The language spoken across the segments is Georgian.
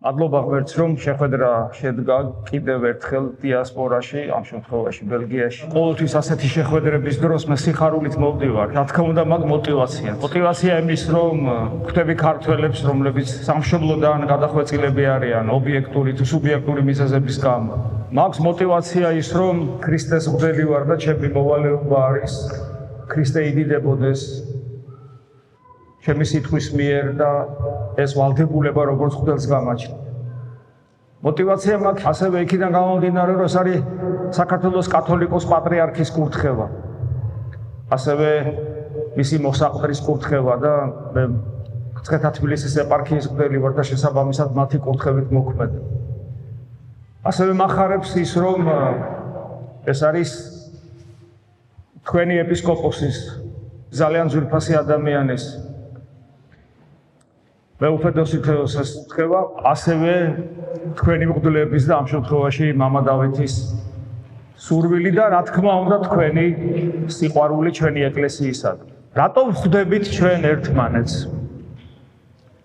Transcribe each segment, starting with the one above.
მადლობა ღმერთს, რომ შეხვედრა შედგა კიდევ ერთხელ დიასპორაში, ამ შემთხვევაში ბელგიაში. ყოველთვის ასეთი შეხვედრების დროს მე სიხარულით მოვდივარ. რა თქმა უნდა, მაგ მოტივაცია. მოტივაცია იმის, რომ ხვდები ქართველებს, რომლებიც სამშობლოდან გადახვეწილები არიან ობიექტური თუ სუბიექტური მიზეზების გამო. მაქვს მოტივაცია ის, რომ ქრისტეს ხვდები ვარ და ჩემი მოვალეობა არის ქრისტე იდიდებოდეს ჩემი სიტყვის მიერ და ეს ვალდებულება როგორც ხვდელს გამაჩნია. მოტივაცია მაქვს ასევე იქიდან გამომდინარე, რომ ეს არის საქართველოს კათოლიკოს პატრიარქის კურთხევა. ასევე მისი მოსაყდრის კურთხევა და მე მცხეთა თბილისის ეპარქიის მღვდელი ვარ და შესაბამისად მათი კურთხევით მოქმედებ. ასევე მახარებს ის, რომ ეს არის თქვენი ეპისკოპოსის ძალიან ძვირფასი ადამიანის მეუფედოსი თეოსეს კურთხევა, ასევე თქვენი მღვდლების და ამ შემთხვევაში მამა დავითის სურვილი და რა თქმა უნდა თქვენი სიყვარული ჩვენი ეკლესიისადმი. რატომ ხვდებით ჩვენ ერთმანეთს?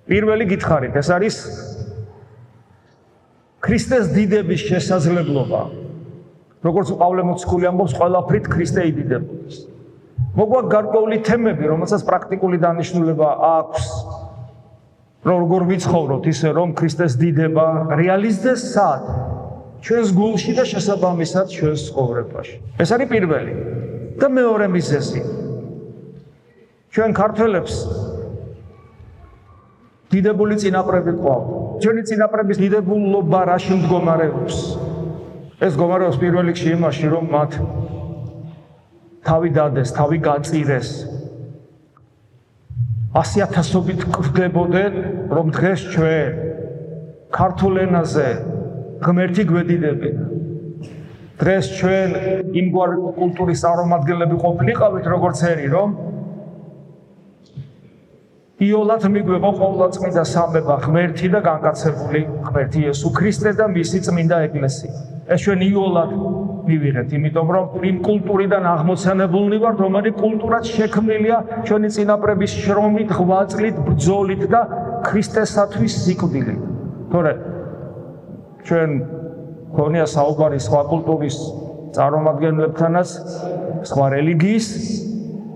პირველი გითხარით, ეს არის ქრისტეს დიდების შესაძლებლობა. როგორც პავლე მოციქული ამბობს, ყველაფრით ქრისტე იდიდებოდეს. მოგვაქვს გარკვეული თემები, რომელსაც პრაქტიკული დანიშნულება აქვს. როგორ ვიცხოვროთ ისე, რომ ქრისტეს დიდება რეალიზდეს სად? ჩვენს გულში და შესაბამისად ჩვენს ცხოვრებაში. ეს არის პირველი. და მეორე მიზეზი. ჩვენ ქართველებს დიდებული წინაპრები გვაქვს. ჩვენი წინაპრების დიდებულობა რაში მდგომარეობს? ეს მდგომარეობს პირველ რიგში იმაში, რომ მათ თავი დადეს, თავი გაწირეს. 100,000-ობით გვხვდებოდნენ, რომ დღეს ჩვენ ქართულ ენაზე ღმერთი გვედიდებით. დღეს ჩვენ იმგვარი კულტურის წარმომადგენლები ყოფილიყავით, როგორც ერი, რომ იოლად მიგვეყო ყოვლადწმინდა სამება ღმერთი და განკაცებული ღმერთი იესო ქრისტე და მისი წმინდა ეკლესია. ეს ჩვენ იოლად მივიღეთ, იმიტომ რომ იმ კულტურიდან აღმოცენებულნი ვართ, რომელიც კულტურად შექმნილია ჩვენი წინაპრების შრომით, ღვაწლით, ბრძოლით და ქრისტესათვის სიკვდილით. თორე ჩვენ ქონია საუბარი სხვა კულტურის წარმომადგენლებთანაც, სხვა რელიგიის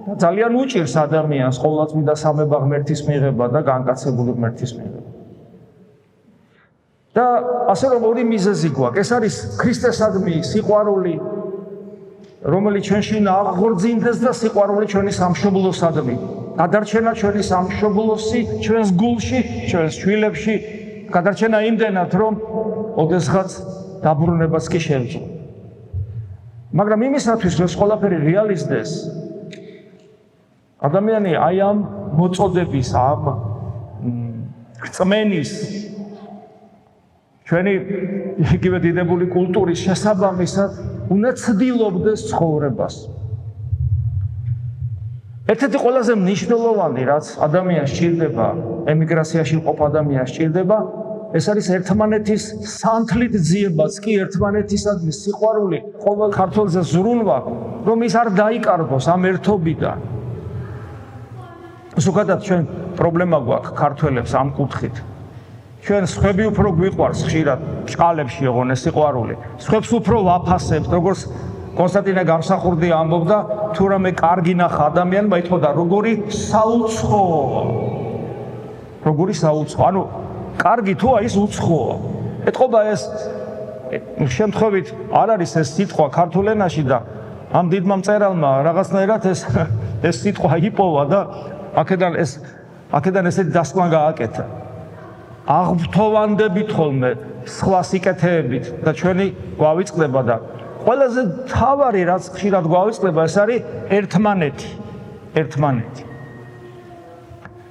და ძალიან უჭირს ადამიანს ყოვლადწმინდა სამება ღმერთის მიღება და განკაცებული ღმერთის მიღება. და ასე რომ ორი მიზეზი გვაქვს. ეს არის ქრისტესადმი სიყვარული, რომელიც ჩვენში აღორძინდეს და სიყვარული ჩვენი სამშობლოსადმი. გადარჩენა ჩვენი სამშობლოსი ჩვენს გულში, ჩვენს შვილებში, გადარჩენა იმდენად, რომ ოდესღაც დაბრუნებას კი შევძლო. მაგრამ იმისათვის, რომ ყველაფერი რეალიზდეს, ადამიანი აი ამ მოწოდების, ამ რწმენის ჩვენი იგივე დიდებული კულტურის შესაბამისად უნდა ცდილობდეს ცხოვრებას. ერთ-ერთი ყველაზე მნიშვნელოვანი, რაც ადამიანს სჭირდება, ემიგრაციაში მყოფ ადამიანს სჭირდება, ეს არის ერთმანეთის სანთლით ძიებაც კი ერთმანეთისადმი სიყვარული, ყოველ ქართველზე ზრუნვა, რომ ის არ დაიკარგოს ამ ერთობიდან. ზოგადად ჩვენ პრობლემა გვაქვს ქართველებს ამ კუთხით. ჩვენ სხვები უფრო გვიყვარს ხშირად ჭყალებში ოღონდ ეს სიყვარული. სხვებს უფრო ვაფასებთ, როგორც კონსტანტინე გამსახურდი ამბობდა, თუ რამე კარგი ნახა ადამიანმა იტყოდა, როგორი საუცხოა. როგორი საუცხო. ანუ კარგი თუა ის უცხოა. ეთყობა ეს შემთხვევით არ არის ეს სიტყვა ქართულ ენაში და ამ დიდმა მწერალმა რაღაცნაირად ეს სიტყვა იპოვა და აქედან ესეთი დასკვნა გააკეთა. აღფრთოვანდებით ხოლმე სხვა სიკეთეებით და ჩვენი გვავიწყდება და ყველაზე მთავარი რაც ხშირად გვავიწყდება ეს არის ერთმანეთი.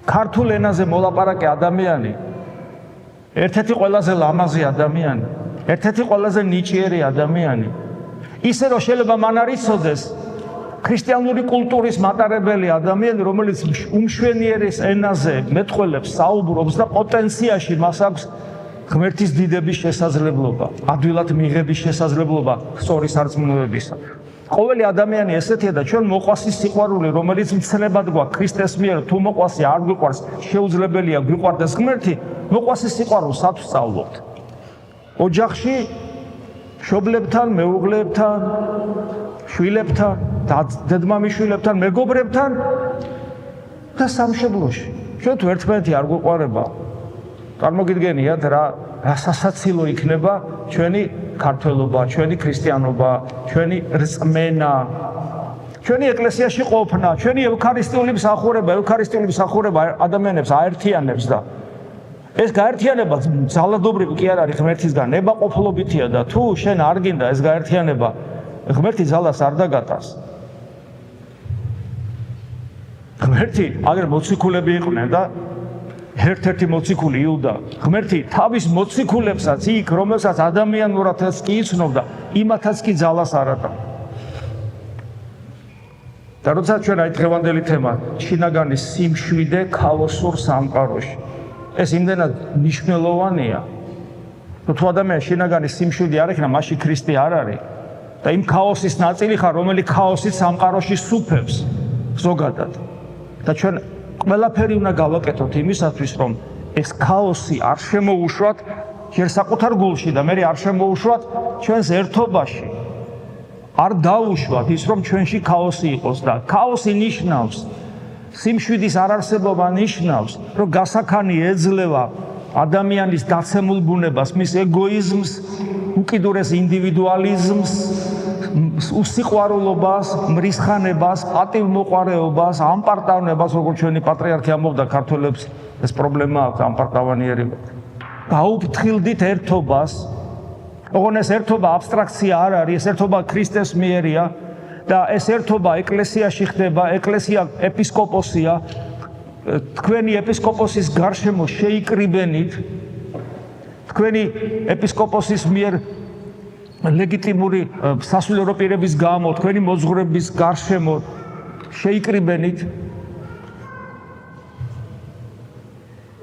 ქართულ ენაზე მოლაპარაკე ადამიანი ერთ-ერთი ყველაზე ლამაზი ადამიანი, ერთ-ერთი ყველაზე ნიჭიერი ადამიანი. ისე რომ შეიძლება მან არ იცოდეს ქრისტიანული კულტურის მატარებელი ადამიანი, რომელიც უმშვენიერეს ენაზე მეტყველებს, საუბრობს და პოტენციაში მას აქვს ღმერთის დიდების შესაძლებლობა, ადვილად მიღების შესაძლებლობა სწორი სარწმუნოებისა. ყოველი ადამიანი ესეთია და ჩვენ მოყვასის სიყვარული, რომელიც მცნებად გვაქვს ქრისტეს მიერ, თუ მოყვასი არ გვიყვარს, შეუძლებელია გვიყვარდეს ღმერთი, მოყვასის სიყვარულს ავსწავლოთ. ოჯახში მშობლებთან, მეუღლეებთან, შვილებთან, დედმამიშვილებთან, მეგობრებთან და სამშობლოში. ჩვენ თუ ერთმანეთი არ გვიყვარება, წარმოგიდგენიათ რა სასაცილო იქნება ჩვენი ქართველობა, ჩვენი ქრისტიანობა, ჩვენი რწმენა, ჩვენი ეკლესიაში ყოფნა, ჩვენი ევქარისტიული მსახურება ადამიანებს აერთიანებს და ეს გაერთიანება ძალადობრივი კი არ არის ღმერთისგან, ნებაყოფლობითია და თუ შენ არ გინდა ეს გაერთიანება, ღმერთი ძალას არ დაგატას. ღმერთი აგერ მოციქულები იყვნენ და ერთ-ერთი მოციქული იუდა, ღმერთი თავის მოციქულებსაც იქ, რომელსაც ადამიანურადაც კი იცნობდა, იმათაც კი ძალას არ ატა. და როცა ჩვენ აი დღევანდელი თემა, შინაგანი სიმშვიდე ქაოსურ სამყაროში. ეს იმდენად მნიშვნელოვანია. თუ ადამიანს შინაგანი სიმშვიდე არ ექნა, მაშინ ქრისტე არ არის. და იმ ქაოსის ნაწილი ხარ, რომელიც ქაოსით სამყაროში სუფევს ზოგადად. და ჩვენ ყველაფერი უნდა გავაკეთოთ იმისათვის, რომ ეს ქაოსი არ შემოუშვათ ჯერ საკუთარ გულში და მე არ შემოუშვათ ჩვენს ერთობაში. არ დაუშვათ ის, რომ ჩვენში ქაოსი იყოს და ქაოსი ნიშნავს სიმშვიდის არარსებობა ნიშნავს, რომ გასაქანი ეძლევა ადამიანის დაცემულ ბუნებას, მის ეგოიზმს, უკიდურეს ინდივიდუალიზმს, უსიყვარულობას, მრისხანებას, პატივმოყვარეობას, ამპარტავნებას, როგორც ჩვენი პატრიარქი ამბობდა ქართველებს, ეს პრობლემა აქვს ამპარტავანიერება. გაუფრთხილდით ერთობას, ოღონდ ეს ერთობა აბსტრაქცია არ არის, ეს ერთობა ქრისტეს მიერია და ეს ერთობა ეკლესიაში ხდება, ეკლესია ეპისკოპოსია, თქვენი ეპისკოპოსის გარშემო შეიკრიბენით, თქვენი ეპისკოპოსის მიერ ლეგიტიმური სასულიერო პირების გამო, თქვენი მოძღვრების გარშემო შეიკრიბენით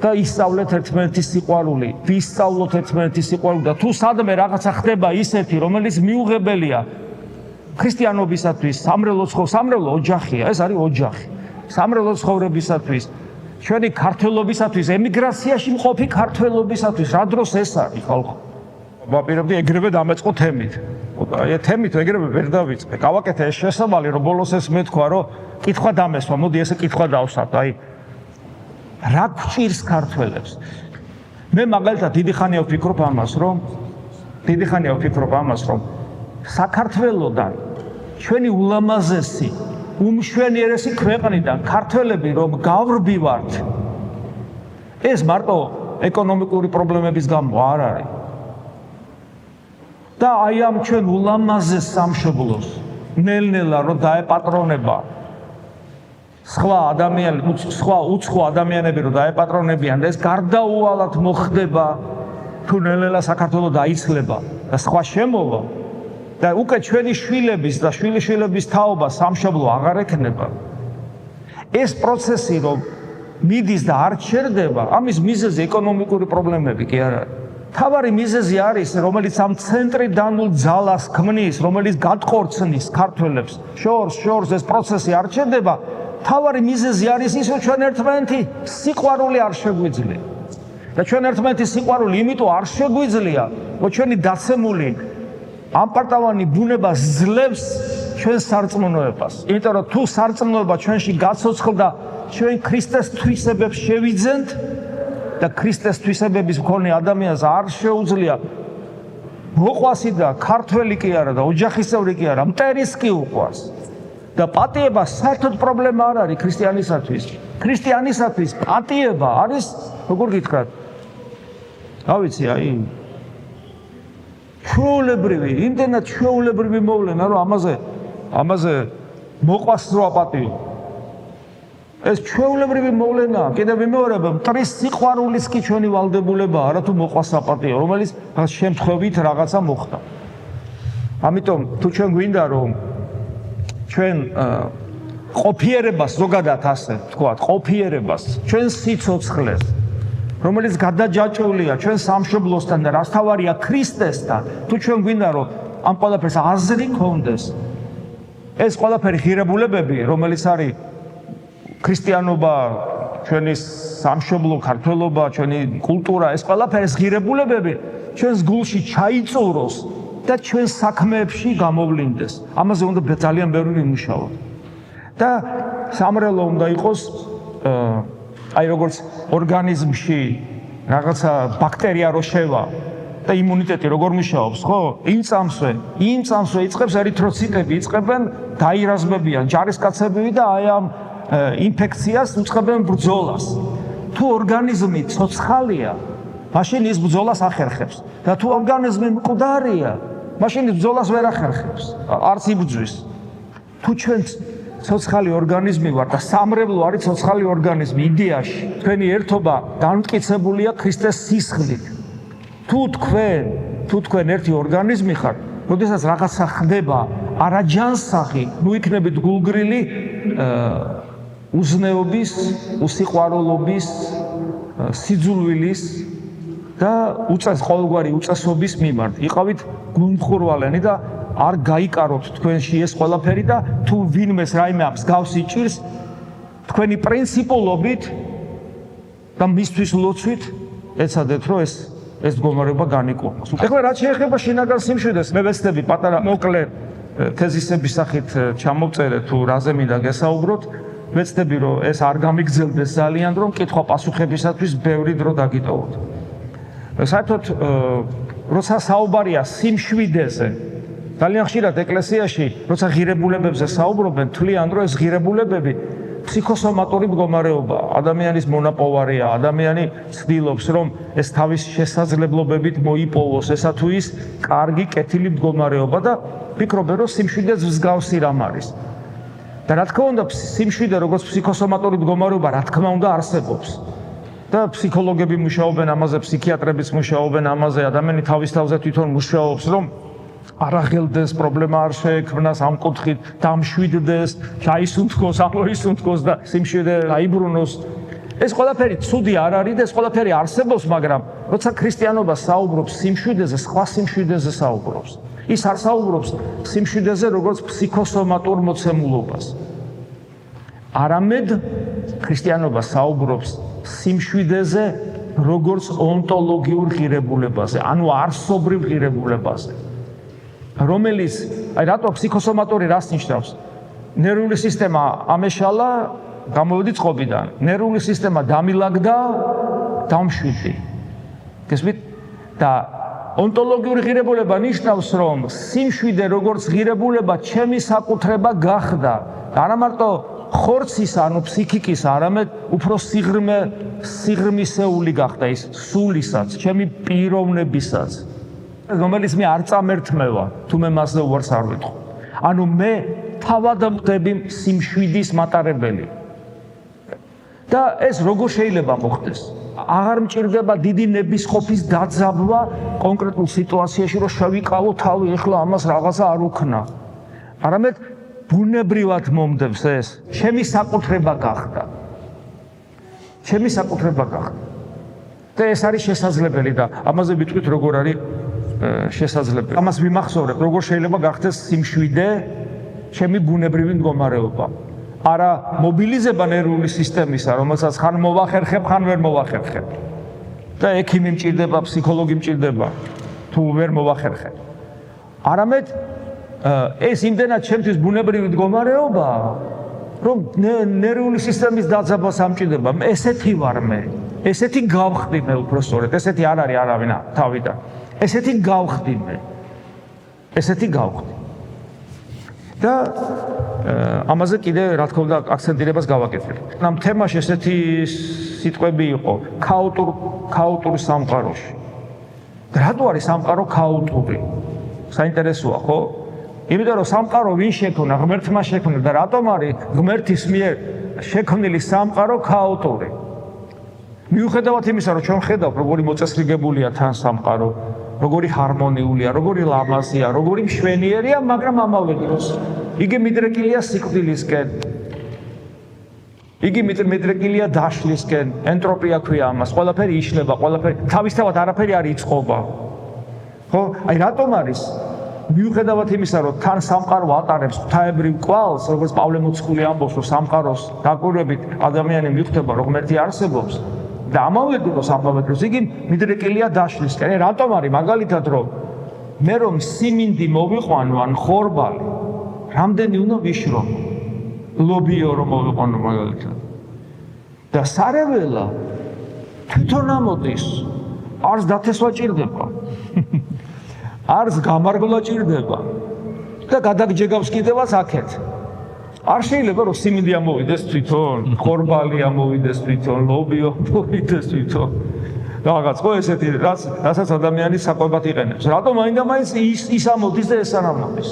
და ისწავლეთ ერთმანეთის სიყვარული, ვისწავლოთ ერთმანეთის სიყვარული და თუ სადმე რაღაცა ხდება ისეთი, რომელიც მიუღებელია ქრისტიანობისათვის, სამრელო ოჯახია, ეს არის ოჯახი. სამრელო ცხოვრებისათვის, ჩვენი ქართველობისათვის, ემიგრაციაში მყოფი ქართველობისათვის, რა დროს ეს არის ხალხო? ვაპირებდი ეგრევე დამეწყო თემით. აი თემით ეგრევე ვერ დავიწყე. გავაკეთე ეს შესაბამალი, რომ ბოლოს ეს მეთქვა, რომ კითხვა დამესვა, მოდი ესე კითხვა დავსვათ, აი რა გვჭირს ქართველებს? მე მაგალითად დიდი ხანია ვფიქრობ ამას, რომ საქართველოდან ჩვენი ულამაზესი, უმშვენიერესი ქვეყნიდან ქართველები რომ გავრბივართ, ეს მარტო ეკონომიკური პრობლემების გამო არ არის. და აი ამ ჩვენ ულამაზეს სამშობლოს ნელ-ნელა რომ დაეპატრონება სხვა უცხო ადამიანები რომ დაეპატრონებიან და ეს გარდაუვალად მოხდება თუ ნელ-ნელა საქართველო დაიცლება და სხვა შემოვა და უკვე ჩვენი შვილების და შვილიშვილების თაობა სამშობლო აღარ ექნება. ეს პროცესი რომ მიდის და არ ჩერდება, ამის მიზეზი ეკონომიკური პრობლემები კი არ არის. თავარი მიზეზი არის, რომელიც ამ ცენტრიდანულ ძალას ქმნის, რომელიც გადყორცნის ქართველებს. შორს ეს პროცესი არ ჩერდება. თავარი მიზეზი არის ის, რომ ჩვენ ერთმანეთი სიყვარული არ შეგვიძლია. და ჩვენ ერთმანეთის სიყვარული იმიტომ არ შეგვიძლია, რომ ჩვენი დაცემული ამპარტავანი ბუნება ძლევს ჩვენ სარწმუნოებას. იმიტომ რომ თუ სარწმუნოება ჩვენში გაცოცხლდა, ჩვენ ქრისტეს თვისებებს შევიძენთ და ქრისტეს თვისებების მქონე ადამიანს არ შეუძლია მოყვასი და ქართველი კი არა და ოჯახისწევრი კი არა, მტერის კი უყვარს. და პატიება საერთოდ პრობლემა არ არის ქრისტიანისათვის. ქრისტიანისათვის პატიება არის, როგორ გითხრათ? რა ვიცი, აი ჩვეულებრივი, იმდენად ჩვეულებრივი მოვლენა, რომ ამაზე მოყვას რო აპატიო. ეს ჩვეულებრივი მოვლენაა, კიდევ ვიმეორებ, მტრის სიყვარულის კი ჩვენი ვალდებულებაა, არა თუ მოყვას აპატიო, რომელიც შემთხვევით რაღაცა მოხდა. ამიტომ თუ ჩვენ გვინდა რომ ჩვენ ყოფიერებას ზოგადად ასე ვთქვათ, ყოფიერებას, ჩვენ სიცოცხლეს, რომელიც გადაჯაჭვულია ჩვენ სამშობლოსთან და რასთავარია ქრისტესთან, თუ ჩვენ გვინდა რომ ამ ყველაფერს აზრი გქონდეს ეს ყველაფერი ღირებულებები, რომელიც არის ქრისტიანობა, ჩვენი სამშობლო ქართველობა, ჩვენი კულტურა, ეს ყველაფერი ღირებულებები ჩვენს გულში ჩაიწუროს და ჩვენ საქმეებში გამოვლინდეს. ამაზე უნდა ძალიან ბევრი ვიმუშაოთ. და სამრელო უნდა იყოს აი როგორც ორგანიზმში რაღაცა ბაქტერია რო შევა და იმუნიტეტი როგორ მუშაობს, ხო? იმ წამსვე იწყებს ერითროციტები, იწყებენ დაირაზმებიან ჯარისკაცები და აი ამ ინფექციას უწყებენ ბრძოლას. თუ ორგანიზმი ცოცხალია, მაშინ ის ბრძოლას ახერხებს. და თუ ორგანიზმი მკვდარია, მაშინ ის ბრძოლას ვერ ახერხებს, არც იბრძვის. თუ ჩვენ ცოცხალი ორგანიზმი ვარ და სამრევლო არის ცოცხალი ორგანიზმი იდეაში, თქვენი ერთობა განმტკიცებულია ქრისტეს სისხლით. თუ თქვენ ერთი ორგანიზმი ხართ, როდესაც რაღაცა ხდება არაჯანსაღი, ნუ იქნებით გულგრილი უზნეობის, უსიყვარულობის, სიძულვილის და ყოველგვარი უწესობის მიმართ. იყავით გულმხურვალენი და არ გაიკაროთ თქვენში ეს ყველაფერი და თუ ვინმეს რაიმე მსგავსი ჭირს, თქვენი პრინციპულობით და მისთვის ლოცვით ეცადეთ, რომ ეს მდგომარეობა განიკურნოს. ეხლა რაც შეეხება შინაგან სიმშვიდეს, მე ვეცდები პატარა მოკლე თეზისების სახით ჩამოვწერე თუ რაზე მინდა გესაუბროთ. ვეცდები, რომ ეს არ გამიგრძელდეს ძალიან, რომ კითხვა-პასუხებისათვის ბევრი დრო დაგიტოვოთ. საერთოდ, როცა საუბარია სიმშვიდეზე, ძალიან ხშირად ეკლესიაში, როცა ღირებულებებზე საუბრობენ, თვლიან, რომ ეს ღირებულებები ფსიქოსომატური მდგომარეობა, ადამიანის მონაპოვარია, ადამიანი ცდილობს, რომ ეს თავის შესაძლებლობებით მოიპოვოს, ესა თუ ის კარგი, კეთილი მდგომარეობა და ფიქრობენ, რომ სიმშვიდეს მსგავსი რამ არის. და რა თქმა უნდა, სიმშვიდე როგორც ფსიქოსომატური მდგომარეობა, რა თქმა უნდა არსებობს. და ფსიქოლოგები მუშაობენ ამაზე, ფსიქიატრებიც მუშაობენ ამაზე, ადამიანი თავის თავზე თვითონ მუშაობს, რომ არ აღელდეს, პრობლემა არ შეექმნას ამ კუთხით, დამშვიდდეს, ჩაისუნთქოს, ამოისუნთქოს და სიმშვიდე დაიბრუნოს. ეს ყველაფერი ცუდი არ არის და ეს ყველაფერი არსებობს, მაგრამ როცა ქრისტიანობა საუბრობს სიმშვიდეზე, სხვა სიმშვიდეზე საუბრობს. ის არ საუბრობს სიმშვიდეზე როგორც ფსიქოსომატურ მოცემულობას. არამედ ქრისტიანობა საუბრობს სიმშვიდეზე როგორც ონტოლოგიურ ღირებულებაზე, ანუ არსობრივ ღირებულებაზე. რომელიც, აი რატო ფსიქოსომატური რას ნიშნავს? ნერვული სისტემა ამეშალა, გამოვედი წყობიდან. ნერვული სისტემა დამილაგდა, დამშვიდი. გესმით? და ონტოლოგიური ღირებულება ნიშნავს, რომ სიმშვიდე როგორც ღირებულება ჩემი საკუთრება გახდა. არა მარტო ხორცის, ანუ ფსიქიკის, არამედ უფრო სიღრმისეული გახდა ის სულისაც, ჩემი პიროვნებისაც. რომელიც მე არ წამერთმევა, თუ მე მასზე უარს არ ვიტყვი. ანუ მე თავად ვხდები სიმშვიდის მატარებელი. და ეს როგორ შეიძლება მოხდეს? აღარ მჭირდება დიდი ნებისყოფის დაძაბვა კონკრეტულ სიტუაციაში, რომ შევიკავო თავი, ეხლა ამას რაღაცა არ უქნა. არამედ ბუნებრივად მომდევს ეს, ჩემი საკუთრება გახდა. ჩემი საკუთრება გახდა. და ეს არის შესაძლებელი და ამაზე ვიტყვით როგორ არის შესაძლებელი. ამას ვიმახსოვრებ, როგორ შეიძლება გახდეს სიმშვიდე ჩემი ბუნებრივი მდგომარეობა. არა მობილიზება ნერვული სისტემისა, რომელსაც ხან მოვახერხებ, ხან ვერ მოვახერხებ. და ექიმი მჭირდება, ფსიქოლოგი მჭირდება, თუ ვერ მოვახერხებ. არამედ ეს იმდენად ჩემთვის ბუნებრივი მდგომარეობაა, რომ ნერვული სისტემის დაძაბვას ამჭირდება. ესეთი ვარ მე. ესეთი გავხდი მე უბრალოდ, ესეთი არ არის არავინ თავიდან. ესეთი გავხდი მე. ესეთი გავხდი. და ამაზე კიდე რა თქმა უნდა აქცენტირებას გავაკეთებ. ამ თემაში ესეთი სიტყვები იყო ქაოტური სამყაროში. და რატო არის სამყარო ქაოტური? საინტერესოა, ხო? იმიტომ რომ სამყარო ვინ შექმნა? ღმერთმა შექმნა და რატომ არის ღმერთის მიერ შექმნილი სამყარო ქაოტური? მიუხედავად იმისა, რომ ჩვენ ხედავთ, როგორი მოწესრიგებულია თან სამყარო, როგორი ჰარმონიულია, როგორი ლამაზია, როგორი მშვენიერია, მაგრამ ამავე დროს იგი მიდრეკილია სიკვდილისკენ. იგი მიდრეკილია დაშლისკენ, ენტროპია ქვია ამას, ყველაფერი იშლება, ყველაფერი თავისთავად არაფერი არ იწყობა. ხო? აი რატომ არის მიუხედავად იმისა, რომ თან სამყარო ატარებს ღვთაებრივ კვალს, როგორც პავლე მოციქული ამბობს, რომ სამყაროს დაკვირვებით ადამიანი მიხვდება, რომ ღმერთი არსებობს და ამავე დროს იგი მიდრეკილია დაშლისკენ. რატომ არის მაგალითად, რომ მე რომ სიმინდი მოვიყვანო ან ხორბალი, რამდენი უნდა ვიშრობ? ლობიო რომ მოვიყვანო მაგალითად. და სარეველა თვითონ ამოდის, არც დათესვა ჭირდება. არც გამარგვლა ჭირდება და გადაგჯეგავს კიდევაც აქეთ. არ შეიძლება რომ სიმინდი ამოვიდეს თვითონ, ხორბალი ამოვიდეს თვითონ, ლობიო ამოვიდეს თვითონ. რაღაც ხო ესეთი რასაც ადამიანი საკვებად იყენებს. რატომ მაინდა-მაინც ის ამოდის და ეს არ ამოდის?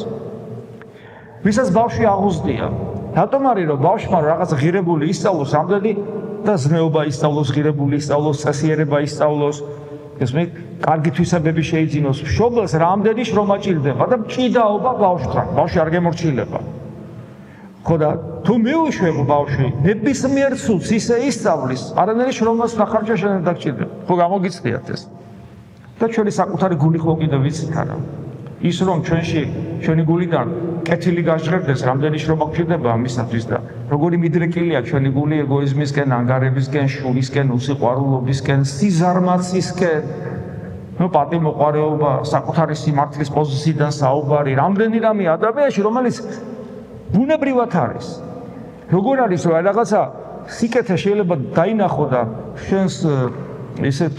ვისაც ბავშვი აღუზრდია, რატომ არის რომ ბავშვმა რაღაც ღირებული ისწავლოს ამდენი და ზნეობა ისწავლოს, ღირებული ისწავლოს, წესიერება ისწავლოს, ესმით, კარგი თვისებები შეიძინოს, მშობელს რამდენი შრომა ჭირდება და ჭიდაობა ბავშვთან, ბავშვი არ გემორჩილება. ხო და თუ მიუშვებ ბავშვი, ნებისმიერ ცუდს ისე ისწავლის, არანაირი შრომას ნახარჯა შენ არ დაგჭირდება. ხო გამოგიცდიათ ეს. და ჩვენი საკუთარი გული ხო კიდევ ვიცით არა? ის რომ ჩვენი გულიდან კეთილი გაჟღერდეს, რამდენი შრომა გვჭირდება ამისათვის და როგორი მიდრეკილია ჩვენი გული ეგოიზმისკენ, ანგარებისკენ, შულისკენ, უსიყვარულობისკენ, სიზარმაცისკენ, პატიმოყვარეობა, საკუთარი სიმართლის პოზიციიდან საუბარი, რამდენი რამე ადამიანში, რომელიც ბუნებრივად არის. როგორ არის რომ რაღაცა სიკეთე შეიძლება დაინახო და შენს ისეთ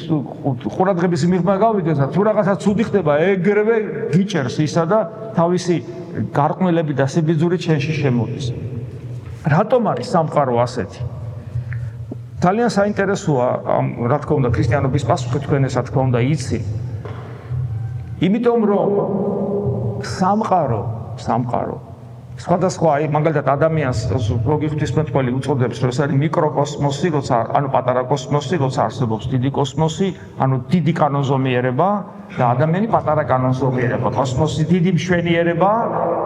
ყურადღების მიღმა გავიდეს და თუ რაღაცა ცუდი ხდება, ეგრევე გიჭერს ისა და თავისი გარყვნილები და სიბიძურით შენში შემოდის. რატომ არის სამყარო ასეთი? ძალიან საინტერესოა, რა თქმა უნდა, ქრისტიანობის პასუხი თქვენ ესა თქმა უნდა იცი. იმიტომ რომ სამყარო სხვადასხვა მაგალითად ადამიანს როგორი ღვთისმეტყველი უწოდებს, რომ ეს არის მიკროკოსმოსი, როცა ანუ პატარა კოსმოსი, როცა არსებობს დიდი კოსმოსი, ანუ დიდი კანონზომიერება და ადამიანი პატარა კანონზომიერება, კოსმოსი დიდი მშვენიერება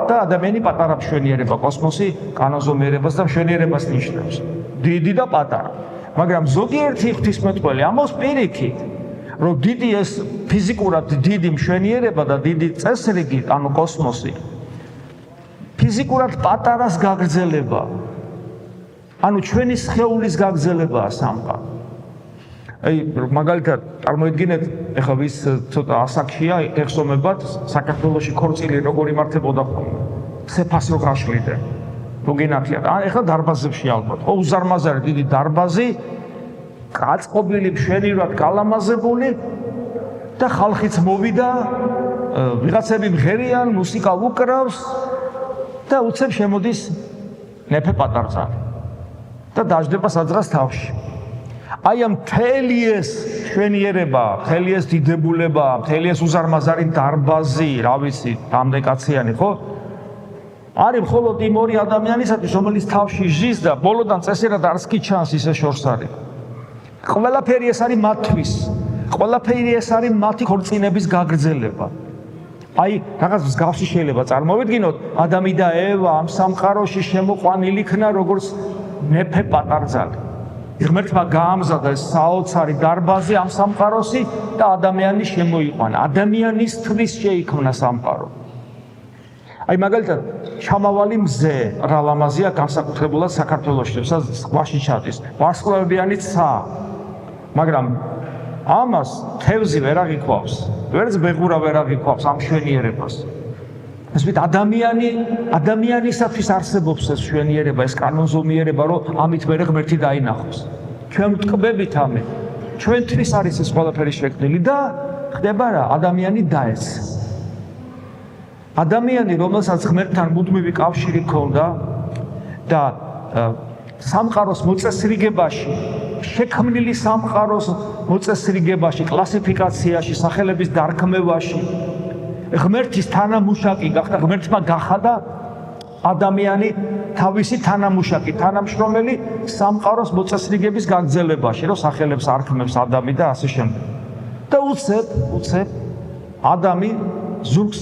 და ადამიანი პატარა მშვენიერება, კოსმოსი კანონზომიერებას და მშვენიერებას ნიშნავს. დიდი და პატარა. მაგრამ ზოგიერთი ღვთისმეტყველი ამბობს პირიქით, რომ დიდი ეს ფიზიკურად დიდი მშვენიერება და დიდი წესრიგი, ანუ კოსმოსი ფიზიკურად პატარას გაგრძელება. ანუ ჩვენი სხეულის გაგრძელებაა სამყარო. მაგალითად, წარმოიდგინეთ, ეხლა ვის ცოტა ასაკშია, ეხსომებათ საქართველოში ქორწილი როგორ იმართებოდა ხოლმე. სეფას რო გაშლიდნენ. თუ გინახიათ, ეხლა დარბაზებში ალბათ. ხო, უზარმაზარი დიდი დარბაზი, გაწყობილი მშვენივრად გალამაზებული და ხალხიც მოვიდა, ვიღაცები მღერიან, მუსიკა უკრავს და უცებ შემოდის ნეფე პატარძალი და დაждდება საძღას თავში. აი ამ მთელი ეს მშვენიერება, მთელი ეს დიდებულება, მთელი ეს უზარმაზარი დარბაზი, რა ვიცი, რამდენკაციანი, ხო? არის მხოლოდ იმ ორი ადამიანისათვის, რომელიც თავში ჟის და ბოლოდან წესერად არც კი ჩანს ისე შორს არის. ყველაფერი ეს არის მათთვის. ყველაფერი ეს არის მათი ქორწინების გაგრძელება. აი, რაღაც მსგავსი შეიძლება წარმოვიდგინოთ, ადამი და ევა ამ სამყაროში შემოყვანილი იქნა როგორც ნეფე პატარძალი. ღმერთმა გაამზადა ეს საოცარი დარბაზი ამ სამყაროსი და ადამიანი შემოიყვანა. ადამიანისთვის შეიქმნა სამყარო. აი, მაგალითად, ჩამავალი მზე რა ლამაზია განსაკუთრებულად საქართველოში, სადაც ზღვაში ჩადის. ვარსკვლავებიანი ცა. მაგრამ ამას თევზი ვერ აღიქვავს. ვერც ბეღურა ვერ აღიქვავს ამ მშვენიერებას. ესმით ადამიანისათვის არსებობს ეს მშვენიერება, ეს კანონზომიერება, რომ ამით მერე ღმერთი დაინახოს. ჩვენ ვტკბებით ამით. ჩვენთვის არის ეს ყველაფერი შექმნილი და ხდება რა, ადამიანი დაეც. ადამიანი, რომელსაც ღმერთთან მუდმივი კავშირი ჰქონდა და სამყაროს მოწესრიგებაში, შექმნილი სამყაროს მოწესრიგებაში, კლასიფიკაციაში, სახელების დარქმევაში, ღმერთის თანამუშაკი გახდა, ღმერთმა გახადა ადამიანი თავისი თანამუშაკი, თანამშრომელი სამყაროს მოწესრიგების გაგრძელებაში, რომ სახელებს არქმევს ადამი და ასე შემდეგ. და უცებ ადამი ზურგს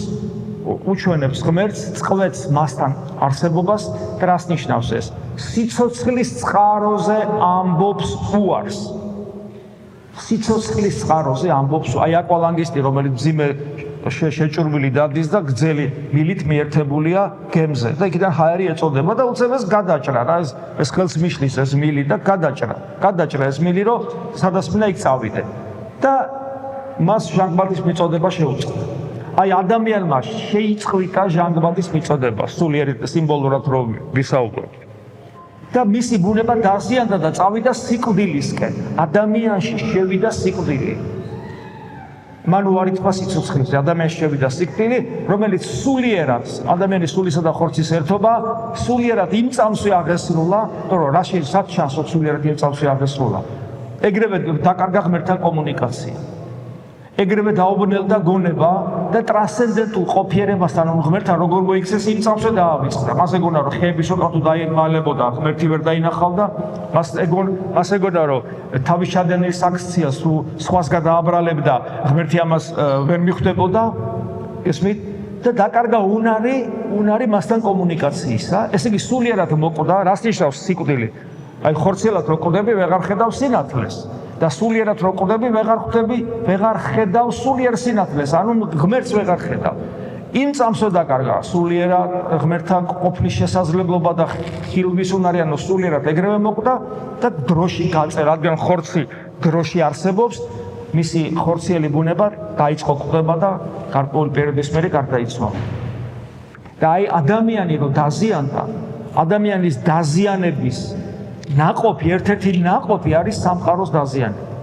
უჩვენებს ღმერთს, წყვეტს მასთან არსებობას და რას ნიშნავს ეს? სიცოცხლის წყაროზე ამბობს უარს. სიცოცხლის წყაროზე ამბობს, აი აკვალანგისტი, რომელიც მძიმე შეჭურვილი დადის და გრძელი მილით მიერთებულია გემზე და იქიდან ჰაერი ეწოდება და უცებ ეს გადაჭრა რა ეს ხელს მიშლის ეს მილი და გადაჭრა ეს მილი რომ სადაც მინდა იქ წავიდე და მას ჟანგბადის მიწოდება შეუწყდა აი ადამიანმა შეიწყვიტა ჟანგბადის მიწოდება სულიერი სიმბოლურად რომ ვისაუბრებთ და მისი ბუნება დაზიანდა და წავიდა სიკვდილისკენ ადამიანში შევიდა სიკვდილი მან უარი თქვა სიცოცხლეზე ადამიანში შევიდა სიკვდილი რომელიც სულიერად ადამიანის სულისა და ხორცის ერთობა სულიერად იმ წამსვე აღესრულა რომ რაში საჩანსო სულიერად იმ წამსვე აღესრულა ეგრევე დაკარგა ღმერთთან კომუნიკაცია ეგრევე დაუბრუნდა გონება და ტრანსცენდენტულ ყოფიერებასთან ღმერთთან როგორ მოიქცეს იმ წამსვე დაავიწყდა მას ეგონა რომ ხეების უკავ დაიმალებოდა ღმერთი ვერ დაინახავდა მას ეგონა რომ თავის ჩადენილ საქციას თუ სხვას გადააბრალებდა ღმერთი ამას ვერ მიხვდებოდა ესმით და დაკარგა უნარი მასთან კომუნიკაციისა ესე იგი სულიერად მოკვდა რას ნიშნავს სიკვდილი აი ხორციელად რო კვდები ვეღარ ხედავ სინათლეს და სულიერად რო კვდები ვეღარ ხედავ სულიერ სინათლეს ანუ ღმერთს ვეღარ ხედავ იმ წამსვე დაკარგა სულიერად ღმერთთან ყოფნის შესაძლებლობა და ხილვის უნარი ანუ სულიერად ეგრევე მოკვდა და დროში გაწერა რადგან ხორცი დროში არსებობს მისი ხორციელი ბუნება დაიწყო კვდება და გარკვეული პერიოდის მერე გარდაიცვალა და აი ადამიანი რო დაზიანდა ადამიანის დაზიანების ნაყოფი ერთ-ერთი ნაყოფი არის სამყაროს დაზიანება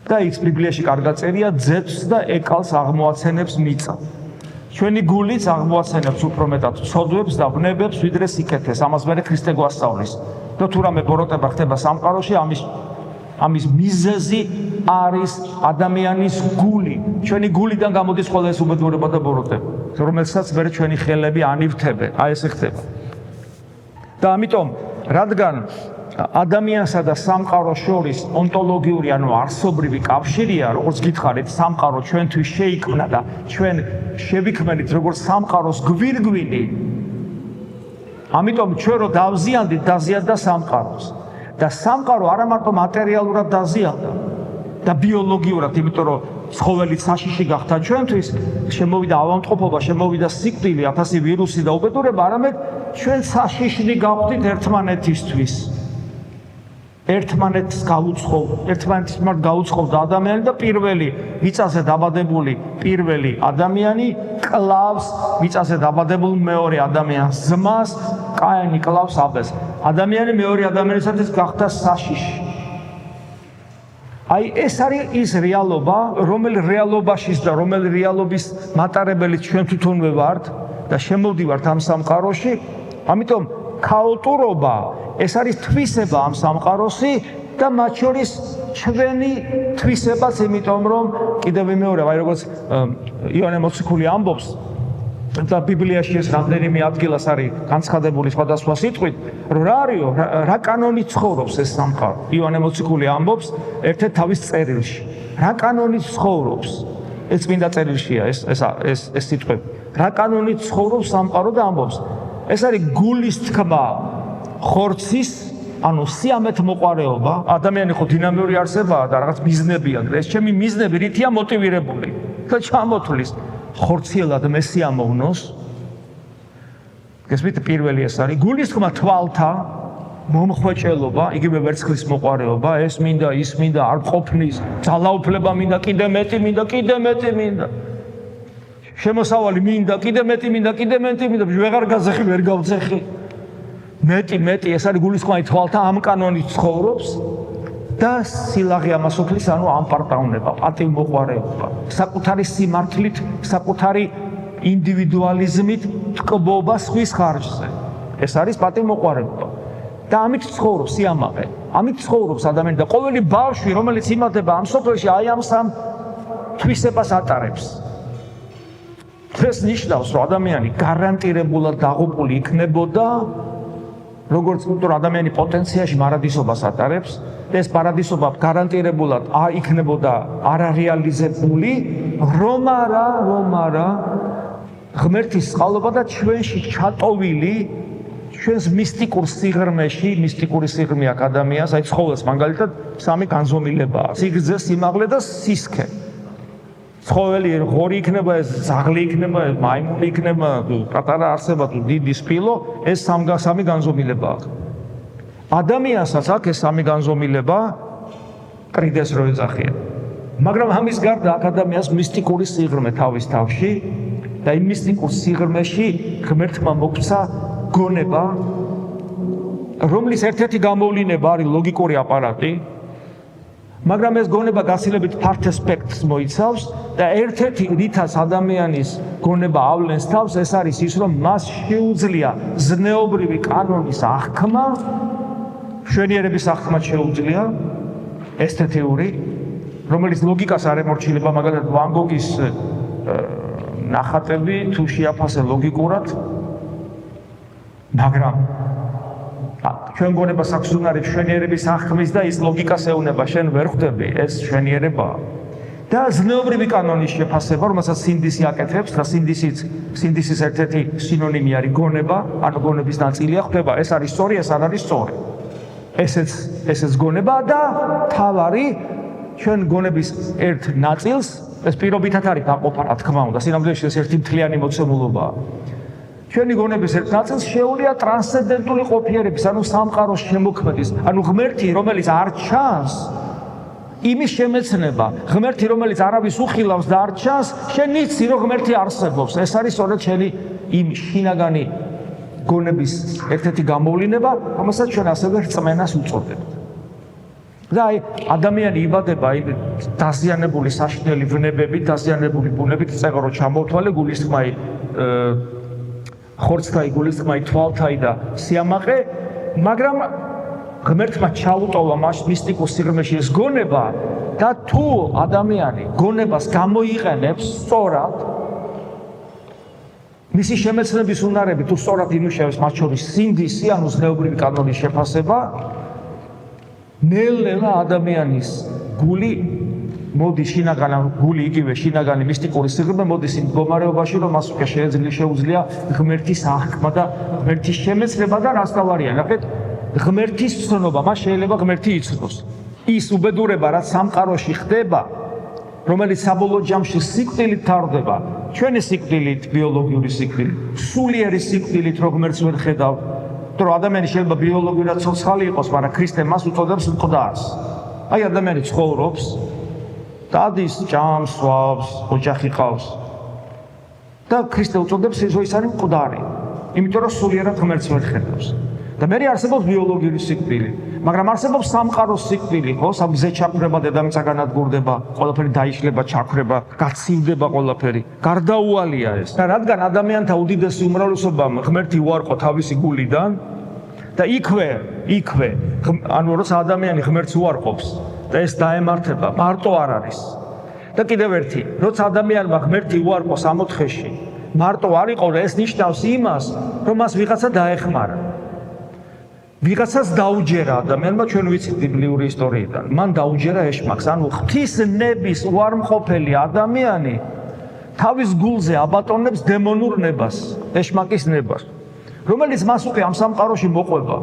და ის ბიბლიაში კარგად წერია ძებს და ეკალს აღმოაცენებს მიწა ჩვენი გულიც აღმოაცენებს უფრო მეტად ცოდვებს და ბნებებს ვიდრე სიკეთეს ამას მერე ქრისტე გვასწავლის და თუ რამე ბოროტება ხდება სამყაროში ამის მიზეზი არის ადამიანის გული ჩვენი გულიდან გამოდის ყველა ეს უბედურება და ბოროტება რომელსაც მერე ჩვენი ხელები ანივთებენ აი ესე ხდება და ამიტომ რადგან ადამიანსა და სამყაროს შორის ონტოლოგიური ანუ არსობრივი კავშირია, როგორც გითხარით, სამყარო ჩვენთვის შეიქმნა და ჩვენ შევიქმნით როგორც სამყაროს გვირგვინი. ამიტომ ჩვენ რო დავზიანდით, დაზიანდა სამყაროს. და სამყარო არა მარტო მატერიალურად დაზიანდა და ბიოლოგიურად, იმიტომ რომ ცხოველი საშიში გახდა ჩვენთვის, შემოვიდა ავადმყოფობა, შემოვიდა სიკვდილი, 1000 ვირუსი და უბედურება, არამედ ჩვენ საშიშნი გავხდით ერთმანეთისთვის. ერთმანეთს გაუწყობდა ადამიანი და პირველი მიწაზე დაბადებული პირველი ადამიანი კლავს მიწაზე დაბადებულ მეორე ადამიანს ძმას კაინი კლავს აბელს ადამიანი მეორე ადამიანისათვის გახდა საშიში აი ეს არის ის რეალობა რომელი რეალობაშიც და რომელი რეალობის მატარებელი ჩვენ თვითონვე ვართ და შემოვდივართ ამ სამყაროში ამიტომ ქაოტურობა ეს არის თვისება ამ სამყაროსი და მათ შორის ჩვენი თვისებაც, იმიტომ რომ კიდევ მეორე, აი როგორც იოანე მოციქული ამბობს და ბიბლიაში ეს რამდენიმე ადგილას არის განცხადებული სხვადასხვა სიტყვით, რომ რა არისო, რა კანონით ცხოვრობს ეს სამყარო. იოანე მოციქული ამბობს ერთ-ერთ თავის წერილში. რა კანონით ცხოვრობს? ეს წმინდა წერილშია ეს სიტყვები. რა კანონით ცხოვრობს სამყარო და ამბობს. ეს არის გულის თქმა ხორცის, ანუ სიამეთ მოყარეობა, ადამიანი ხო დინამიური არსებაა და რაღაც მიზნები აქვს. ეს ჩემი მიზნები რითია მოტივირებული და ჩამოთვლის ხორციელად მე სიამოვნოს. გესმით, პირველი ეს არის გულის თქმა თვალთა მომხვეჭელობა, იგივე ვერცხლის მოყარეობა, ეს მინდა, ის მინდა, არ ყოფნის, ძალაუფლება მინდა, კიდე მეტი მინდა. შემოსავალი მინდა, კიდე მეტი მინდა, ვეღარ გაზეხი, ვერ გავძეხი. მეტი, ეს არის გულისხმოვანი თვალთა ამ კანონით ცხოვრობს და სილაღე ამასოფლის, ანუ ამპარტაუნება, პატივმოყვარეობა, საკუთარი სიმართლით, საკუთარი ინდივიდუალიზმით ტკბობა სხვის ხარჯზე. ეს არის პატივმოყვარეობა. და ამით ცხოვრობს სიამაყე. ამით ცხოვრობს ადამიანი და ყოველი ბავშვი, რომელიც იმართება ამ სოფელში, აი ამ სამ თვისებას ატარებს. ეს ნიშნავს, რომ ადამიანი გარანტირებულად დაღუპული იქნებოდა როგორც იმიტომ ადამიანი პოტენციაში მარადისობას ატარებს, ეს პარადისობა გარანტირებულად იქნებოდა არარეალიზებული, რომ არა ღმერთის წყალობა და ჩვენში ჩატოვილი ჩვენს მისტიკურ სიღრმეში, მისტიკური სიღრმე აქ ადამიანს, აი ცხოველს მაგალითად სამი განზომილებაა: სიგრძე, სიმაღლე და სისქე. ცხოველი ღორი იქნება, ეს ზაღლი იქნება, მაიმუნი იქნება, პატარა არსება თუ დიდი სპილო, ეს სამი განზომილება აქვს. ადამიანსაც აქვს ეს სამი განზომილება კრიდეს რო ეძახიან. მაგრამ ამის გარდა აქ ადამიანს მისტიკური სიღრმე თავის თავში და იმ მისტიკურ სიღრმეში ღმერთმა მოგცა გონება, რომლის ერთ-ერთი გამოვლინება არის ლოგიკური აპარატი, მაგრამ ეს გონება გაცილებით ფართ ასპექტს მოიცავს და ერთ-ერთი რითაც ადამიანის გონება ავლენს თავს, ეს არის ის, რომ მას შეუძლია ზნეობრივი კანონის აღქმა, მშვენიერების აღქმა შეუძლია, ესთეთიური, რომელიც ლოგიკას არ ემორჩილება, მაგალითად ვან გოგის ნახატები თუ შეაფასე ლოგიკურად, მაგრამ ჩვენ გონებას აქვს უნარი მშვენიერების აღქმის და ის ლოგიკას ეუნება, შენ ვერ ხვდები, ეს მშვენიერებაა. და ზნეობრივი კანონის შეფასება, რომელსაც სინდისი აკეთებს და სინდისის ერთ-ერთი სინონიმი არის გონება, ანუ გონების ნაწილია ხდება, ეს არის სწორი, ეს არ არის სწორი. ესეც გონებაა და თავარი ჩვენ გონების ერთ ნაწილს, ეს პირობითად არის დაყოფა, რა თქმა უნდა, სინამდვილეში ეს ერთი მთლიანი მოცემულობაა. ჩვენი გონების ერთ ნაწილს შეუძლია ტრანსცენდენტული ყოფიერების, ანუ სამყაროს შემოქმედის, ანუ ღმერთი, რომელიც არ ჩანს, იმის შემეცნება, ღმერთი, რომელიც არავის უხილავს და არ ჩანს, შენ იცი, რომ ღმერთი არსებობს. ეს არის სწორედ შენი იმ შინაგანი გონების ერთ-ერთი გამოვლინება, რომელსაც ჩვენ ასევე რწმენას უწოდებთ. და აი, ადამიანი იბადება იმ დაზიანებული საშინელი ვნებებით, დაზიანებული ბუნებით, წეღრო ჩამოვთვალე, გულისხმაი ხორცთაი, გულისხმაი თვალთაი და სიამაყე, მაგრამ ღმერთმა ჩაუტოვა მას მისტიკურ სიღრმეში ეს გონება და თუ ადამიანი გონებას გამოიყენებს სწორად, მისი შემეცნების უნარები თუ სწორად იმუშავებს, მათ შორის სინდისი, ანუ ზნეობრივი კანონის შეფასება, ნელ-ნელა ადამიანის გული მოდის გული იგივე შინაგანი მისტიკური სიღრმე მოდის იმ მდგომარეობაში, რომ მას უკვე შეუძლია ღმერთის აღქმა და ღმერთის შემეცნება და რასთავარია. ნახეთ, ღმერთის ცნობა, მას შეიძლება ღმერთი იცნოს. ის უბედურება, რაც სამყაროში ხდება, რომელიც საბოლოო ჯამში სიკვდილით თარდება, ჩვენი სიკვდილით, ბიოლოგიური სიკვდილით, სულიერი სიკვდილით, რომ ღმერთს ვერ ხედავთ. რომ ადამიანი შეიძლება ბიოლოგიურად ცოცხალი იყოს, მაგრამ ქრისტე მას უწოდებს მკვდარს. აი, ადამიანი ცხოვრობს, დადის, ჭამს, სვავს, ოჯახი ყავს. და ქრისტე უწოდებს ის არის მკვდარი. იმიტომ რომ სულიერად ღმერთს ვერ ხედავს. და მე არსებობს ბიოლოგიური სიკვდილი, მაგრამ არსებობს სამყაროს სიკვდილი, ხო? სამგზე ჩაქრება, დედამიწა განადგურდება, ყველაფერი დაიშლება, ჩაქრება, გაცივდება ყველაფერი. გარდაუვალია ეს. და რადგან ადამიანთა უდიდესი უმრავლესობამ ღმერთი უარყო თავისი გულიდან და იქვე, ანუ როცა ადამიანი ღმერთს უარყოფს და ეს დაემართება, მარტო არ არის. და კიდევ ერთი, როცა ადამიანმა ღმერთი უარყოს ამ ოთხეში, მარტო არ იყო და ეს ნიშნავს იმას, რომ მას ვიღაცა დაეხმარა. ვიღაცას დაუჯერა ადამიანმა, ჩვენ ვიცით ბიბლიური ისტორიიდან. მან დაუჯერა ეშმაკს, ანუ ღვთისნების უარმყოფელი ადამიანი თავის გულზე აბატონებს დემონურ ნებას, ეშმაკის ნებას, რომელიც მას უკვე ამ სამყაროში მოყვება.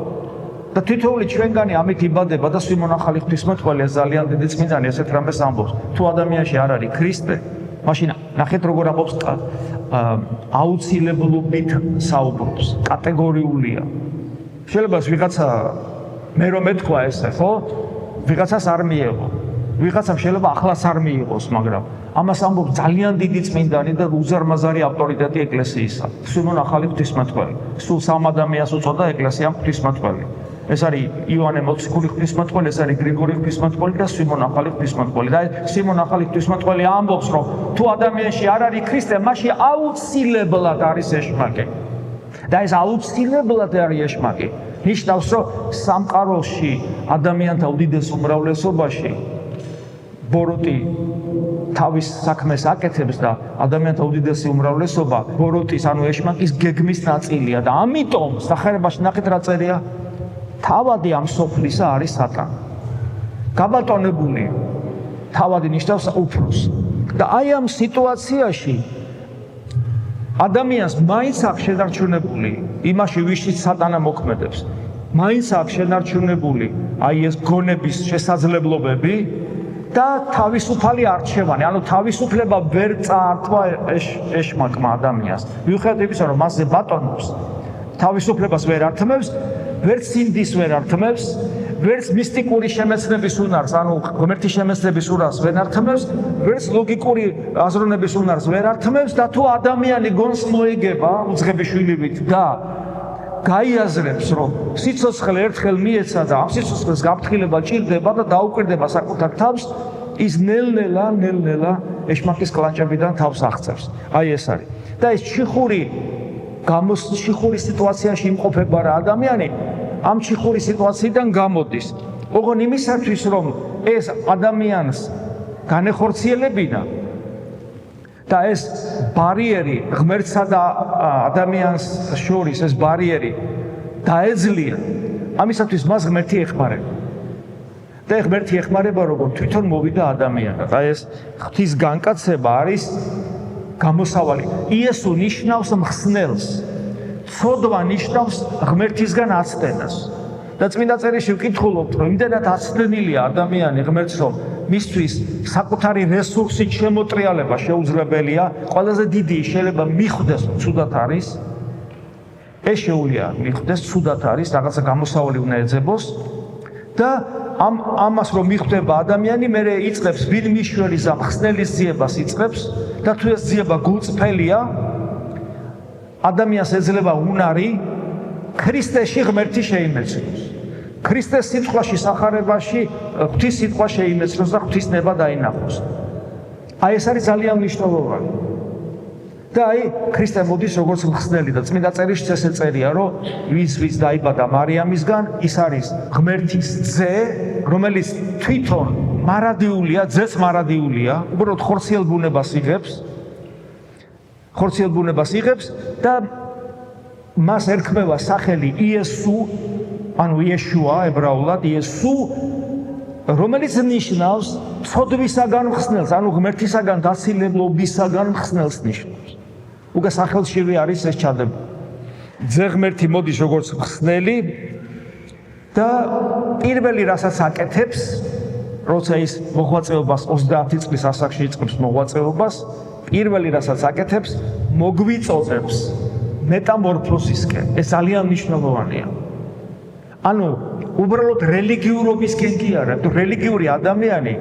და თითოეული ჩვენგანი ამით იბადება და სიმონ ახალი ღვთისმეტყველია ძალიან დიდი წმინდანი ესეთ რამეს ამბობს. თუ ადამიანში არ არის ქრისტე, მაშინ ნახეთ როგორ ამბობს აუცილებლობით საუბრობს, კატეგორიულია. შეიძლება ვიღაცა მე რომ ეთქვა ესე, ხო? ვიღაცას არ მიიღო. ვიღაცამ შეიძლება ახლაც არ მიიღოს, მაგრამ ამას ამბობს ძალიან დიდი წმინდანი და უზარმაზარი ავტორიტეტი ეკლესიისა. სიმონ ახალი ღვთისმეტყველი. სულ სამ ადამიანს უწოდა ეკლესიამ ღვთისმეტყველი. ეს არის იოანე მოციქული ღვთისმეტყველი, ეს არის გრიგორი ღვთისმეტყველი და სიმონ ახალი ღვთისმეტყველი. და სიმონ ახალი ღვთისმეტყველი ამბობს, რომ თუ ადამიანში არ არის ქრისტე, მაშინ აუცილებლად არის ეშმაკი. და ეს აუცილებლად არის ეშმაკი. ნიშნავს, რომ სამყაროში ადამიანთა უდიდეს უმრავლესობაში ბოროტი თავის საქმეს აკეთებს და ადამიანთა უდიდესი უმრავლესობა ბოროტის, ანუ ეშმაკის გეგმის ნაწილია და ამიტომ სახარებაში ნახეთ რა წერია. თავადი ამ სოფლისა არის სატანი. გაბატონებული თავადი ნიშნავს უფროს. და აი ამ სიტუაციაში ადამიანს მაინც აქვს შენარჩუნებული იმაში, ვიშიც სატანა მოქმედებს. მაინც აქვს შენარჩუნებული აი ეს გონების შესაძლებლობები და თავისუფალი არჩევანი, ანუ თავისუფლება ვერ წაართვა ეშმაკმა ადამიანს. მიუხედავად იმისა, რომ მასზე ბატონობს, თავისუფლებას ვერ ართმევს, ვერც სინდის ვერ ართმევს, ვერც მისტიკური შემეცნების უნარს, ანუ ღმერთის შემეცნების უნარს ვერ ართმევს, ვერც ლოგიკური აზროვნების უნარს ვერ ართმევს და თუ ადამიანი გონს მოიგება უძღებიშვილივით და გაიაზრებს, რომ სიცოცხლე ერთხელ მიეცა და ამ სიცოცხლეს გაფრთხილება ჭირდება და დაუკვირდება საკუთარ თავს, ის ნელ-ნელა ეშმაკის კლანჭებიდან თავს აღწევს. აი ეს არის. და ეს ჩიხური სიტუაციაში იმყოფება რა ადამიანი, ამ ჩიხური სიტუაციიდან გამოდის. ოღონ იმისათვის, რომ ეს ადამიანს განეხორციელებინა და ეს ბარიერი ღმერთსა და ადამიანს შორის ეს ბარიერი დაეძლია, ამისათვის მას ღმერთი ეხმარება. და ღმერთი ეხმარება როგორ თვითონ მოვიდა ადამიანად. აი ეს ღვთის განკაცება არის გამოსავალი. იესო ნიშნავს მხსნელს. ცოდვა ნიშნავს ღმერთისგან აცდენას. და წმინდა წერილში ვკითხულობთ, რომ იმდენად აცდენილია ადამიანი ღმერთს, რომ მისთვის საკუთარი რესურსით შემოტრიალება შეუძლებელია, ყველაზე დიდი შეიძლება მიხვდეს ცუდად არის. ეს შეუძლია მიხვდეს ცუდად არის, რაღაცა გამოსავალი უნდა ეძებოს და ამას რომ მიხვდება ადამიანი, მერე იწყებს ვინ მიშველის ამ ხსნელის ძიებას იწყებს და თუ ეს ძიება გულწრფელია, ადამიანს ეძლევა უნარი ქრისტეში ღმერთი შეიმეცნოს. ქრისტეს სიტყვაში სახარებაში ღვთის სიტყვა შეიმეცნოს და ღვთის ნება დაინახოს. აი ეს არის ძალიან მნიშვნელოვანი. და აი ქრისტე მოდის როგორც მხსნელი და წმინდა წერილში ესე წერია, რომ ვის დაიბადა მარიამისგან, ის არის ღმერთის ძე, რომელიც თვითონ მარადიულია, ძეც მარადიულია, უბრალოდ ხორციელ ბუნებას იღებს და მას ერქმევა სახელი იესუ, ანუ იეშუა ებრაულად, იესუ, რომელიც ნიშნავს ცოდვისაგან მხსნელს, ანუ ღმერთისაგან დაცილებლობისაგან მხსნელს ნიშნავს. უკვე სახელშივე არის ეს ჩადება. ძე ღმერთი მოდის როგორც მხსნელი და პირველი რასაც აკეთებს, როცა ის მოღვაწეობას 30 წლის ასაკში იწყებს მოღვაწეობას, პირველი რასაც აკეთებს, მოგვიწოდებს მეტამორფოზისკენ. ეს ძალიან მნიშვნელოვანია. ანუ უბრალოდ რელიგიურობისკენ კი არა, თუ რელიგიური ადამიანი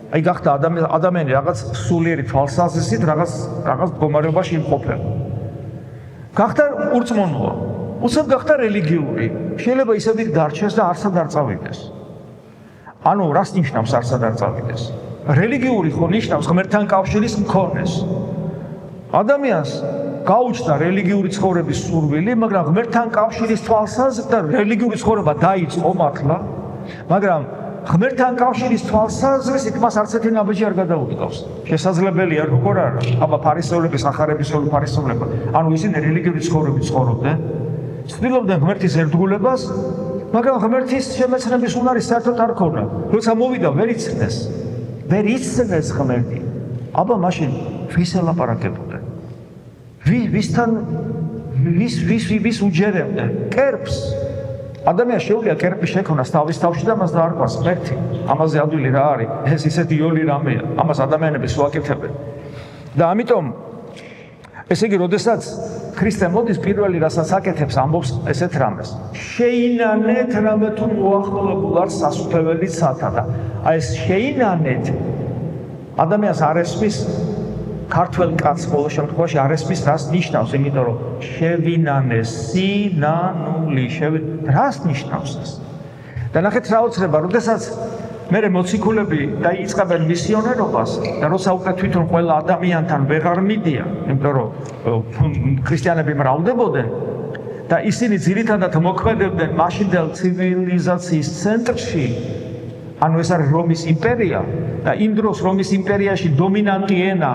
აი გახდა ადამიანი რაღაც სულიერი თვალსაზრისით რაღაც მდგომარეობაში იმყოფება. გახდა ურწმუნოა. უცებ გახდა რელიგიური. შეიძლება ისევ დარჩეს და არსად არ წავიდეს. ანუ რას ნიშნავს არსად არ წავიდეს? რელიგიური ხო ნიშნავს ღმერთთან კავშირის მქონეს. ადამიანს გაუჩნდა რელიგიური ცხოვრების სურვილი, მაგრამ ღმერთთან კავშირის თვალსაზრისით და რელიგიური ცხოვრება დაიწყო მართლა, მაგრამ ღმერთთან კავშირის თვალსაზრისით მას არც ერთი ნაბიჯი არ გადაუდგავს. შესაძლებელია როგორ არა? აბა ფარისევლების, ახარებისეული ფარისევლება. ანუ ისინი რელიგიური ცხოვრებით ცხოვრობდნენ, ცდილობდნენ ღმერთის ერთგულებას, მაგრამ ღმერთის შემეცნების უნარი საერთოდ არ ქონდა. როცა მოვიდა, ვერ იცნეს ღმერთი. აბა მაშინ ვის ელაპარაკებოდნენ? ვის უჯერებდნენ? კერპს. ადამიანს შეუძლია კერპი შექმნას თავის თავში და მას დაარქვას ღმერთი. ამაზე ადვილი რა არის? ეს ისეთი იოლი რამეა. ამას ადამიანები სუაკეთებენ. და ამიტომ ესე იგი, როდესაც ქრისტე მოდის, პირველი რასაც აკეთებს, ამბობს ესეთ რამეს. შეინანეთ რამე თუ მოახმოლებულ არ სასუფეველი ცათა და აი ეს შეინანეთ ადამიანს არ ესმის ქართველ კაცს ყოველ შემთხვევაში არ ესმის რას ნიშნავს, იმიტომ რომ შევინანეს სინანული რას ნიშნავს ეს? და ნახეთ რა უცნება, როდესაც მერე მოციქულები დაიწყებენ მისიონერობას და როცა უკვე თვითონ ყველა ადამიანთან ვეღარ მიდიან, იმიტომ რომ ქრისტიანები მრავლდებოდნენ და ისინი ძირითადად მოქმედებდნენ მაშინდელ ცივილიზაციის ცენტრში, ანუ ეს არის რომის იმპერია და იმ დროს რომის იმპერიაში დომინანტი ენა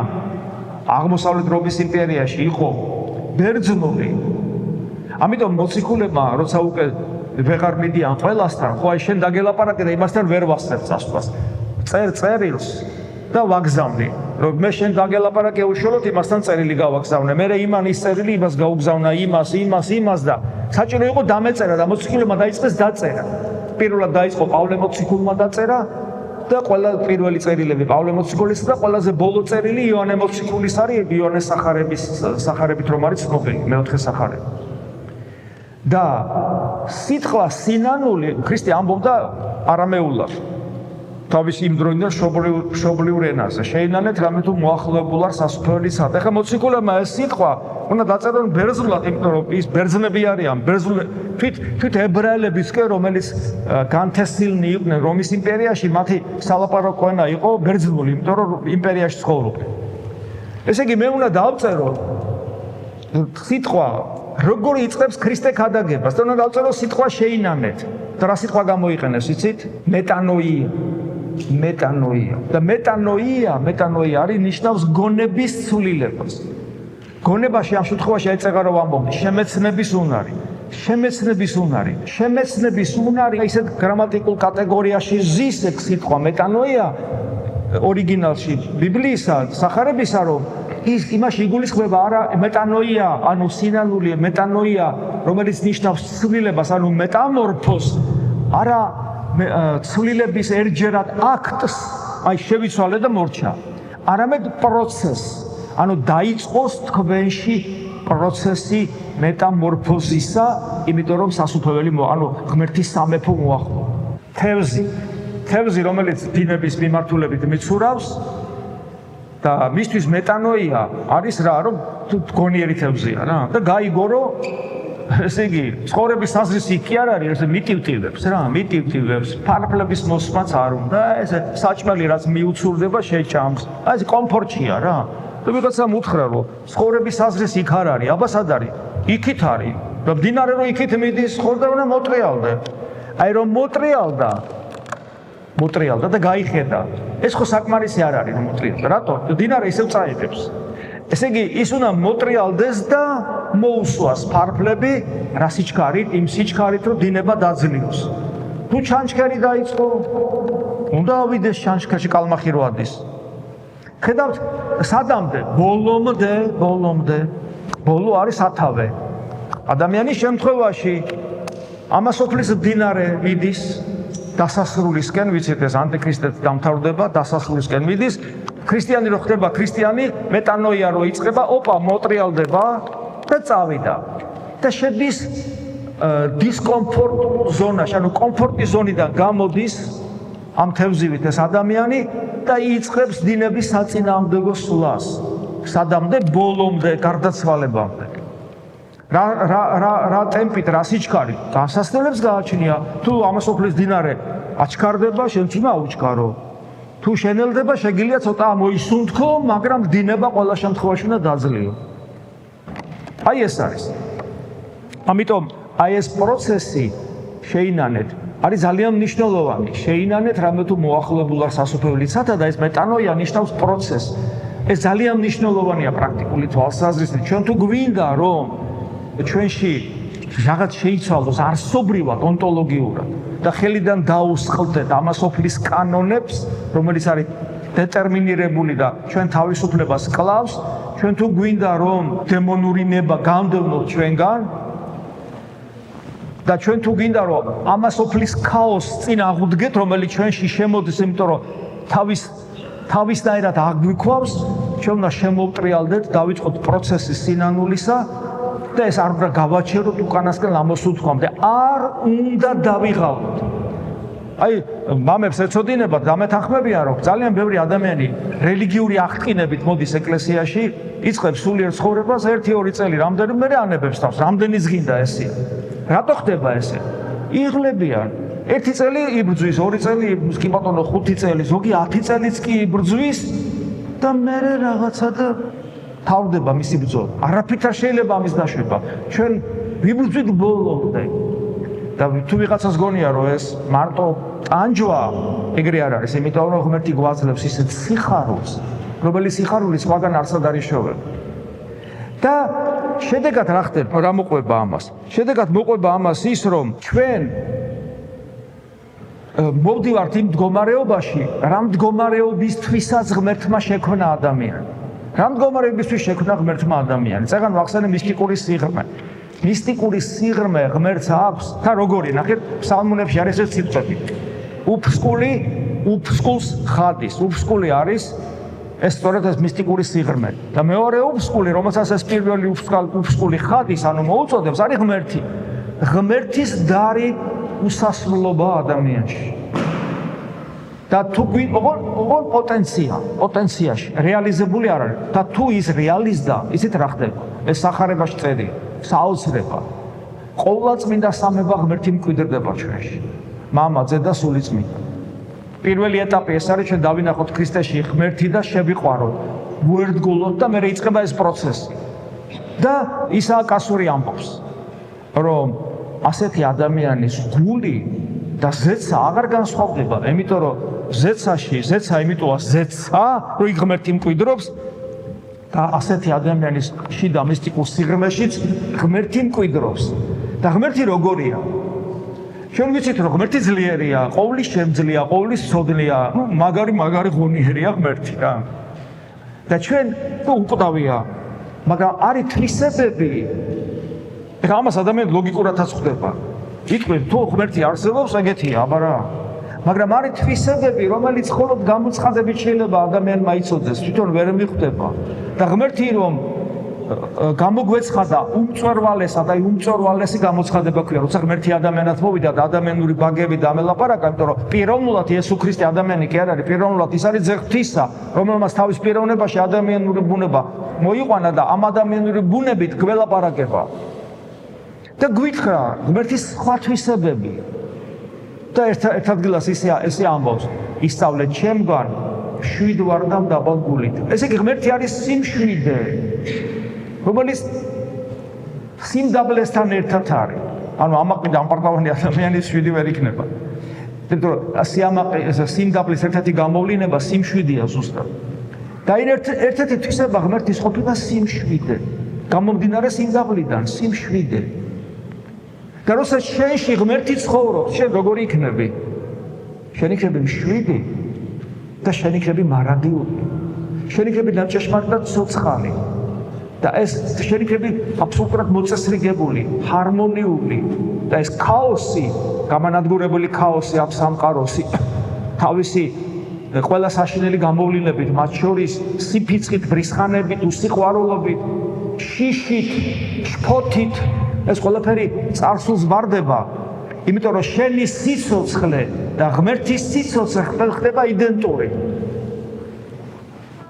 აღმოსავლეთ რომის იმპერიაში იყო ბერძნული. ამიტომ მოციქულებმა როცა უკვე ვეღარ მიდიან ყველასთან, ხო აი შენ დაგელაპარაკე და იმასთან ვერ ვასწრებ წასვლას. წერილს და ვაგზავნე. რომ მე შენ დაგელაპარაკე უშუალოდ იმასთან წერილი გავაგზავნე. მე იმანის წერილი იმას გაუგზავნა იმას და საჭირო იყო დამეწერა და მოციქულებმა დაიწყეს დაწერა. პირველად დაიწყო პავლე მოციქულმა დაწერა და ყველა პირველი წერილები პავლე მოციქულისა და ყველაზე ბოლო წერილი იოანე მოციქულის არის იოანეს სახარებით რომ არის ცნობილი მეოთხე სახარები. და სიტყვა სინანული ქრისტე ამბობდა არამეულად. თავის იმ დროიდან მშობლიურ ენაზე. შეინანეთ რამე თუ მოახლოებულ არ სასופველიცად. ეხლა მოციქულებმა ეს სიტყვა უნდა დაწერონ ბერძნულად, იმიტომ რომ ის ბერძნები არიან, თვით ებრაელებისკენ, რომელიც განთესილნი იყვნენ რომის იმპერიაში, მათი სალაპარაკო ენა იყო ბერძნული, იმიტომ რომ იმპერიაში ცხოვრობდნენ. ესე იგი მე უნდა დავწერო სიტყვა როგორ იწყებს ქრისტე ქადაგებას, და უნდა დავწერო სიტყვა შეინანეთ. და რა სიტყვა გამოიყენეს, იცით? მეტანოია. და მეტანოია არის ნიშნავს გონების ცვლილებას. გონებაში ამ შემთხვევაში ეწეღა რომ ამბობდი შემეცნების უნარი ისეთ გრამატიკულ კატეგორიაში ზის ეგ სიტყვა მეტანოია ორიგინალში ბიბლიისა სახარებისა რომ ის იმაში იგულისხმება არა მეტანოია ანუ სინანული მეტანოია რომელიც ნიშნავს ცვლილებას ანუ მეტამორფოზს არა ცვლილების ერჯერად აქტს აი შევიცვალე და მორჩა არამედ პროცესს ანუ დაიწყოს თქვენში პროცესი მეტამორფოზისა იმიტომ რომ სასופველი ანუ ღმერთის სამეფო მოახლოა თევზი რომელიც დინების მიმართულებით მიცურავს და მისთვის მეტანოია არის რა რომ თუ გონიერი თევზია რა და გაიგო რომ ესე იგი ცხოვრების საზრისი კი არ არის ესე მიტივტივებს ფარფლების მოსმაც არ უნდა ესე საჭმელი რაც მიუცურდება შეჭამს აი ეს კომფორტია რა და ვიღაცამ უთხრა რომ ცხოვრების საზრისი იქ არ არის აბა სად არის იქით არის და მდინარე რომ იქით მიდის ხორდა უნდა მოტრიალდე აი რომ მოტრიალდა და გაიხედა ეს ხო საკმარისი არ არის რომ მოტრიალდა რატო მდინარე ისევ წაიღებს ესე იგი ის უნდა მოტრიალდეს და მოუსვას ფარფლები რა სიჩქარით იმ სიჩქარით რომ დინება დაძლიოს თუ ჩანჩქერი დაიწყო უნდა ავიდეს ჩანჩქერში კალმახი რო ადის ხედავთ სადამდე ბოლო არის სათავე ადამიანის შემთხვევაში ამასოფლის მდინარე მიდის დასასრულისკენ ვიცით ეს ანტიქრისტეთ დამთავრდება დასასრულისკენ მიდის ქრისტიანი რო ხდება ქრისტიანი მეტანოია რო იწყება ოპა მოტრიალდება და წავიდა და შედის დისკომფორტულ ზონაში ანუ კომფორტის ზონიდან გამოდის ამ თევზივით ეს ადამიანი და იწყებს დინების საწინააღმდეგო სვლას სადამდე ბოლომდე გარდაცვალებამდე რა ტემპით რა სიჩქარით გასასწრებს გააჩნია თუ ამასოფლის დინარე აჩქარდება შენ თუმა აუჩქარო თუ შენელდება შეგიძლია ცოტა მოისუნთქო მაგრამ დინება ყველა შემთხვევაში უნდა დაძლიო აი ეს არის ამიტომ აი ეს პროცესი შეინანეთ არის ძალიან მნიშვნელოვანი შეინანეთ რამე თუ მოახლოებულ არ სასופველიცათა და ეს მეტანოია ნიშნავს პროცესს ეს ძალიან მნიშვნელოვანია პრაქტიკული თვალსაზრისით ჩვენ თუ გვინდა რომ ჩვენში რაღაც შეიცვალოს არსობრივად ონტოლოგიურად და ხელიდან დაუსხლდეთ ამასოფლის კანონებს რომელიც არის დეტერმინირებული და ჩვენ თავისუფლებას კლავს ჩვენ თუ გვინდა რომ დემონური ნება გამდევნოთ ჩვენგან და ჩვენ თუ გვინდა რომ ამასოფლის ქაოსს წინ აღვდგეთ რომელიც ჩვენში შემოდის იმიტომ რომ თავისნაირად აგვიქვავს ჩვენ უნდა შემოვტრიალდეთ დავიწყოთ პროცესი სინანულისა და ეს არ უნდა გავაჩეროთ უკანასკენ ამოსულთქვამდე არ უნდა დავიღალოთ აი მამებს ეცოდინებათ დამეთანხმებიან რომ ძალიან ბევრი ადამიანი რელიგიური აღტკინებით მოდის ეკლესიაში იწყებს სულიერ ცხოვრებას 1-2 წელი რამდენიმე ანებებს თავს რამდენის გინდა ესეა რატო ხდება ესე იღლებიან 1 წელი იბრძვის 2 წელი იბრძვის კი ბატონო 5 წელი ზოგი 10 წელიც კი იბრძვის და მე რაღაცა და თავდება მისი ბრძოლა. არაფრით არ შეიძლება ამის დაშვება. ჩვენ ვიბრძვით ბოლომდე. და თუ ვიღაცას გონია რომ ეს მარტო ტანჯვა ეგრე არ არის, იმიტომ რომ ღმერთი გვაძლევს ისეთ სიხარულს, რომელიც სიხარული სხვაგან არსად არის შოვება. და შედეგად რა ხდება? რა მოყვება ამას? შედეგად მოყვება ამას ის რომ ჩვენ მოვდივართ იმ მდგომარეობაში, რა მდგომარეობისთვისაც ღმერთმა შექმნა ადამიანი. რა მდგომარეობისთვის შექმნა ღმერთმა ადამიანი? წეგან ვახსენე მისტიკური სიღრმე. მისტიკური სიღრმე ღმერთს აქვს და როგორი? ნახეთ, ფსალმუნებში არის ეს სიტყვები. უფსკული უფსკულს ხადის. უფსკული არის ეს სწორედ ეს მისტიკური სიღრმე. და მეორე უფსკული, რომელსაც ეს პირველი უფსკული ხადის, ანუ მოუწოდებს, არის ღმერთი. ღმერთის დარი უსასრულობა ადამიანში. და თუ ოღონ პოტენციაში რეალიზებული არ არის. და თუ ის რეალიზდა, ისეთ რა ხდება? ეს სახარებაში წერია, საოცრება. ყოვლადწმინდა სამება ღმერთი მკვიდრდება ჩვენში. მამაძე და სულიწმინდა. პირველი ეტაპი ეს არის, ჩვენ დავინახოთ ქრისტეში ღმერთი და შევიყვაროთ. ვერდგულოთ და მერე იწყება ეს პროცესი. და ისაა კასური ამბობს, რომ ასეთი ადამიანის გული და ზეცა აღარ განსხვავდება, იმიტომ რომ ზეცა იმიტოა ზეცა, რომ იქ ღმერთი მკვიდრობს და ასეთი ადამიანის შიდა მისტიკურ სიღრმეშიც ღმერთი მკვიდრობს. და ღმერთი როგორია? ჩვენ ვიცით, რომ ღმერთი ძლიერია, ყოვლის შემძლეა, ყოვლის ცოდნია, მაგარი ღონიერია ღმერთი რა. და ჩვენ უკვდავია, მაგრამ არის თვისებები. ეხლა ამას ადამიანი ლოგიკურადაც ხვდება. იტყვით, თუ ღმერთი არსებობს, ეგეთია, აბა რა. მაგრამ არის თვისებები, რომელიც მხოლოდ გამოცხადებით შეიძლება ადამიანმა იცოდეს, თვითონ ვერ მიხვდება. და ღმერთი რომ გამოგვეცხადა უმწვერვალესა და უმწვერვალესი გამოცხადება ქვია, როცა ღმერთი ადამიანად მოვიდა და ადამიანური ბაგები დამელაპარაკა, იმიტომ რომ პიროვნულად იესო ქრისტე ადამიანი კი არ არის, პიროვნულად ის არის ძე ღვთისა, რომელმაც თავის პიროვნებაში ადამიანური ბუნება მოიყვანა და ამ ადამიანური ბუნებით გველაპარაკება. და გვითხრა ღმერთის სხვა თვისებები. და ერთ ადგილას ესე ამბობს, ისწავლეთ ჩემგან, შვიდ ვარ და მდაბალ გულით. ესე იგი ღმერთი არის სიმშვიდე, რომელიც სიმდაბლესთან ერთად არის. ანუ ამაყი დამპარტავანი ადამიანის შვიდი ვერ იქნება. იმიტომ რომ სიმდაბლის ერთ-ერთი გამოვლინება სიმშვიდეა ზუსტად. და ერთ-ერთი თვისება ღმერთის ყოფილა სიმშვიდე. გამომდინარე სიმდაბლიდან, სიმშვიდე. და როცა შენში ღმერთი ცხოვრობს, შენ როგორი იქნები? შენ იქნები მშვიდი და შენ იქნები მარადიული. შენ იქნები ნაჭეშმარიტად ცოცხალი. და ეს შენ იქნები აბსოლუტურად მოწესრიგებული, ჰარმონიული და ეს ქაოსი, გამანადგურებელი ქაოსი ამ სამყაროსი თავისი ყველა საშინელი გამოვლინებით, მათ შორის სიფიცხით, ბრისხანებით, უსიყვარულობით, შიშით, შფოთით, ეს ყველაფერი წარსულს ვარდება, იმიტომ რომ შენი სიცოცხლე და ღმერთის სიცოცხლე ხდება იდენტური.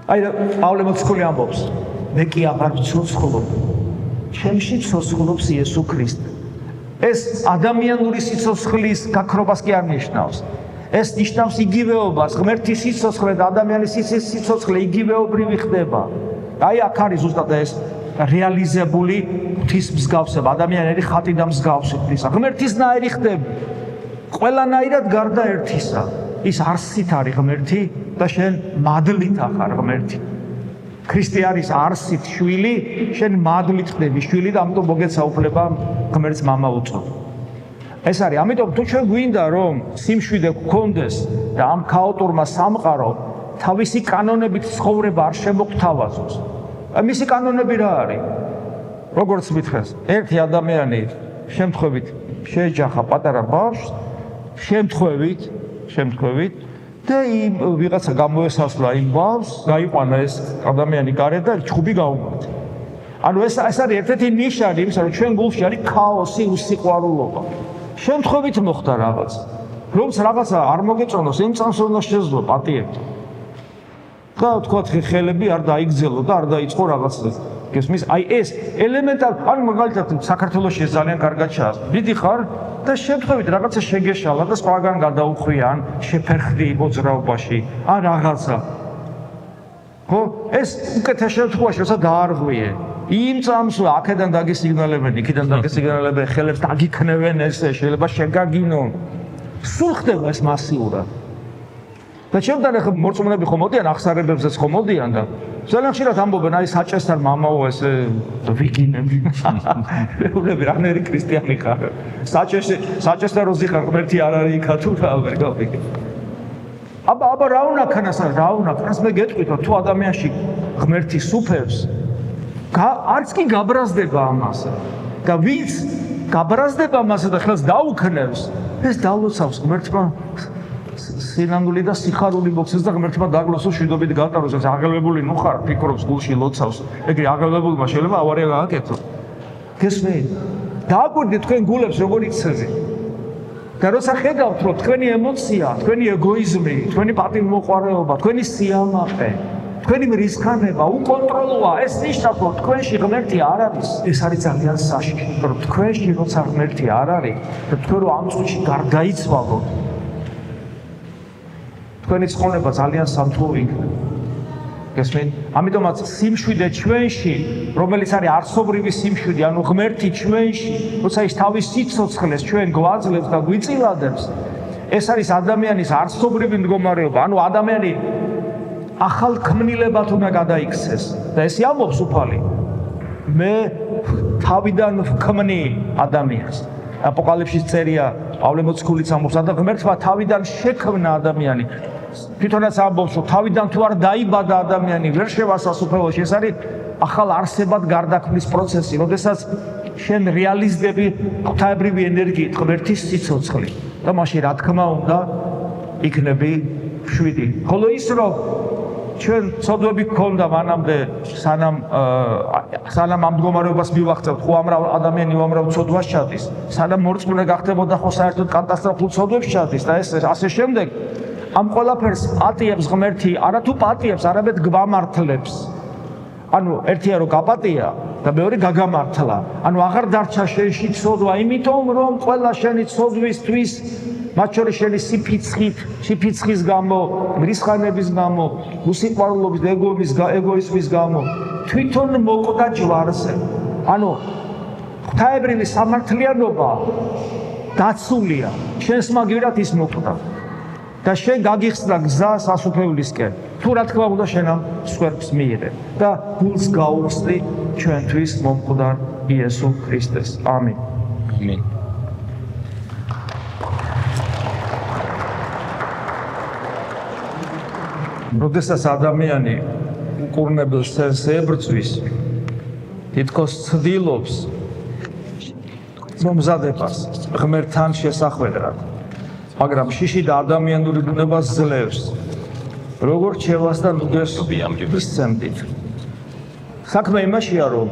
აი პავლე მოციქული ამბობს, მე კი აღარ ვცოცხლობ, ჩემში ცოცხლობს იესო ქრისტე. ეს ადამიანური სიცოცხლის გაქრობას კი არ ნიშნავს. ეს ნიშნავს იგივეობას, ღმერთის სიცოცხლე და ადამიანის სიცოცხლე იგივეობრივი ხდება. აი აქ არის ზუსტად ეს რეალიზებული ღვთის მსგავსება, ადამიანური ხატი და მსგავსი ღვთისა. ღმერთისნაირი ხდება. ყველანაირად გარდა ერთისა. ის არსით არის ღმერთი და შენ მადლით ახარ ღმერთი. ქრისტე არის არსით შვილი, შენ მადლით ხდები შვილი და ამიტომ მოგეცაუფლება ღმერთს მამა უწოდ. ეს არის, ამიტომ თუ ჩვენ გვინდა რომ სიმშვიდე გქონდეს და ამ ქაოტურმა სამყარო თავისი კანონებით ცხოვრება არ შემოგთავაზოს. მისი კანონები რა არის? როგორც მითხრეს, ერთი ადამიანი შემთხვევით შეეჯახა პატარა ბავშვს, შემთხვევით და ვიღაცა გამოესასლა იმ ბავშვს, გაიყვანა ეს ადამიანი გარეთ და ჩხუბი გაუმართა. ანუ ეს არის ერთ-ერთი ნიშანი იმისა, რომ ჩვენ გულში არის ქაოსი, უსიყვარულობა. შემთხვევით მოხდა რაღაც. რომც რაღაცა არ მოგეწონოს, იმ წამს უნდა შეძლო პატიებდა. და თქვათ ხელები არ დაიგზელო და არ დაიწყო რაღაცა. გესმის? აი ეს ელემენტარ, ანუ მაგალითად საქართველოში ძალიან კარგად ჩანს. დიდი ხარ და შემთხვევით რაღაცა შეგეშალა და სხვაგან გადაუხვია, ან შეფერხდი მოძრაობაში, ან რაღაცა. ხო? ეს უკეთეს შემთხვევაში, როცა დაარღვიე. იმ წამს აქედან დაგისიგნალებენ, იქიდან დაგისიგნალებენ, ხელებს დაგიქნევენ ესე, შეიძლება შეგაგინონ. სულ ხდება ეს მასიურად. და ჩემთან ახლა მორწმუნეები ხომ მოდიან, აღსარებებზეც ხომ მოდიან და ძალიან ხშირად ამბობენ, აი საჭესთან მამაო ესე ვიგინები. ეუბნები რანერი ქრისტიანი ხარ. საჭესთან როზი ხარ, ღმერთი არ არის იქა თუ რა ვერ გავიგე. აბა რა უნდა ქნას მე გეტყვით, თუ ადამიანში ღმერთი სუფევს, არც კი გაბრაზდება ამასე. და ვინც გაბრაზდება ამასე და ხელს დაუქნევს, ეს დალოცავს ღმერთმა სინამდვილე და სიხარული მოქცეს და ღმერთმა დაგლოსო შვიდობით გატაროს ეს აღელვებული ნუ ხარ ფიქრობს გულში ლოცავს ეგრე აღელვებულმა შეიძლება ავარია გააკეთო გესმით დააკვირდით თქვენ გულებს როგორ იქცეზე და როცა ხედავთ რომ თქვენი ემოცია თქვენი ეგოიზმი თქვენი პატივმოყვარეობა თქვენი სიამაყე თქვენი მრისხანება უკონტროლოა ეს ნიშნავს რომ თქვენში ღმერთი არ არის ეს არის ძალიან საშიში რომ თქვენში როცა ღმერთი არ არის და თქვენ რომ ამ წუთში გარდაიცვალოთ თქვენი ცხოვრება ძალიან სამთხოვი იქნება გესმით ამიტომაც სიმშვიდე ჩვენში რომელიც არის არსობრივი სიმშვიდე ანუ ღმერთი ჩვენში როცა ის თავის სიცოცხლეს ჩვენ გვაძლევს და გვიწილადებს ეს არის ადამიანის არსობრივი მდგომარეობა ანუ ადამიანი ახალ ქმნილებად უნდა გადაიქცეს და ეს ამბობს უფალი მე თავიდან ვქმნი ადამიანს აპოკალიფსის წერია პავლე მოციქულიც ამბობს და ღმერთმა თავიდან შექმნა ადამიანი თვითონაც ამბობს რომ თავიდან თუ არ დაიბადა ადამიანი ვერ შევასწავლოს უფალოში ეს არის ახალ არსებად გარდაქმნის პროცესი როდესაც შენ რეალიზდები ღვთაებრივი ენერგიით ღმერთის სიცოცხლე და მაშინ რა თქმა უნდა იქნები შვიდი ხოლო ის რომ ჩვენ ცოდვები გქონდა მანამდე სანამ ამ მდგომარეობას მივაღწევთ ხო ამრავ ადამიანი უამრავ ცოდვას ჩადის სანამ მორწმუნე გახდებოდა ხო საერთოდ კატასტროფულ ცოდვებს ჩადის და ეს ასე შემდეგ ამ ყველაფერს პატიებს ღმერთი არათუ პატიებს არამედ გვამართლებს ანუ ერთია რომ გაპატია და მეორე გაგამართლა ანუ აღარ დარჩა შენში ცოდვა იმიტომ რომ ყველა შენი ცოდვისთვის მათ შორის შენი სიფიცხის გამო მრისხანების გამო უსიყვარულობის და ეგოიზმის გამო თვითონ მოკვდა ჯვარზე ანუ ღვთაებრივი სამართლიანობა დაცულია შენს მაგივრად ის მოკვდა და შენ გაგიხსნა გზა სასუფევლისკენ თუ რა თქმა უნდა შენ ამ სვერფს მიიღებ და გულს გაუხსნი ჩვენთვის მომკვდარ იესო ქრისტეს ამინ ამინ როდესაც ადამიანი უკურნებელ სენს ებრძვის თითქოს ცდილობს მომზადებას ღმერთთან შესახვედრად მაგრამ შიში და ადამიანური ბუნებას ძლევს როგორც შევას და ნუგეს ისცემდით საქმე იმაშია რომ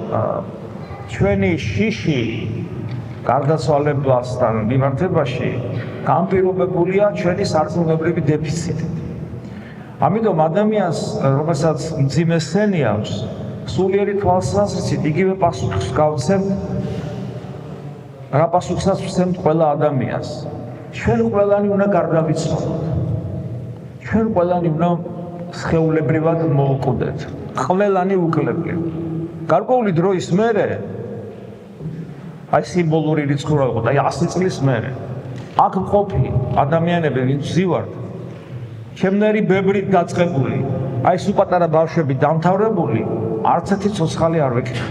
ჩვენი შიში გარდაცვალებასთან მიმართებაში განპირობებულია ჩვენი სარწმუნოებრივი დეფიციტით ამიტომ ადამიანს რომელსაც მძიმე სენი აქვს სულიერი თვალსაზრისით იგივე პასუხს გავცემ რა პასუხსაც ვცემთ ყველა ადამიანს ჩვენ ყველანი უნდა გარდავიცვალოთ ჩვენ ყველანი უნდა სხეულებრივად მოვკვდეთ ყველანი უკლებლივ გარკვეული დროის მერე აი სიმბოლური რიცხვი იყო და 100 წლის მერე აქ მყოფი ადამიანები ვინც ვზივართ ჩემნერი ბებრით დაწყებული აი სულ პატარა ბავშვები დამთავრებული არც ერთი ცოცხალი არ ვეკითხა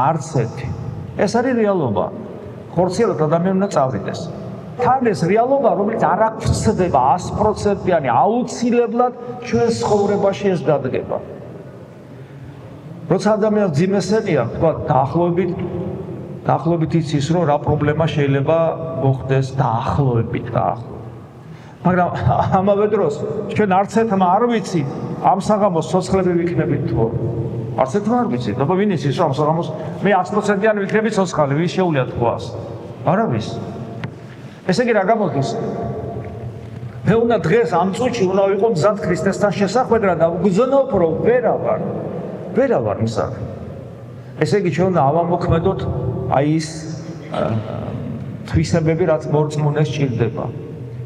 არც ერთი ეს არის რეალობა ხორციელად ადამიანი უნდა წავიდეს თან ეს რეალობა რომელიც არ აღწევდება 100%-იანი აუცილებლად ჩვენს ცხოვრებაში ეს დადგება როცა ადამიანს ძიმესენი აქვს თქვა დაახლოებით იცის რომ რა პრობლემა შეიძლება მოხდეს დაახლოებით მაგრამ ამავე დროს ჩვენ არც ერთმა არ ვიცით ამ საღამოს ცოცხლები ვიქნებით თუ არც ერთმა არ ვიცით აბა ვინ იცის რომ ამ საღამოს მე 100%-იანი ვიქნები ცოცხალი ვის შეუძლია თქვას არავის ესე იგი რა გამოდის მე უნდა დღეს ამ წუთში უნდა ვიყო მზად ქრისტესთან შესახვედრად და ვგზნობ რომ ვერავარ მზად ესე იგი ჩვენ უნდა ავამოქმედოთ აი ის თვისებები რაც მორწმუნეს სჭირდება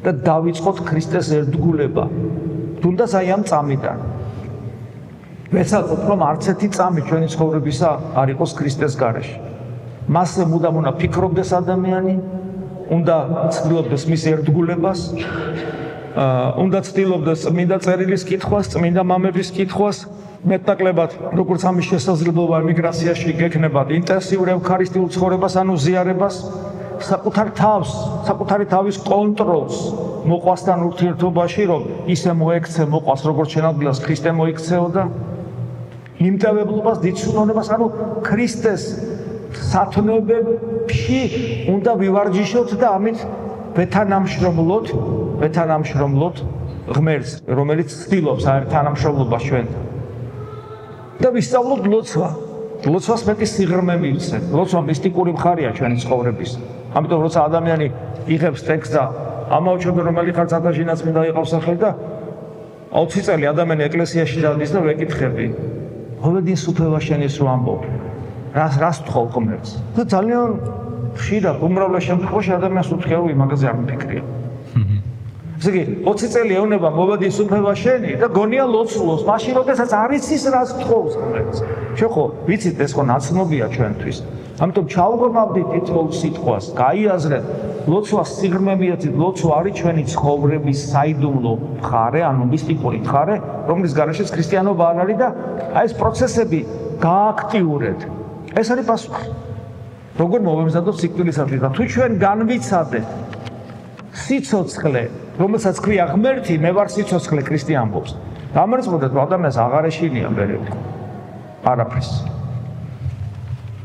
და დავიწყოთ ქრისტეს ერთგულება თუნდაც აი ამ წამიდან ვეცადოთ რომ არც ერთი წამი ჩვენი ცხოვრებისა არ იყოს ქრისტეს გარეშე მასზე მუდამ უნდა ფიქრობდეს ადამიანი უნდა ცდილობდეს მის ერთგულებას უნდა ცდილობდეს წმინდა წერილის კითხვას წმინდა მამების კითხვას მეტნაკლებად როგორც ამის შესაძლებლობა ემიგრაციაში გექნებათ ინტენსიურ ევქარისტიულ ცხოვრებას ანუ ზიარებას საკუთარი თავის კონტროლს მოყვასთან ურთიერთობაში რომ ისე მოექცე მოყვას როგორც შენადვილას ქრისტე მოიქცეოდა იმტევებლობას დიდსუნოვნებას ანუ ქრისტეს სათნოებებში უნდა ვივარჯიშოთ და ამით ვეთანამშრომლოთ ვეთანამშრომლოთ ღმერთს, რომელიც ცდილობს თანამშრომლობას ჩვენთან. და ვისწავლოთ ლოცვა. ლოცვას მეტი სიღრმე მივცეთ. ლოცვა მისტიკური მხარეა ჩვენი ცხოვრების. ამიტომ როცა ადამიანი იღებს ტექსტს და ამაოჩვენებს რომელი ხარ ცათაშინაც მინდა იყავს სახელი და 20 წელი ადამიანი ეკლესიაში დადის და ვეკითხები. ყოველდღე სუფევა შენის რო ამბობ. რას თხოვ ღმერთს? და ძალიან ხშირად უმრავლეს შემთხვევაში ადამიანს უთხრა იმაზე არ მიფიქრია. ესე იგი 20 წელი ეუნება მოვედი სუფევა შენი და გონია ლოცულობს, მაშინ როდესაც არ იცის რას თხოვს ღმერთს. შენ ხო ვიცით ეს ხო ნაცნობია ჩვენთვის. ამიტომ ჩაუღრმავდით თითოეულ სიტყვას, გაიაზრეთ, ლოცვა სიღრმე მიეცით, ლოცვა არის ჩვენი ცხოვრების საიდუმლო მხარე, ანუ მისტიკური მხარე, რომლის გარეშეც ქრისტიანობა არ არის და აი ეს პროცესები გააქტიურეთ. ეს არის პასუხი. როგორ მოვემზადოთ სიკვდილისათვის და თუ ჩვენ განვიცადეთ სიცოცხლე, რომელსაც ქვია ღმერთი, მე ვარ სიცოცხლე ქრისტე ამბობს. დამარცხოთ რომ ადამიანს აღარ ეშინია მერე. არაფერს.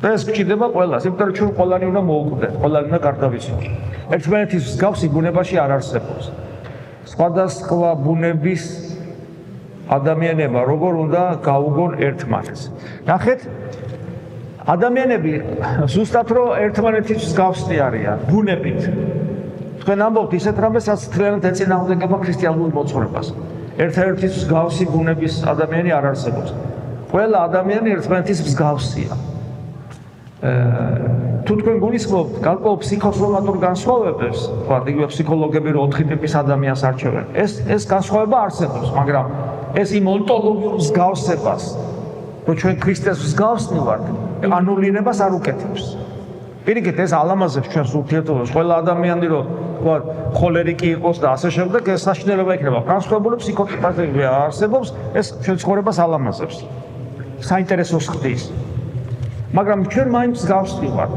ეს გჭირდება ყველას, იმიტომ რომ ჩვენ ყველანი უნდა მოუკვდეთ, ყველანი უნდა გარდავიცვალოთ. ერთმანეთის მსგავსი ბუნებაში არ არსებობს. სხვადასხვა ბუნების ადამიანებმა როგორ უნდა გაუგონ ერთმანეთს. ნახეთ, ადამიანები ზუსტად რომ ერთმანეთის მსგავსი არიან ბუნებით. თქვენ ამბობთ ისეთ რამეს, რაც თლიანად ეწინააღმდეგება ქრისტიანულ მოძღვრებას. ერთადერთი მსგავსი ბუნების ადამიანი არ არსებობს. ყველა ადამიანი ერთმანეთის მსგავსია. თუ თქვენ გულისხმობთ გარკვეულ ფსიქოსომატურ განსხვავებებს, ვთქვათ, იგივე ფსიქოლოგები რო 4 ტიპის ადამიანს არჩევენ. ეს განსხვავება არსებობს, მაგრამ ეს იმ ონტოლოგიურ მსგავსებას, რომ ჩვენ ქრისტეს მსგავსნი ვართ, ანულირებას არ უკეთებს. პირიქით, ეს ალამაზებს ჩვენს ურთიერთობას. ყველა ადამიანი რო ვთქვათ, ხოლერიკი იყოს და ასე შემდეგ, ეს საშინელება იქნება. განსხვავებული ფსიქოტიპები არსებობს, ეს ჩვენ ცხოვრებას ალამაზებს. საინტერესოს ხდის. მაგრამ ჩვენ მაინც მსგავსი ვართ.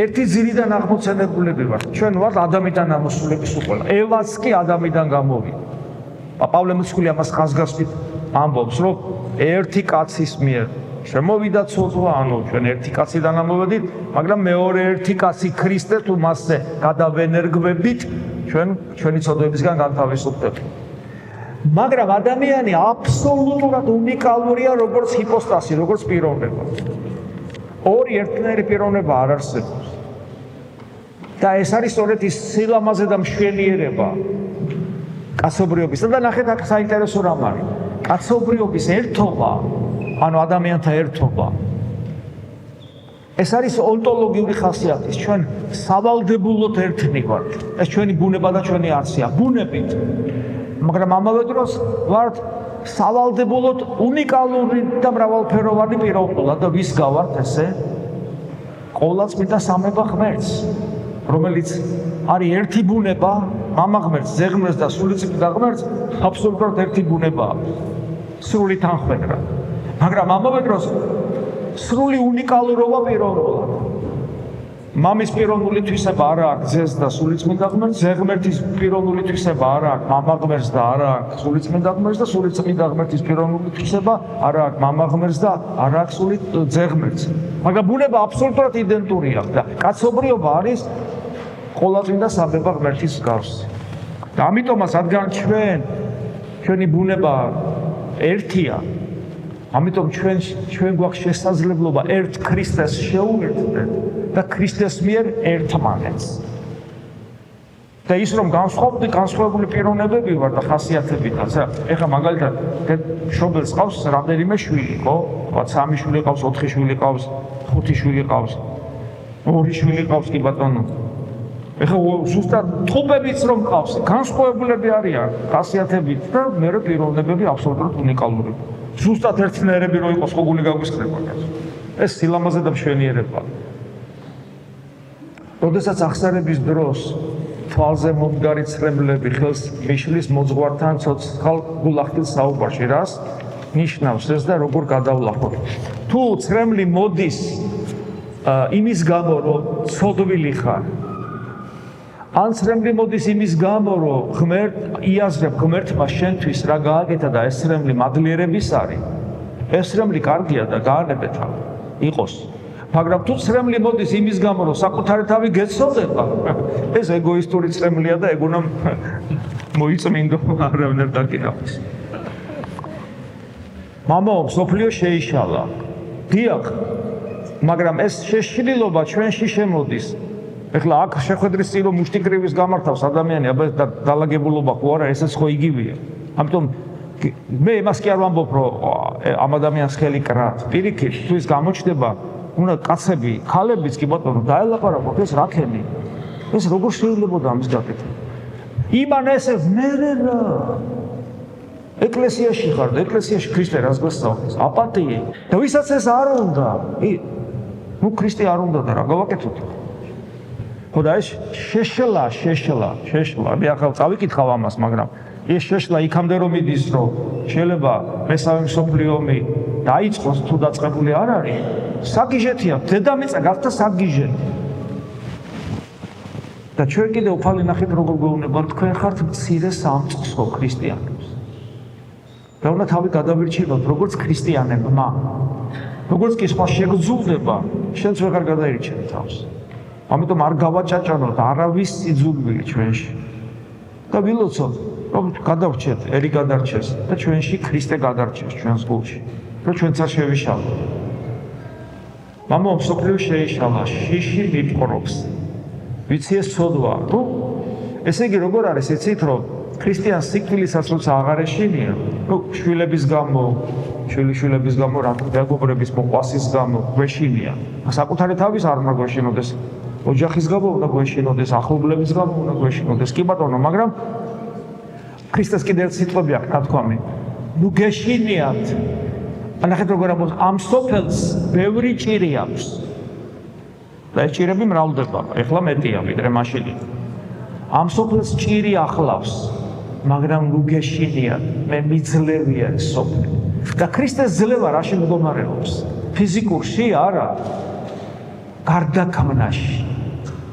ერთი ძირიდან აღმოცენებულები ვართ. ჩვენ ვართ ადამიანიდან ამოსულები სულ ყველა. ევაც კი ადამიანიდან გამოვიდა. პავლე მოციქული ამას ხაზგასმით ამბობს, რომ ერთი კაცის მიერ შემოვიდა ცოდვა, ანუ ჩვენ ერთი კაციდან ამოვედით, მაგრამ მეორე ერთი კაცი ქრისტე თუ მასზე გადავენერგვებით, ჩვენი ცოდვებისგან განთავისუფლდებით. მაგრამ ადამიანი აბსოლუტურად უნიკალურია, როგორც ჰიპოსტასი, როგორც პიროვნება. ორი ერთნაირი პიროვნება არ არსებობს. და ეს არის სწორედ ის სილამაზე და მშვენიერება კაცობრიობისა. და ნახეთ, აქ საინტერესო რამ არის. კაცობრიობის ერთობა, ანუ ადამიანთა ერთობა. ეს არის ონტოლოგიური ხასიათის. ჩვენ სავალდებულოდ ერთნი ვართ. ეს ჩვენი ბუნება და ჩვენი არსია. ბუნებით. მაგრამ ამავე დროს ვართ სავალდებულოდ უნიკალური და მრავალფეროვანი პიროვნება და ვის გავართ ესე? ყოვლადწმინდა სამება ღმერთს, რომელიც არის ერთი ბუნება, მამა ღმერთს, ძე ღმერთს და სულიწმინდა ღმერთს, აბსოლუტურად ერთი ბუნებაა. სრული თანხმერა. მაგრამ ამავე დროს სრული უნიკალურობა პიროვნულად. მამის პიროვნული თვისება არ აქვს ძეს და სულიწმინდა ღმერთს, ძე ღმერთის პიროვნული თვისება არ აქვს მამა ღმერთს და არ აქვს სულიწმინდა ღმერთს და სულიწმინდა ღმერთის პიროვნული თვისება არ აქვს მამა ღმერთს და არ აქვს ძე ღმერთს. მაგრამ ბუნება აბსოლუტურად იდენტურია და კაცობრიობა არის ყოვლადწმინდა სამება ღმერთის მსგავსი. და ამიტომაც რადგან ჩვენი ბუნება ერთია, ამიტომ ჩვენ გვაქვს შესაძლებლობა ერთ ქრისტეს შეუერთდეთ და ქრისტეს მიერ ერთმანეთს. და ის რომ განსხვავებული პიროვნებები ვარ და ხასიათებითაც. ეხლა მაგალითად მშობელს ყავს რამდენიმე შვილი, ხო? თქვა 3 შვილი ყავს, 4 შვილი ყავს, 5 შვილი ყავს, 2 შვილი ყავს კი ბატონო. ეხლა ზუსტად ტყუპებიც რომ ყავს, განსხვავებულები არიან ხასიათებით და მეორე პიროვნებები აბსოლუტურად უნიკალური. ზუსტად ერთნაირები რო იყოს, ხო გული გაგვისხდება. ეს სილამაზე და მშვენიერება. როდესაც აღსარების დროს თვალზე მომდგარი ცრემლები ხელს მიშლის მოძღვართან ცოცხალ გულახდილ საუბარში, რას ნიშნავს ეს და როგორ გადავლახოთ? თუ ცრემლი მოდის იმის გამო, რომ ცოდვილი ხარ, ან ცრემლი მოდის იმის გამო, რომ იაზრებ ღმერთმა შენთვის რა გააკეთა და ეს ცრემლი მადლიერების არის, ეს ცრემლი კარგია და გაანებეთა იყოს. მაგრამ თუ ცრემლი მოდის იმის გამო, რომ საკუთარი თავი გეცოდება, ეს ეგოისტური ცრემლია და ეგ უნდა მოიწმინდო არავნერ დაკითხავს. მამაო, სოფლიო შეიშალა. დიახ, მაგრამ ეს შეშლილობა ჩვენში შემოდის. ეხლა აქ შეხვედრის წინ რომ მუშტიკრივის გამართავს ადამიანი, აბა დალაგებულობა ხო არა, ესეც ხო იგივეა. ამიტომ მე იმას კი არ ვამბობ, რომ ამ ადამიანს ხელი კრათ. პირიქით, თუ ის გამოჩნდება, უნდა კაცები, ქალებიც კი ბატონო, დაელაპარაკოთ ეს რაკენი. ეს როგორ შეიძლებოდა ამის გაკეთება? იმან ესე მერე რა. ეკლესიაში ხარ და ეკლესიაში ქრისტე რას გვესწავლის? აპატიე. და ვისაც ეს არ უნდა, ნუ ქრისტე არ უნდა და რა გავაკეთოთ? ხო და ეს შეშლა. მე ახლა წავიკითხავ ამას, მაგრამ ეს შეშლა იქამდე რომ მიდის, რომ შეიძლება მესამე მსოფლიო ომი დაიწყოს თუ დაწყებული არ არის, საგიჟეთია, დედამიწა გახდა საგიჟეთი. და ჩვენ კიდე უფალი ნახეთ როგორ გვეუბნება, თქვენ ხართ მცირე სამწყსო ქრისტიანებს. და უნდა თავი გადავირჩიოთ როგორც ქრისტიანებმა. როგორც კი სხვა შეგძულდება, შენც ვეღარ გადაირჩევ თავს. ამიტომ არ გავაჭაჭანოთ არავის სიძულვილი ჩვენში. და ვილოცოთ, რომ გადავრჩეთ, ერი გადარჩეს და ჩვენში ქრისტე გადარჩეს ჩვენს გულში. რომ ჩვენც არ შევიშალოთ. მამაო, მსოფლიო შეიშალა, შიში მიპყრობს. ვიცი ეს ცოდვა, რომ ესე იგი როგორ არის, იცით, რომ ქრისტიანს სიკვდილისაც როცა აღარ ეშინია, რომ შვილების გამო, რა მეგობრების მოყვასის გამო გვეშინია. საკუთარი თავის არ უნდა გვეშინოდეს, ოჯახის გამო უნდა გვეშინოდეს, ახლობლების გამო უნდა გვეშინოდეს. კი ბატონო, მაგრამ ქრისტეს კიდევ ერთ სიტყვები აქვს ნათქვამი. ნუ გეშინიათ. ნახეთ როგორ ამბობს, ამ სოფელს ბევრი ჭირი აქვს. და ეს ჭირები მრავლდება, ეხლა მეტია ვიდრე მაშინ. ამ სოფელს ჭირი ახლავს, მაგრამ ნუ გეშინიათ, მე მიძლევია ეს სოფელი. და ქრისტეს ძლევა რაში მდგომარეობს? ფიზიკურში არა, გარდაქმნაში.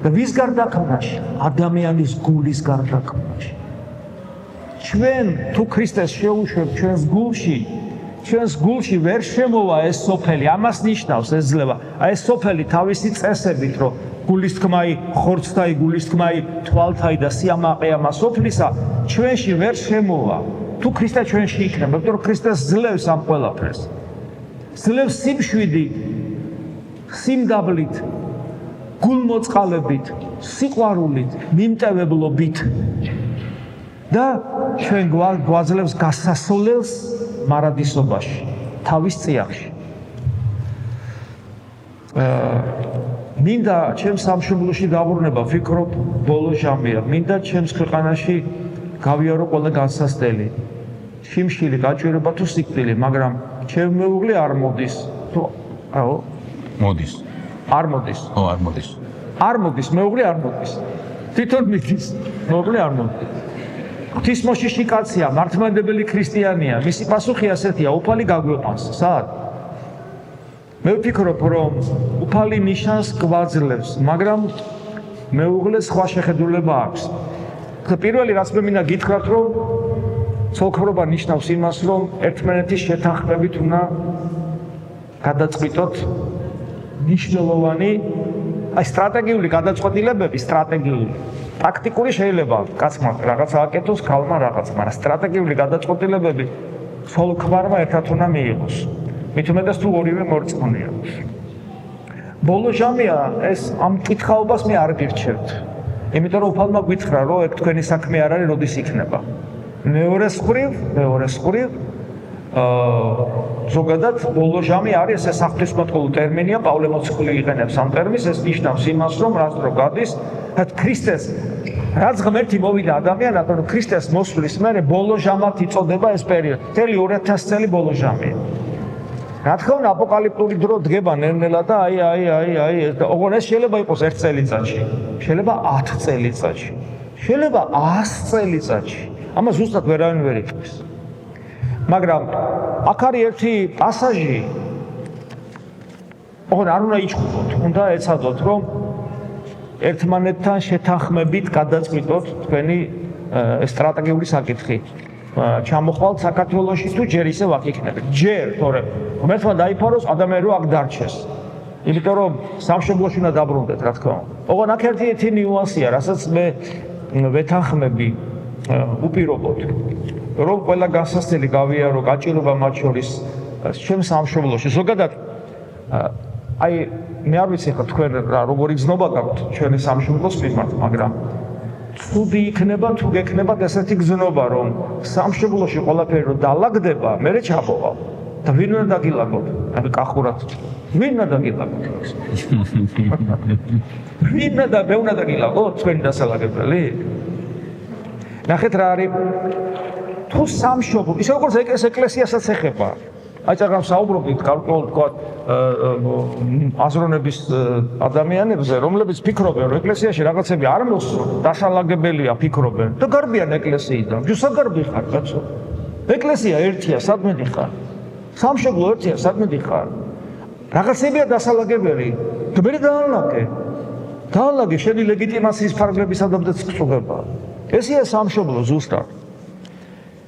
და ვის გარდაქმნაში? ადამიანის გულის გარდაქმნაში. ჩვენ თუ ქრისტეს შევუშვებთ ჩვენს გულში ვერ შემოვა ეს სოფელი, ამას ნიშნავს ეს ძლევა. აი ეს სოფელი თავისი წესებით, რომ გულისთქმაი, ხორცთაი, გულისთქმაი, თვალთაი და სიამაყე ამას სოფლისა ჩვენში ვერ შემოვა. თუ ქრისტე ჩვენში იქნება, იმიტომ რომ ქრისტეს ძლევს ამ ყველაფერს. ძლევს სიმშვიდით, სიმდაბლით, გულმოწყალებით, სიყვარულით, მიმტევებლობით. და ჩვენ გვაძლევს გასასვლელს მარადისობაში, თავის წიაღში. მინდა ჩემს სამშობლოში დაბრუნება, ვფიქრობ, ბოლო ჟამია. მინდა ჩემს ქვეყანაში გავიარო ყველა განსასწრელი. შიმშილი, გაჭირება თუ სიკვდილი, მაგრამ ჩემ მეუღლე არ მოდის. თუ მოდის. არ მოდის. არ მოდის. არ მოდის, მეუღლე არ მოდის. თვითონ მიდის, მეუღლე არ მოდის. ღვთისმოშიში კაცია, მართლმადიდებელი ქრისტიანია, მისი პასუხი ასეთია, უფალი გაგვიყვანს. სად? მე ვფიქრობ, რომ უფალი ნიშანს გვაძლევს, მაგრამ მეუღლეს სხვა შეხედულება აქვს. პირველი რაც მე მინდა გითხრათ, რომ ცოლქმრობა ნიშნავს იმას, რომ ერთმანეთის შეთანხმებით უნდა გადაწყვიტოთ მნიშვნელოვანი, სტრატეგიული გადაწყვეტილებები, ტაქტიკური შეიძლება კაცმა რაღაც ააკეთოს, ქალმა რაღაც, მაგრამ სტრატეგიული გადაწყვეტილებები ცოლ-ქმარმა ერთად უნდა მიიღოს. მით უმეტეს თუ ორივე მორწმუნეა. ბოლო ჟამია ეს ამ კითხაობას მე არ გირჩევთ. იმიტომ რომ უფალმა გითხრა, რომ ეგ თქვენი საქმე არ არის, როდის იქნება. მეორე მხრივ, ზოგადად ბოლო ჟამი არის ეს საღვთისმოწყალო ტერმინია, პავლე მოციქული იყენებს ამ ტერმინს, ეს ნიშნავს იმას, რომ რაც დრო გადის, ქრისტეს რაც ღმერთი მოვიდა ადამიანად, რომ ქრისტეს მოსვლის მერე ბოლო ჟამად იწოდება ეს პერიოდი. მთელი 2000 წელი ბოლო ჟამია. რა თქმა უნდა, აპოკალიფტური დრო დგება ნელ-ნელა და ოღონდ ეს შეიძლება იყოს 1 წელიწადში, შეიძლება 10 წელიწადში, შეიძლება 100 წელიწადში. ამას ზუსტად ვერავინ ვერ იტყვის. მაგრამ აქ არის ერთი პასაჟი, ოღონდ არ უნდა იჩხუბოთ, უნდა ეცადოთ, რომ ერთმანეთთან შეთანხმებით გადაწყვიტოთ თქვენი სტრატეგიული საკითხი. ჩამოხვალთ საქართველოში თუ ჯერ ისევ აქ იქნებით. ჯერ, თორემ ღმერთმა დაიფაროს ადამიანი რო აქ დარჩეს. იმიტომ რომ სამშობლოში უნდა დაბრუნდეთ, რა თქმა უნდა. ოღონდ აქ ერთი ნიუანსია, რასაც მე ვეთანხმები უპირობოდ რომ ყველა განსასწრელი გავიარო გაჭირობა მათ შორის ჩემ სამშობლოში ზოგადად აი მე არ ვიცი ხა თქვენ როგორი გზნობა გაქვთ ჩვენი სამშობლოს მიმართ მაგრამ ცუდი იქნება თუ გექნებათ ესეთი გზნობა რომ სამშობლოში ყველაფერი რომ დაალაგდება მე ჩაპოვა და ვინ უნდა დაგილაგოთ აი კახურად ვინ უნდა დაგილაგოთ ვინ უნდა დაგილაგოთ თქვენი დასალაგებელი ნახეთ რა არის თუ სამშობლო ისე როგორც ეკლესიასაც ეხება აი წაღამ საუბრობთ გარკვეულ თქვა აზროვნების ადამიანებზე რომლებიც ფიქრობენ რომ ეკლესიაში რაღაცები არ მოსწრო დასალაგებელია ფიქრობენ და გარბიან ეკლესიიდან ჯუსაგარბი ხარ კაცო ეკლესია ერთია სადმე დიხარ სამშობლო ერთია სადმე დიხარ რაღაცებია დასალაგებელი და მე დაალაგე შენი ლეგიტიმაციის ფარგლების ადამიანს წუღება ესეა სამშობლო ზუსტად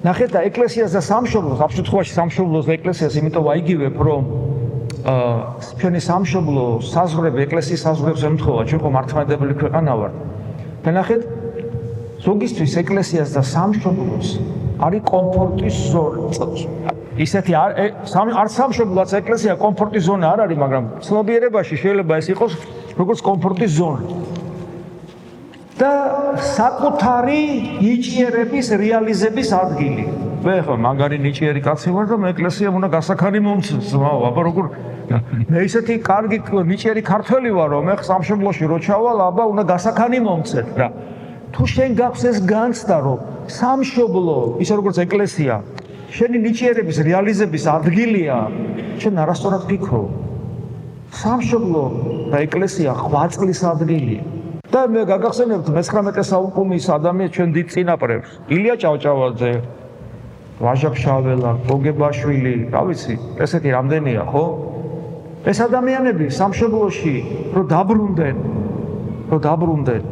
ნახეთ და ეკლესიას და სამშობლოს ამ შემთხვევაში სამშობლოს და ეკლესიას იმიტომ ვაიგივებ რომ ჩვენი სამშობლო საზღვრები ეკლესიის საზღვრებს ემთხოვა ჩვენ ხო მართლმადიდებელი ქვეყანა ვართ და ნახეთ ზოგისთვის ეკლესიას და სამშობლოს არის კომფორტის ზონა ისეთი არც სამშობლოც ეკლესია კომფორტის ზონა არ არის მაგრამ ცნობიერებაში შეიძლება ეს იყოს როგორც კომფორტის ზონა და საკუთარი ნიჭიერების რეალიზების ადგილი. მე ხო მაგარი ნიჭიერი კაცი ვარ და მე ეკლესიამ უნდა გასახანი მომწეს. აბა როგორ მე ისეთი კარგი ნიჭიერი ქართველი ვარ რომ მე სამშობლოში რო ჩავალ, აბა უნდა გასახანი მომწეთ რა. თუ შენ გაქვს ეს განცდა რომ სამშობლო, ისე როგორც ეკლესია, შენი ნიჭიერების რეალიზების ადგილია, შენ არასწორად ფიქრობ. სამშობლო და ეკლესია ღვაწლის ადგილია. და მე გაგახსენებთ მე-19 საუკუნის ადამიანს ჩვენ დიდ წინაპრებს ილია ჭავჭავაძე, ვაჟა ფშაველა, გოგებაშვილი, რა ვიცი, ესეთი რამდენია, ხო? ეს ადამიანები სამშობლოში რო დაბრუნდნენ,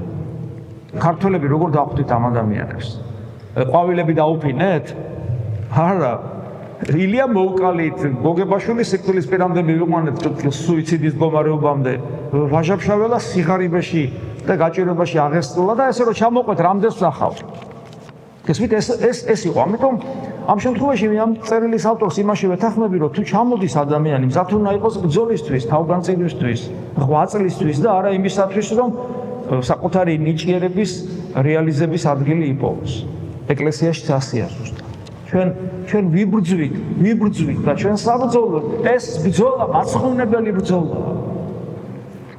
ქართველები როგორ დახვდით ამ ადამიანებს? ყვავილები დაუფინეთ? არა. ილია მოუკალით, გოგებაშვილი სიკვდილის პირამდე მივიყვანეთ სუიციდის მდგომარეობამდე, ვაჟა ფშაველა სიღარიბეში და გაჭირებაში აღესრულა და ესე რომ ჩამოყვეთ რამდენს ნახავთ. გესმით ეს იყო. ამიტომ ამ შემთხვევაში მე ამ წერილის ავტორს იმაში ვეთანხმები რომ თუ ჩამოდის ადამიანი მზად უნდა იყოს ბრძოლისთვის, თავგანწირვისთვის, ღვაწლისთვის და არა იმისათვის რომ საკუთარი ნიჭიერების რეალიზების ადგილი იპოვოს. ეკლესიაში ასეა ზუსტად. ჩვენ ვიბრძვით და ჩვენ საბრძოლოდ ეს ბრძოლა მაცხოვნებელი ბრძოლაა.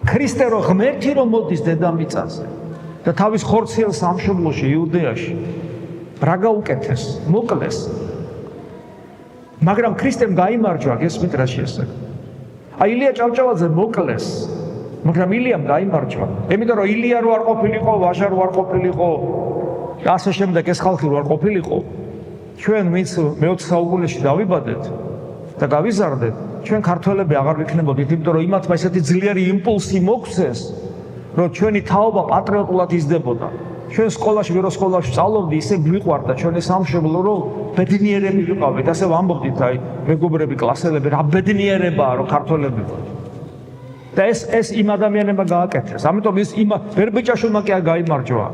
ქრისტე რო ღმერთი რომ მოდის დედამიწაზე და თავის ხორციელ სამშობლოში იუდეაში რა გაუკეთეს, მოკლეს. მაგრამ ქრისტემ გაიმარჯვა, გესმით რა შეესაბამება. აი ილია ჭავჭავაძე მოკლეს, მაგრამ ილიამ გაიმარჯვა. იმიტომ რომ ილია რო არ ყოფილიყო, ვაჟა რო არ ყოფილიყო და ასე შემდეგ ეს ხალხი რო არ ყოფილიყო, ჩვენ ვინც მე-20 საუკუნეში დავიბადეთ და გავიზარდეთ, ჩვენ ქართველები აღარ ვიქნებოდით, იმიტომ რომ იმათმა ესეთი ძლიერი იმპულსი მოგვცეს, რომ ჩვენი თაობა პატრიოტულად იზრდებოდა. ჩვენ სკოლაში, ვეროსკოლაში სწავლობდი, ისე გვიყვარდა ჩვენი სამშობლო, რომ ბედნიერები ვიყავით, ასე ვამბობდით, აი, მეგობრები, კლასელები, რა ბედნიერებაა, რომ ქართველები ვართ. და ეს იმ ადამიანებმა გააკეთეს. ამიტომ ის ბერბეჭაშვილმა კი გაიმარჯვა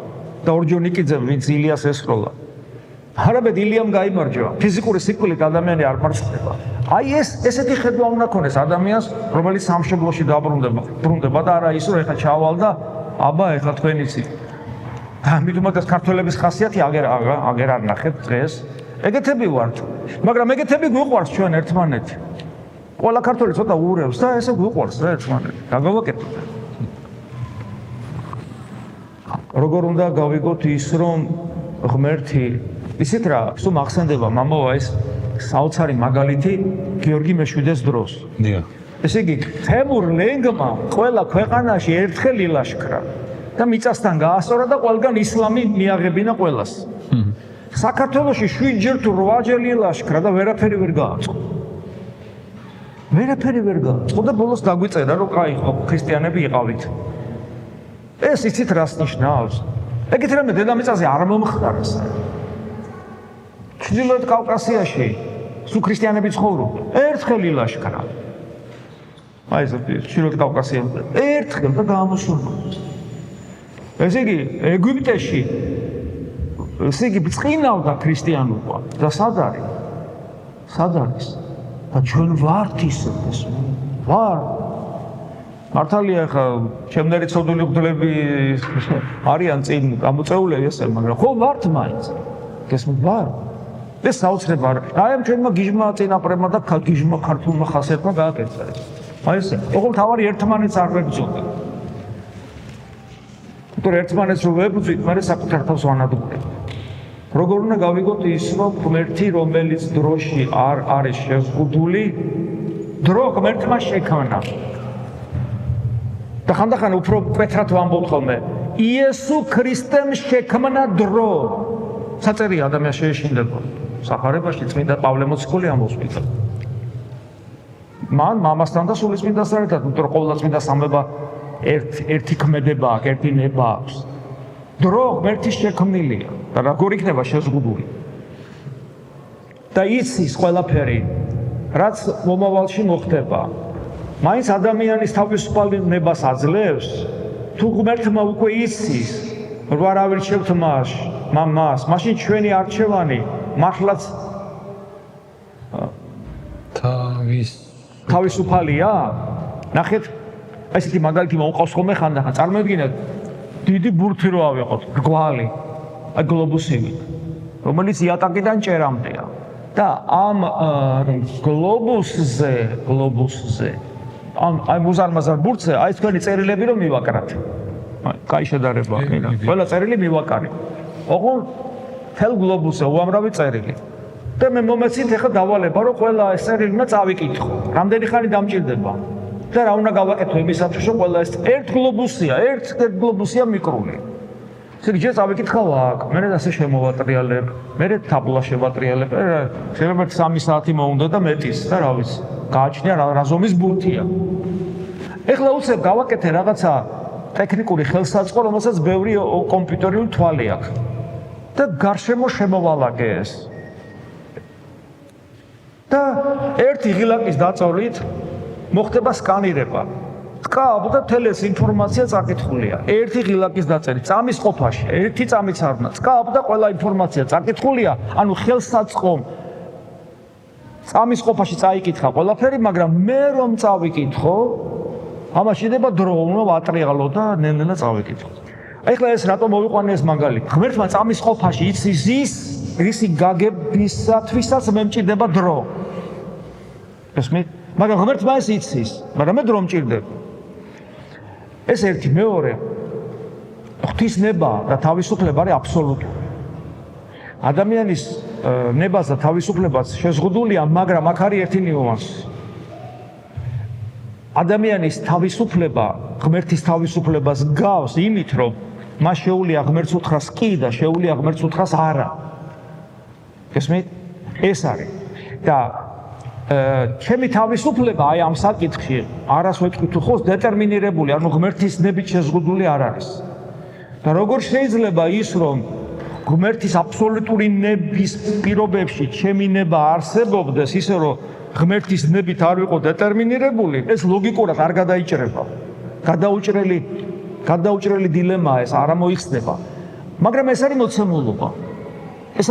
და ორჯონიკიძემ, ვინც ილიას ესროლა. არაბედ ილიამ გაიმარჯვა. ფიზიკური სიკვდილით ადამიანი არ მარცხდება. აი ესეთი ხედვა უნდა ქონდეს ადამიანს, რომელიც სამშობლოში დაბრუნდება და არა ის, რომ ეხლა ჩავალ და აბა ეხლა თქვენ იცით. ამიტომაც ეს ქართველების ხასიათი აგერ არ ნახეთ დღეს. ეგეთები ვართ. მაგრამ ეგეთები გვიყვარს ჩვენ ერთმანეთი. ყველა ქართველი ცოტა უურევს და ესე გვიყვარს რა ერთმანეთი. გაგავაკეთოთ. როგორ უნდა გავიგოთ ის, რომ ღმერთი ისეთ რა, სულ მახსენდება მამავა ეს საოცარი მაგალითი გიორგი მეშვიდეს დროს. დიახ. ესე იგი, თემურ ლენგმა ყველა ქვეყანაში ერთხელ ილაშქრა და მიწასთან გაასწორა და ყველგან ისლამი მიაღებინა ყველას. საქართველოში 7-ჯერ თუ 8-ჯერ ილაშქრა და ვერაფერი ვერ გააწყო. ვერაფერი ვერ გააწყო და ბოლოს დაგვიწერა რომ კაი ხო ქრისტიანები იყავით. ეს იცით რას ნიშნავს? ეგეთ რამე დედამიწაზე არ მომხდარს. ჩრდილოეთ კავკასიაში სულ ქრისტიანები ცხოვრობენ. ერთხელ ილაშქრა. აი ეს ჩრდილოეთ კავკასიაში ერთხელ და გამოსულმა. ესე იგი, ეგვიპტეში ესე იგი წინავდა ქრისტიანობა და სად არის და ჩვენ ვართ ისეთ ვარ მართალია ხა ჩემნერი ცოდული მგლები არიან წინ გამოწეულები ესე მაგრამ ხო ვართ მაინც გესმით ვარ ეს საოცრება აი ამ ჩვენმა გიჟმა წინაპრებმა და გიჟმა ქართულმა ხასიათმა გააკეთა აი ესე ოღონდ თავარი ერთმანეთს არ ვებრძოდა თუ ერთმანეთს რო ვებრძვით მე საკუთარ თავს ვანადგურებ როგორ უნდა გავიგოთ ის რომ ღმერთი რომელიც დროში არ არის შეზღუდული დრო ღმერთმა შექმნა და ხანდახან უფრო მკვეთრად ვამბობ ხოლმე იესო ქრისტემ შექმნა დრო საწერია ადამიანს შეეშინდება სახარებაში წმინდა პავლე მოციქული ამბობს მითხა მან მამასთან და სულიწმინდასთან ერთად იმიტომ რომ ყოველ წმინდა სამება ერთი ქმედება აქვს ერთი ნება აქვს დრო ღმერთის შექმნილია და როგორ იქნება შეზღუდული და იცის ყველაფერი რაც მომავალში მოხდება მაინც ადამიანის თავისუფალ ნებას აძლევს თუ ღმერთმა უკვე იცის რომ არ ავირჩევთ მას მაშინ ჩვენი არჩევანი მართლაც თავისუფალია ნახეთ ესეთი მაგალითი მომყავს ხოლმე ხანდახან წარმოიდგინეთ დიდი ბურთი რო ავიღოთ რგვალი აი გლობუსი რომელიც იატაკიდან ჭერამდეა და ამ გლობუსზე აი მუზარმაზარ ბურთზე აი თქვენი წერილები რომ მივაკრათ კაი შედარება აქ ყველა წერილი მივაკარი ოღონდ თელ გლობუსზე უამრავი წერილი და მე მომეცით ახლა დავალება რომ ყველა ეს წერილი უნდა წავიკითხო რამდენი ხანი დამჭირდება და რა უნდა გავაკეთო იმისათვის რომ ყველა ეს ერთ გლობუსია მიკრული ესე იგი ჯერ წავიკითხავ აქ მე ასე შემოვატრიალებ მე თაბლა შევატრიალებ შეიძლება 3 საათი მოუნდა და მეტის და რა ვიცი გააჩნია რა ზომის ბურთია ეხლა უცებ გავაკეთე რაღაცა ტექნიკური ხელსაწყო რომელსაც ბევრი კომპიუტერული თვალი აქვს და გარშემო შემოვალაგე ეს და ერთი ღილაკის დაწოლით მოხდება სკანირება სკავ და თელეს ინფორმაცია წაკითხულია ერთი ღილაკის დაწერით წამის ყოფაში ერთი წამიც არ უნდა სკავ და ყველა ინფორმაცია წაკითხულია ანუ ხელსაწყომ წამის ყოფაში წაიკითხა ყველაფერი მაგრამ მე რომ წავიკითხო ამაში შეიძლება დრო უნდა ვატრიალო და ნელ-ნელა წავიკითხო აი ხლა ეს რატომ მოვიყვანე ეს მაგალითი ღმერთმა წამის ყოფაში იცის ისი გაგებისათვისაც მე მჭირდება დრო ესმით მაგრამ ღმერთმა ეს იცის მაგრამ მე დრო მჭირდება ეს ერთი მეორე ღვთის ნება და თავისუფლება არის აბსოლუტური ადამიანის ნებას და თავისუფლებას შეზღუდულია მაგრამ აქ არის ერთი ნიუანსი ადამიანის თავისუფლება ღმერთის თავისუფლებას გავს იმით რომ მას შეუძლია ღმერთს უთხრას კი და შეუძლია ღმერთს უთხრას არა გესმით ეს არის და ჩემი თავისუფლება აი ამ საკითხში არას ვეთქვი თუ ხო დეტერმინირებული ანუ ღმერთის ნებით შეზღუდული არ არის და როგორ შეიძლება ის რომ ღმერთის აბსოლუტური ნების პირობებში ჩემი ნება არსებობდეს ისე რომ ღმერთის ნებით არ ვიყო დეტერმინირებული ეს ლოგიკურად არ გადაიჭრება გადაუჭრელი დილემაა ეს არ მოიხსნება მაგრამ ეს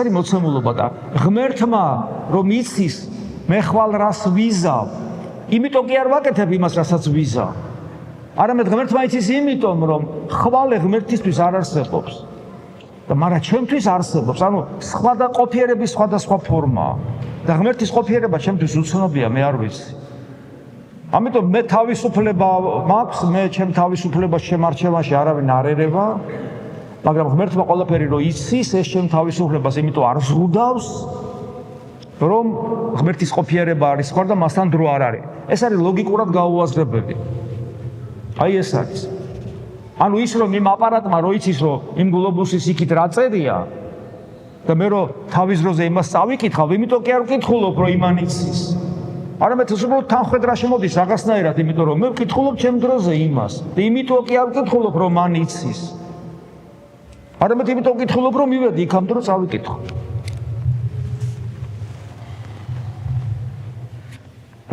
არის მოცემულობა და ღმერთმა რომ იცის მე ხვალ რას ვიზავ იმიტომ კი არ ვაკეთებ იმას რასაც ვიზავ არამედ ღმერთმა იცის იმიტომ რომ ხვალე ღმერთისთვის არ არსებობს და მაგრამ ჩემთვის არსებობს ანუ სხვა ყოფიერების სხვადასხვა ფორმაა და ღმერთის ყოფიერება ჩემთვის უცნობია მე არ ვიცი ამიტომ მე თავისუფლება მაქვს მე ჩემ თავისუფლებას შემარჩევაში არავინ არ ერევა მაგრამ ღმერთმა ყველაფერი რო იცის ეს ჩემ თავისუფლებას იმიტომ არ ზღუდავს რომ ღმერთის ყოფიერება არის ხარ და მასთან დრო არ არის ეს არის ლოგიკურად გაუაზრებელი აი ეს არის ანუ ის რომ იმ აპარატმა რო იცის რომ იმ გლობუსის იქით რა წერია და მე რომ თავის დროზე იმას წავიკითხავ იმიტომ კი არ ვკითხულობ რომ იმან იცის არამედ უბრალოდ თანხმედრაში მოდის რაღაცნაირად იმიტომ რომ მე ვკითხულობ ჩემ დროზე იმას და იმიტომ კი არ ვკითხულობ რომ მან იცის არამედ იმიტომ ვკითხულობ რომ მივედი იქამდე რომ წავიკითხო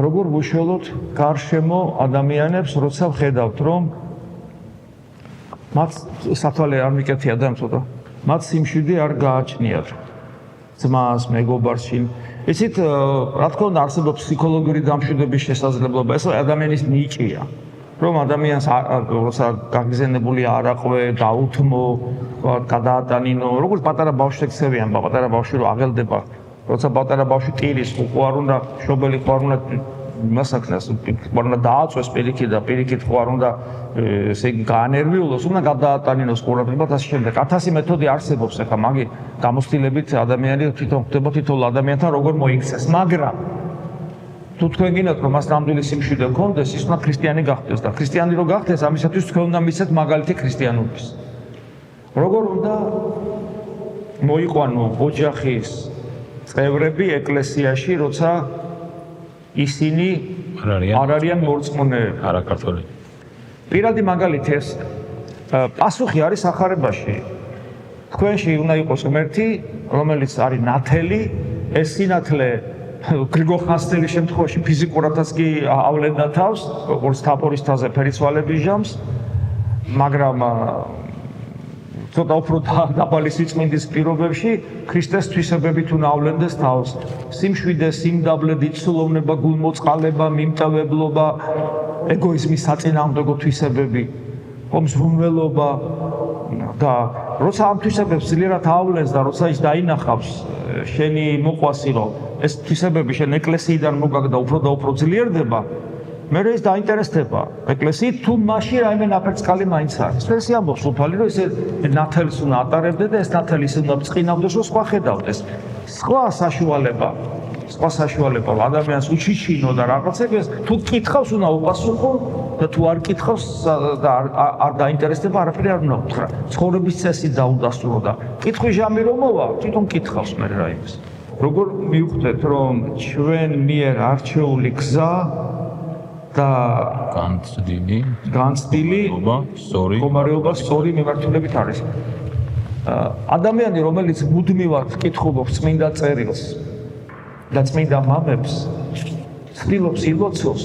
როგორ ვუშველოთ გარშემო ადამიანებს, როცა ვხედავთ, რომ მათ საფალე არ მიკეთია და ცოტა მათ სიმშვიდე არ გააჩნიათ ძმას, მეგობარს შინ. იცით, რა თქმა უნდა, არსებობს ფსიქოლოგიური დამშვიდობის შესაძლებლობა, ეს ადამიანის ნიჭია. რომ ადამიანს როცა გაგზენებული არაყვე, დაუთმო, გადაატანინო, როგორც პატარა ბავშვს ექცევიან, პატარა ბავშვი რო აღელდება, როცა პატარა ბავშვი ტირის, უყوار უნდა შობელი ყوار უნდა მასაკნას, ყوار უნდა დააწვეს პირიქით და პირიქით ყوار უნდა ესე იგი გაანერვიულოს, უნდა გადაატანინოს ყურადღება და ასე შემდეგ. 1000 მეთოდი არსებობს, ახლა მაგი გამოცდილებით ადამიანი თვითონ ხდება თითოეულ ადამიანთან როგორ მოიქცეს, მაგრამ თუ თქვენ გინდათ რომ მას ნამდვილი სიმშვიდე გქონდეს, ის უნდა ქრისტიანი გახდეს და ქრისტიანი რო გახდეს, ამისათვის თქვენ უნდა მისცეთ მაგალითი ქრისტიანობის. როგორ უნდა მოიყვანო ოჯახის წევრები ეკლესიაში, როცა ისინი არ არიან მორწმუნეები, არა ქართველი. პირადი მაგალითი ეს პასუხი არის სახარებაში. თქვენში უნდა იყოს ღმერთი, რომელიც არის ნათელი, ეს სინათლე გრიგოლ ხანძთელის შემთხვევაში ფიზიკურადაც კი ავლენდა თავს, როგორც თაფორისთაზე ფერიცვალების ჟამს, მაგრამ ცოტა უფრო დაბალი სიწმინდის პირობებში ქრისტეს თვისებებით უნდა ავლენდეს თავს. სიმშვიდე, სიმდაბლე, დიდსულოვნება, გულმოწყალება, მიმტევებლობა, ეგოიზმის საწინააღმდეგო თვისებები, ხომსრუნველობა და როცა ამ თვისებებს ძლიერად ავლენს და როცა ის დაინახავს შენი მოყვასი რომ ეს თვისებები შენ ეკლესიიდან მოგაგდა უფრო და უფრო ძლიერდება, მე ის დაინტერესდება ეკლესიით თუ მაშინ რაიმე ნაფერწყალი მაინც არის. ეს ამბობს უფალი რომ ესე ნათელს უნდა ატარებდე და ეს ნათელი ისე უნდა ბრწყინავდეს რომ სხვა ხედავდეს. სხვა საშუალება ადამიანს უჩიჩინო და რაღაცებს თუ კითხავს უნდა უპასუხო და თუ არ კითხავს და არ დაინტერესდება არაფერი არ უნდა უთხრა. ცხოვრების წესი დაუდასტურო და კითხვის ჟამი რომ მოვა, თვითონ კითხავს მე რაიმეს. როგორ მივხვდეთ რომ ჩვენ მიერ არჩეული გზა და განცდილი მდგომარეობა სწორი მიმართულებით არის. ადამიანი რომელიც მუდმივად კითხულობს წმინდა წერილს და წმინდა მამებს, ცდილობს ილოცოს,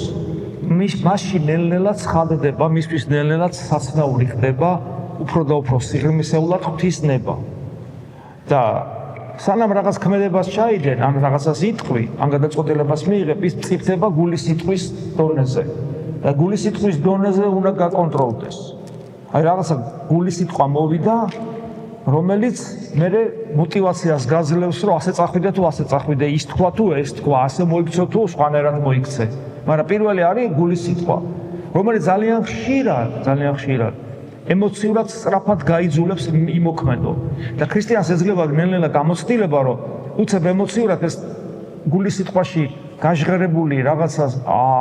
მასში ნელ-ნელად ცხადდება, მისთვის ნელ-ნელად საცნაური ხდება, უფრო და უფრო სიღრმისეულად ღვთისნება. და სანამ რაღაც ქმედებას ჩაიდენ, ან რაღაცას იტყვი, ან გადაწყვეტილებას მიიღებ, ის მწიფდება გულის სიტყვის დონეზე. და გულის სიტყვის დონეზე უნდა გაკონტროლდეს. აი რაღაცა გულის სიტყვა მოვიდა, რომელიც მე мотивაციას გაძლევს, რომ ასე წახვიდე თუ ასე წახვიდე, ის თქვა თუ ეს თქვა, ასე მოიქცე თუ სხვანაირად მოიქცე. მაგრამ პირველი არის გულის სიტყვა, რომელიც ძალიან ხშირად ემოციურად სწრაფად გაიძულებს იმოქმედო. და ქრისტიანს ეძლევა ნელ-ნელა გამოცდილება, რომ უცებ ემოციურად ეს გულის სიტყვაში გაჟღერებული რაღაცა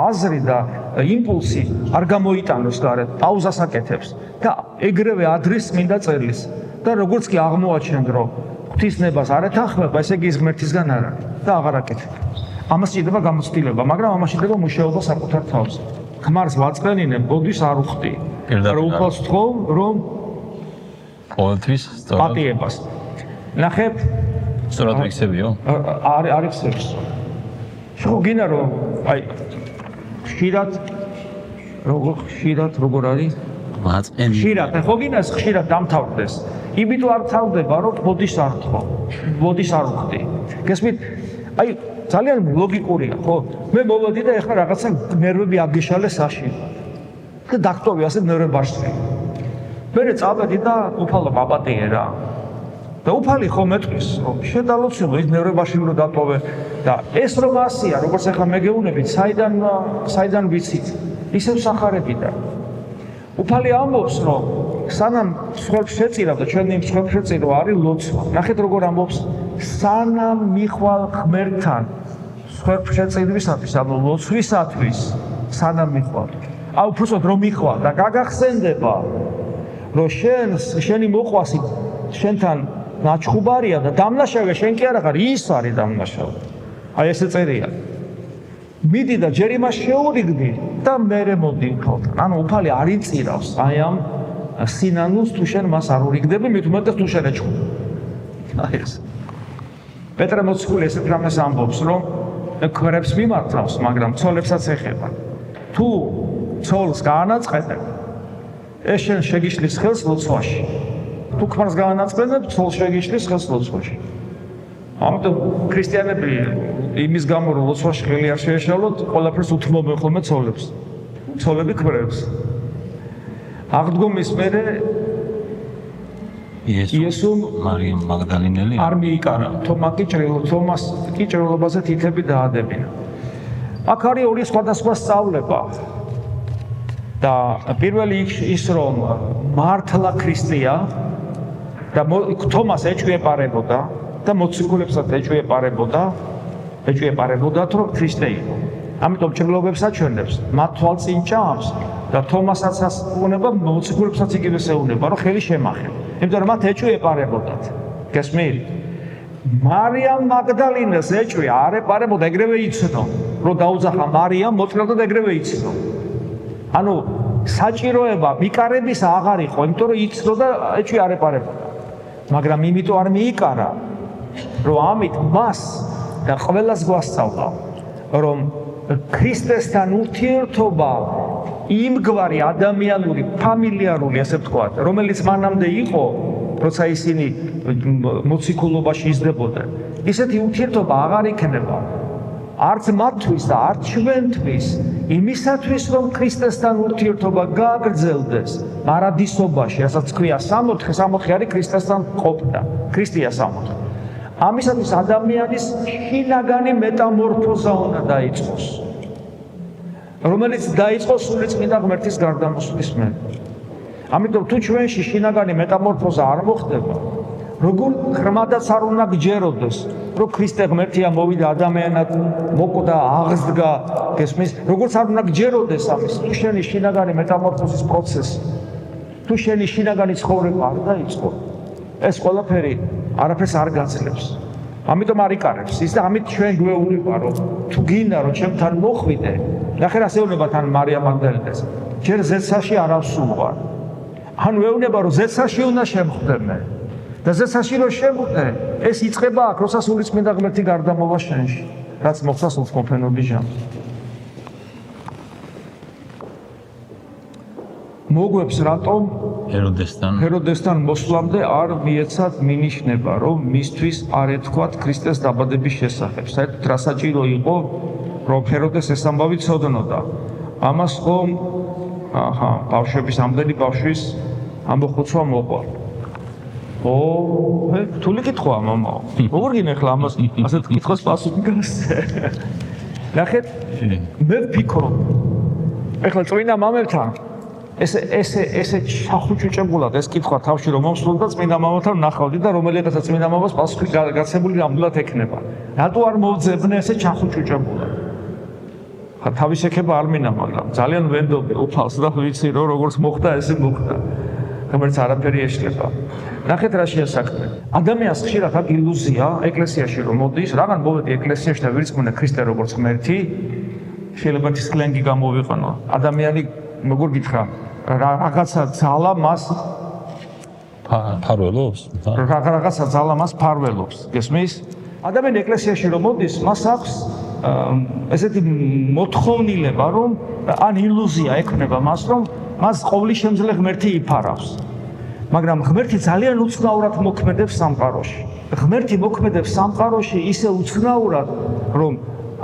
აზრი და იმპულსი არ გამოიტანოს გარეთ, პაუზას აკეთებს და ეგრევე ადრის წმინდა წერილს. და როგორც კი აღმოაჩენთ, რომ ღვთისნებას არ ეთანხმება, ესე იგი ის ღმერთისგან არ არის და აღარ აკეთებ. ამას შეიძლება გამოცდილება, მაგრამ ამას შეიძლება მუშაობა საკუთარ თავზე. ქმარს ვაწყენინებ, გოდის არ უხდი. რომ უფალს ვთხოვ, რომ ყოველთვის პატიებას. ნახებ, სწორად იქცებიო? არ იქცევს. ხო გინდა რომ აი ხშირად როგორ არის? ვაწყენი. ხშირად, ხო გინდა ხშირად დამთავრდეს. იმიტომ არ თავდება, რომ ბოდის არ თქო. ბოდის არ უხდი. გესმით? აი ძალიან ლოგიკურია, ხო? მე მოვედი და ეხლა რაღაცა ნერვები აგეშალე საში. და დაქტოვი ასე ნერვებაში. მე წავედი და უფალო მაპატიე რა. და უფალი ხო მეტყვის, რომ შედალოცილო ის ნერვებაში რომ დატოვე და ეს რომ ასია, როგორც ახლა მე გეუბნებით, საიდან ვიცით? ისევ სახარებიდან. უფალი ამბობს, რომ სანამ მსხვერპლს შეწირავ და ჩვენი მსხვერპლს შეწირო არის ლოცვა. ნახეთ როგორ ამბობს, სანამ მიხვალ ღმერთთან მსხვერპლს შეწირვისათვის, ანუ ლოცვისათვის, სანამ მიხვალ. აუ უბრალოდ რომ მიხვალ და გაგახსენდება, რომ შენი მოყვასი შენთან ნაჩხუბარია და დამნაშავე შენ კი არ ხარ, ის არის დამნაშავე. აი ესე წერია. მიდი და ჯერ იმას შეურიგდი და მერე მოდი უფალთან. ანუ უფალი არ იწირავს აი ამ სინანულს თუ შენ მას არ ურიგდები, მით უმეტეს თუ შენ ეჩხუბ. აი ეს. პეტრე მოციქული ესეთ რამეს ამბობს, რომ ქვერებს მიმართავს, მაგრამ ცოლებსაც ეხება. თუ ცოლს გაანაწყეთებ, ეს შენ შეგიშლის ხელს ლოცვაში. თუ ქმარს განაწყენებ, ცოლ შეგიშლის ხელს ლოცვაში. ამიტომ ქრისტიანები იმის გამო რომ ლოცვაში ხელი არ შეეშალოთ, ყველაფერს უთმობენ ხოლმე ცოლებს. ცოლები ქმრებს. აღდგომის მერე იესომ მარიამ მაგდალინელი არ მიიკარა. თომას კი ჭრილობაზე თითები დაადებინა. აქ არის ორი სხვადასხვა სწავლება. და პირველი ის რომ მართლა ქრისტეა და თომას ეჭვიეპარებოდა და მოციქულებსაც ეჭვიეპარებოდათ რომ ქრისტე იყო. ამიტომ ჭრილობებს აჩვენებს, მათ თვალწინ ჭამს და თომასაც უნება მოციქულებსაც იგივეს ეუნება რომ ხელი შემახე. იმიტომ რომ მათ ეჭვიეპარებოდათ. გესმით? მარიამ მაგდალინას ეჭვი არ ეპარებოდა, ეგრევე იცნო, რომ დაუძახა მარიამ მოწმედა და ეგრევე იცნო. ანუ საჭიროება მიკარების აღარ იყო, იმიტომ რომ იცნო და ეჭვი არ ეპარებოდა. მაგრამ იმიტომ არ მიიკარა, რომ ამით მას და ყველას გვასწავლა, რომ ქრისტესთან ურთიერთობა იმგვარი ადამიანური, ფამილიარული, ასე ვთქვათ, რომელიც მანამდე იყო, როცა ისინი მოციქულობაში იზრდებოდნენ, ისეთი ურთიერთობა აღარ იქნება. არც მათთვის და არც ჩვენთვის, იმისათვის, რომ ქრისტესთან ურთიერთობა გააგრძელდეს მარადისობაში, რასაც ქვია სამოთხე არის ქრისტესთან ყოფნა, ქრისტეა სამოთხე. ამისათვის ადამიანის შინაგანი მეტამორფოზა უნდა დაიწყოს, რომელიც დაიწყოს სულიწმინდა ღმერთის გარდამოსვლის მერე. ამიტომ თუ ჩვენში შინაგანი მეტამორფოზა არ მოხდება, როგორ ღრმადაც არ უნდა გჯეროდეს, რომ ქრისტე ღმერთია მოვიდა ადამიანად, მოკვდა, აღსდგა, გესმის, როგორც არ უნდა გჯეროდეს ამის, თუ შენი შინაგანი მეტამორფოზის პროცესი, თუ შენი შინაგანი ცხოვრება არ დაიწყო, ეს ყველაფერი არაფერს არ გაძლევს. ამიტომ არ იკარებს ის და ამით ჩვენ გვეუბნება, რომ თუ გინდა რომ ჩემთან მოხვიდე, ნახე რა ეუბნება თან მარიამ მაგდალინას, ჯერ ზეცაში არ ავსულვარ. ან ვეუბნება რომ ზეცაში უნდა შემხვდე მე. და ზეცაში რომ შემხვდე, ეს იწყება აქ, როცა სულიწმინდა ღმერთი გარდამოვა შენში, რაც მოხდა სულთმოფენობის ჟამს. მოგვებს რატომ ჰეროდესთან მოსვლამდე არ მიეცათ მინიშნება, რომ მისთვის არ ეთქვათ ქრისტეს დაბადების შესახებ. საერთოდ რა საჭირო იყო, რომ ჰეროდეს ეს ამბავი ცოდნოდა. ამას ხომ ბავშვების ამდენი ბავშვის ამბოხოცვა მოყვა. რთული კითხვაა, მამაო. როგორ გინახლა ამას ასეთ კითხავს პასუხი გასცე? ნახეთ, მე ვფიქრობ, ეხლა წმინდა მამებთან ესე ჩახუჭუჭებულად ეს კითხვა თავში რომ მომსვლოდა წმინდა მამათან ნახავდი და რომელიღაცა წმინდა მამას პასუხი გაცემული ნამდვილად ექნება. რატო არ მოვძებნე ესე ჩახუჭუჭებულად? ხა თავის ეკება არ მინდა, მაგრამ ძალიან ვენდობი უფალს და ვიცი რომ როგორც მოხდა ესე მოხდა. ღმერთს არაფერი ეშლება. ნახეთ რა შეასაქმე. ადამიანს ხშირად აქვს ილუზია ეკლესიაში რომ მოდის, რაღაც მოვედი ეკლესიაში და ვირწმუნე ქრისტე როგორც ღმერთი, შეიძლება ის სლენგი გამოვიყენო. ადამიანი როგორ გითხრა, რაღაცა ძალა მას ფარველობს? რაღაცა ძალა მას ფარველობს. გესმის? ადამიანი ეკლესიაში რომ მოდის, მას აქვს ესეთი მოთხოვნილება, რომ ან ილუზია ექნება მას, რომ მას ყოვლისშემძლე ღმერთი იფარავს. მაგრამ ღმერთი ძალიან უცნაურად მოქმედებს სამყაროში. ღმერთი მოქმედებს სამყაროში ისე უცნაურად, რომ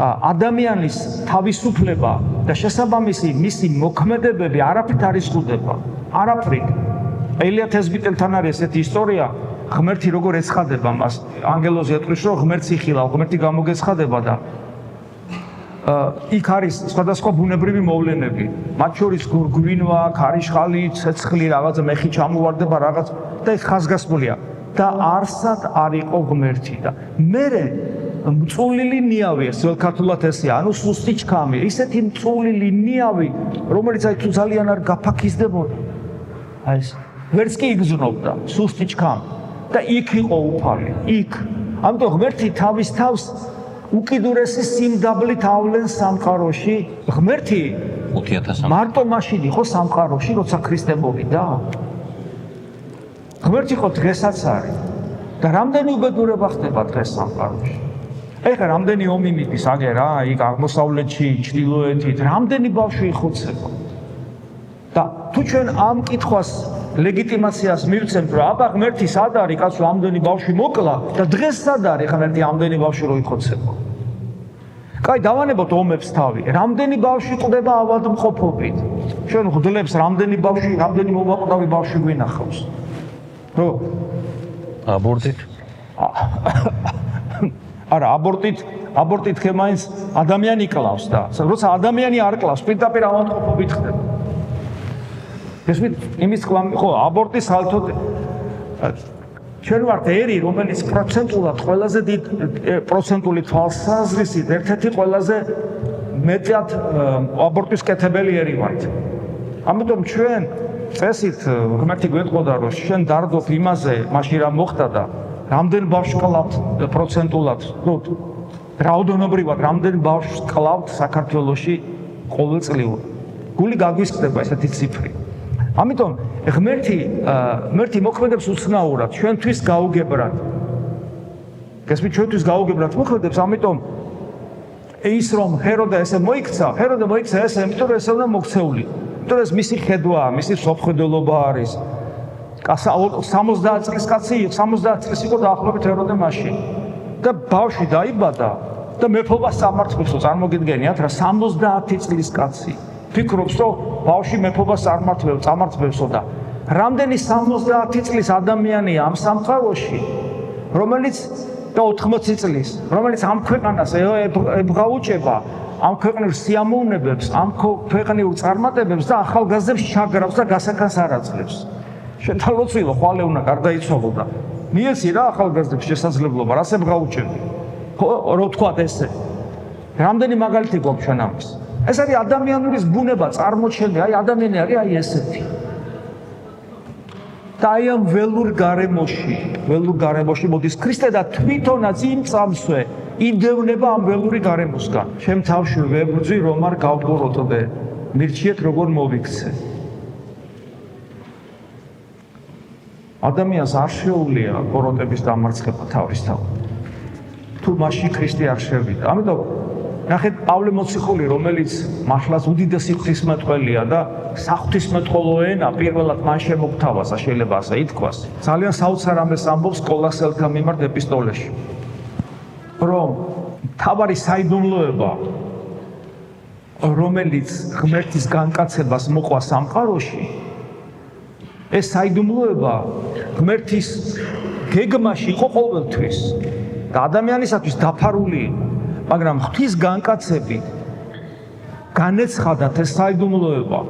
ადამიანის თავისუფლება და შესაბამისი მისი მოქმედებები არაფრით არ იზღუდება. არაფრით. ელია თესბიტელთან არის ესეთი ისტორია, ღმერთი როგორ ეცხადება მას. ანგელოზი ეტყვის, რომ ღმერთს იხილავ, ღმერთი გამოგეცხადება და იქ არის სხვადასხვა ბუნებრივი მოვლენები. მათ შორის გვინვა, ქარიშხალი, ცეცხლი, რაღაც მეხი ჩამოვარდება, რაღაც და ეს ხაზგასმულია. და არსად არ იყო ღმერთი და მერე მწულილი ნიავი, ძველ ქართულად ესეა, ანუ სუსტი ჩქამი, ისეთი მწულილი ნიავი, რომელიც აი თუ ძალიან არ გაფაქიზდებოდა. აი ეს ვერც კი იგზნობდა, სუსტი ჩქამი და იქ იყო უფალი, იქ. ამიტომ ღმერთი თავის თავს უკიდურესი სიმდაბლით ავლენს სამყაროში. ღმერთი 5000 მარტო მაშინ იყო სამყაროში, როცა ქრისტე მოვიდა. ღმერთი ხო დღესაც არის და რამდენი უბედურება ხდება დღეს სამყაროში. ეხლა რამდენი ომი მიდის აგერ რა, იქ აღმოსავლეთში, ჩრდილოეთით, რამდენი ბავშვი იხოცება. და თუ ჩვენ ამ კითხვას ლეგიტიმაციას მივცემთ, რომ აბა ღმერთი სად არის, კაცო ამდენი ბავშვი მოკლა და დღეს სად არის ღმერთი ამდენი ბავშვი რო იხოცება. კაი, დავანებოთ ომებს თავი. რამდენი ბავშვი ყდება ავადმყოფობით? ჩვენ ღვთლებს რამდენი მოვაყდავი ბავშვი გვინახავს? რო აბორტით? არა, აბორტით ხე მაინც ადამიანი კლავს და როცა ადამიანი არ კლავს, პირდაპირ ავადმყოფობით ხდება. ესმით, იმის თქვა, ხო, აბორტის ალთოდ ჩვენ ვართ ერი, რომელიც პროცენტულად ყველაზე დიდ პროცენტული თვალსაზრისით ერთ-ერთი ყველაზე მეტად აბორტის კეთებელი ერი ვართ. ამიტომ ჩვენ წესით ღმერთი გვეტყოდა, რომ შენ დარდობ იმაზე, მაშინ რა მოხდა და რამდენ ბავშვს კლავთ პროცენტულად, ну, რაოდენობრივად რამდენ ბავშვს კლავთ საქართველოში ყოველწლიურად. გული გაგვისხდება ესეთი ციფრი. ამიტომ ღმერთი მოქმედებს უცნაურად, ჩვენთვის გაუგებრად. გესმით, ჩვენთვის გაუგებრად მოქმედებს, ამიტომ ის რომ ჰეროდე ესე მოიქცა ესე, იმიტომ რომ ესე უნდა მოქცეული. იმიტომ რომ ეს მისი ხედვაა, მისი სოფხედელობა არის. 70 წლის კაცი, 70 წლის იყო დაახლოებით ჰეროდე მაშინ. და ბავშვი დაიბადა და მეფობას სამართლებს წარმოგიდგენიათ რა 70 წლის კაცი. ფიქრობს, რომ ბავშვი მეფობას წარმართლებსო და რამდენი 70 წლის ადამიანია ამ სამყაროში, რომელიც და 80 წლის, რომელიც ამ ქვეყანას ებღაუჭება, ამ ქვეყნიურ სიამოვნებებს, ამ ქვეყნიურ წარმატებებს და ახალგაზრდებს ჩაგრავს და გასაკანს არ აძლევს. შეთალოცილო ხვალე უნდა გარდაიცვალო და მიეცი რა ახალგაზრდებს შესაძლებლობა, რას ებღაუჭები. რო თქვათ ესე. რამდენი მაგალითი გვაქვს ჩვენ ამის. ეს არის ადამიანურის ბუნება წარმოჩენილი, აი ადამიანი არის აი ესეთი. და აი ამ ველურ გარემოში მოდის ქრისტე და თვითონაც იმ წამსვე იდევნება ამ ველური გარემოსგან. ჩემ თავში ვებრძვი რომ არ გავგოროდე, მირჩიეთ როგორ მოვიქცე. ადამიანს არ შეუძლია გოროტების დამარცხება თავისთავად. თუ მასში ქრისტე არ შევიდა. ამიტომ ნახეთ პავლე მოციქული, რომელიც მართლაც უდიდესი ღვთისმეტყველია და საღვთისმეტყველო ენა პირველად მან შემოგთავაზა, შეიძლება ასე ითქვას. ძალიან საოცარ ამბებს ამბობს კოლასელთა მიმართ ეპისტოლეში. რომ თავარი საიდუმლოება, რომელიც ღმერთის განკაცებას მოყვა სამყაროში, ეს საიდუმლოება ღმერთის გეგმაში იყო ყოველთვის და ადამიანისათვის დაფარული იყო. მაგრამ ღვთის განკაცებით განეცხადათ ეს საიდუმლოება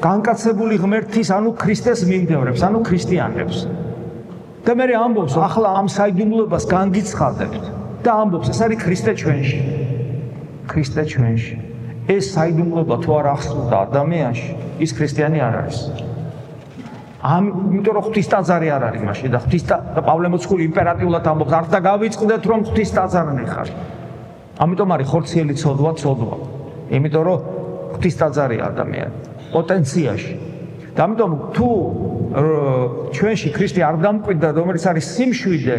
განკაცებული ღმერთის, ანუ ქრისტეს მიმდევრებს, ანუ ქრისტიანებს. და მე ამბობს, ახლა ამ საიდუმლოებას განგიცხადებთ და ამბობს, ეს არის ქრისტე ჩვენში. ეს საიდუმლოება თუ არ ახსოვდა ადამიანში, ის ქრისტიანი არ არის. იმიტომ რომ ღვთის ტაძარი არ არის მაშინ და და პავლე მოციქული იმპერატიულად ამბობს, არ დაგავიწყდეთ რომ ღვთის ტაძარი ხარ. ამიტომ არის ხორციელი ცოდვა. იმიტომ რომ ღვთის ტაძარია ადამიანი პოტენციაში. და ამიტომ თუ ჩვენში ქრისტე არ დამკვიდრდა, რომელიც არის სიმშვიდე,